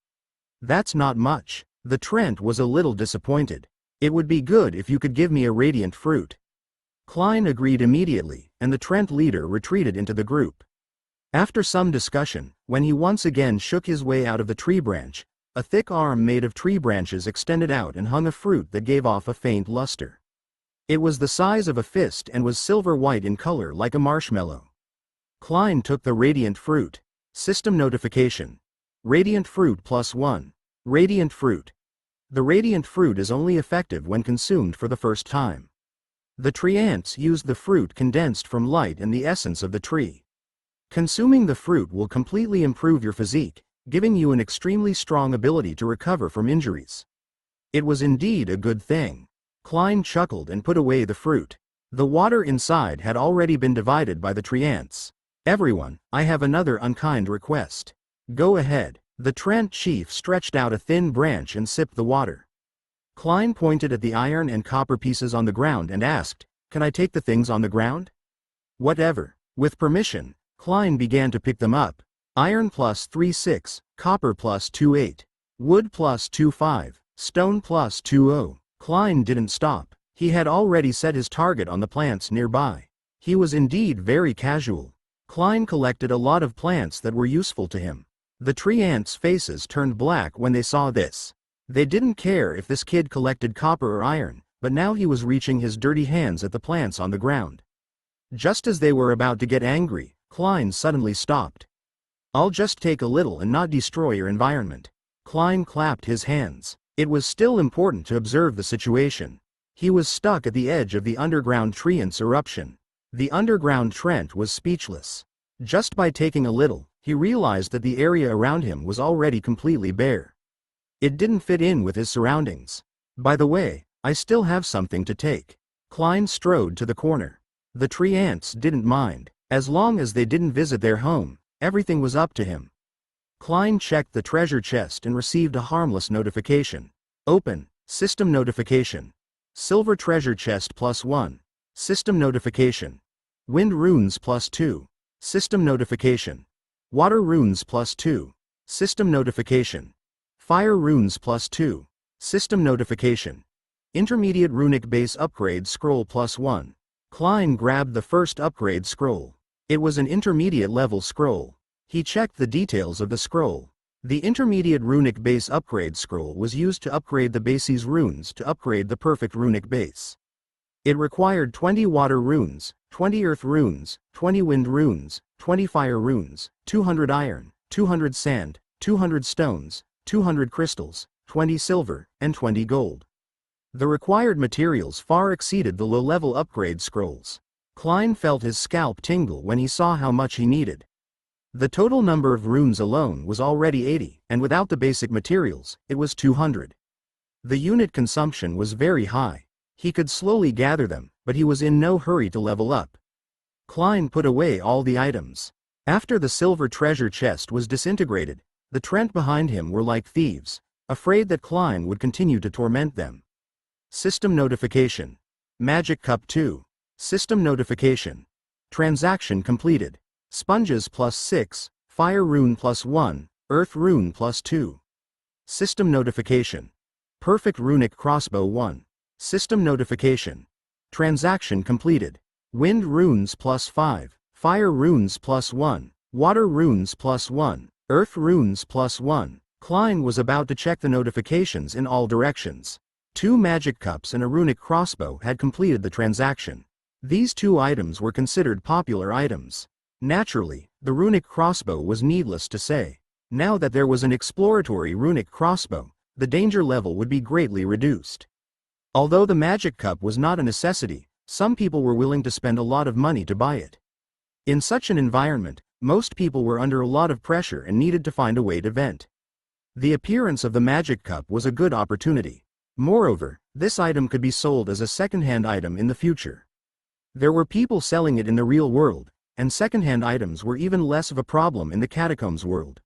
That's not much. The Trent was a little disappointed. It would be good if you could give me a radiant fruit. Klein agreed immediately, and the Trent leader retreated into the group. After some discussion, when he once again shook his way out of the tree branch, a thick arm made of tree branches extended out and hung a fruit that gave off a faint luster. It was the size of a fist and was silver-white in color like a marshmallow. Klein took the radiant fruit. System notification. Radiant fruit +1. Radiant fruit. The radiant fruit is only effective when consumed for the first time. The tree ants used the fruit condensed from light and the essence of the tree. Consuming the fruit will completely improve your physique, giving you an extremely strong ability to recover from injuries. It was indeed a good thing. Klein chuckled and put away the fruit. The water inside had already been divided by the tree ants. Everyone, I have another unkind request. Go ahead. The Trent chief stretched out a thin branch and sipped the water. Klein pointed at the iron and copper pieces on the ground and asked, Can I take the things on the ground? Whatever. With permission, Klein began to pick them up. Iron +3.6, copper +2.8, wood +2.5, stone +2.0. Klein didn't stop. He had already set his target on the plants nearby. He was indeed very casual. Klein collected a lot of plants that were useful to him. The tree ants' faces turned black when they saw this. They didn't care if this kid collected copper or iron, but now he was reaching his dirty hands at the plants on the ground. Just as they were about to get angry, Klein suddenly stopped. I'll just take a little and not destroy your environment. Klein clapped his hands. It was still important to observe the situation. He was stuck at the edge of the underground tree ants eruption. The underground Trent was speechless. Just by taking a little, he realized that the area around him was already completely bare. It didn't fit in with his surroundings. By the way, I still have something to take. Klein strode to the corner. The tree ants didn't mind. As long as they didn't visit their home, everything was up to him. Klein checked the treasure chest and received a harmless notification. Open, system notification. Silver treasure chest +1. System notification. Wind runes +2. System notification. Water runes +2. System notification. Fire runes +2. System notification. Intermediate runic base upgrade scroll +1. Klein grabbed the first upgrade scroll. It was an intermediate level scroll. He checked the details of the scroll. The intermediate runic base upgrade scroll was used to upgrade the base's runes to upgrade the perfect runic base. It required 20 water runes, 20 earth runes, 20 wind runes, 20 fire runes, 200 iron, 200 sand, 200 stones, 200 crystals, 20 silver, and 20 gold. The required materials far exceeded the low-level upgrade scrolls. Klein felt his scalp tingle when he saw how much he needed. The total number of runes alone was already 80, and without the basic materials, it was 200. The unit consumption was very high. He could slowly gather them, but he was in no hurry to level up. Klein put away all the items. After the silver treasure chest was disintegrated, the Trent behind him were like thieves, afraid that Klein would continue to torment them. System notification. Magic Cup 2. System notification. Transaction completed. Sponges +6, Fire rune +1, Earth rune +2. System notification. Perfect runic crossbow 1. System notification. Transaction completed. Wind runes +5, Fire runes +1, Water runes +1, Earth runes +1. Klein was about to check the notifications in all directions. 2 magic cups and a runic crossbow had completed the transaction. These 2 items were considered popular items. Naturally, the runic crossbow was needless to say. Now that there was an exploratory runic crossbow, the danger level would be greatly reduced. Although the magic cup was not a necessity, some people were willing to spend a lot of money to buy it. In such an environment, most people were under a lot of pressure and needed to find a way to vent. The appearance of the magic cup was a good opportunity. Moreover, this item could be sold as a second-hand item in the future. There were people selling it in the real world, and second-hand items were even less of a problem in the catacombs world.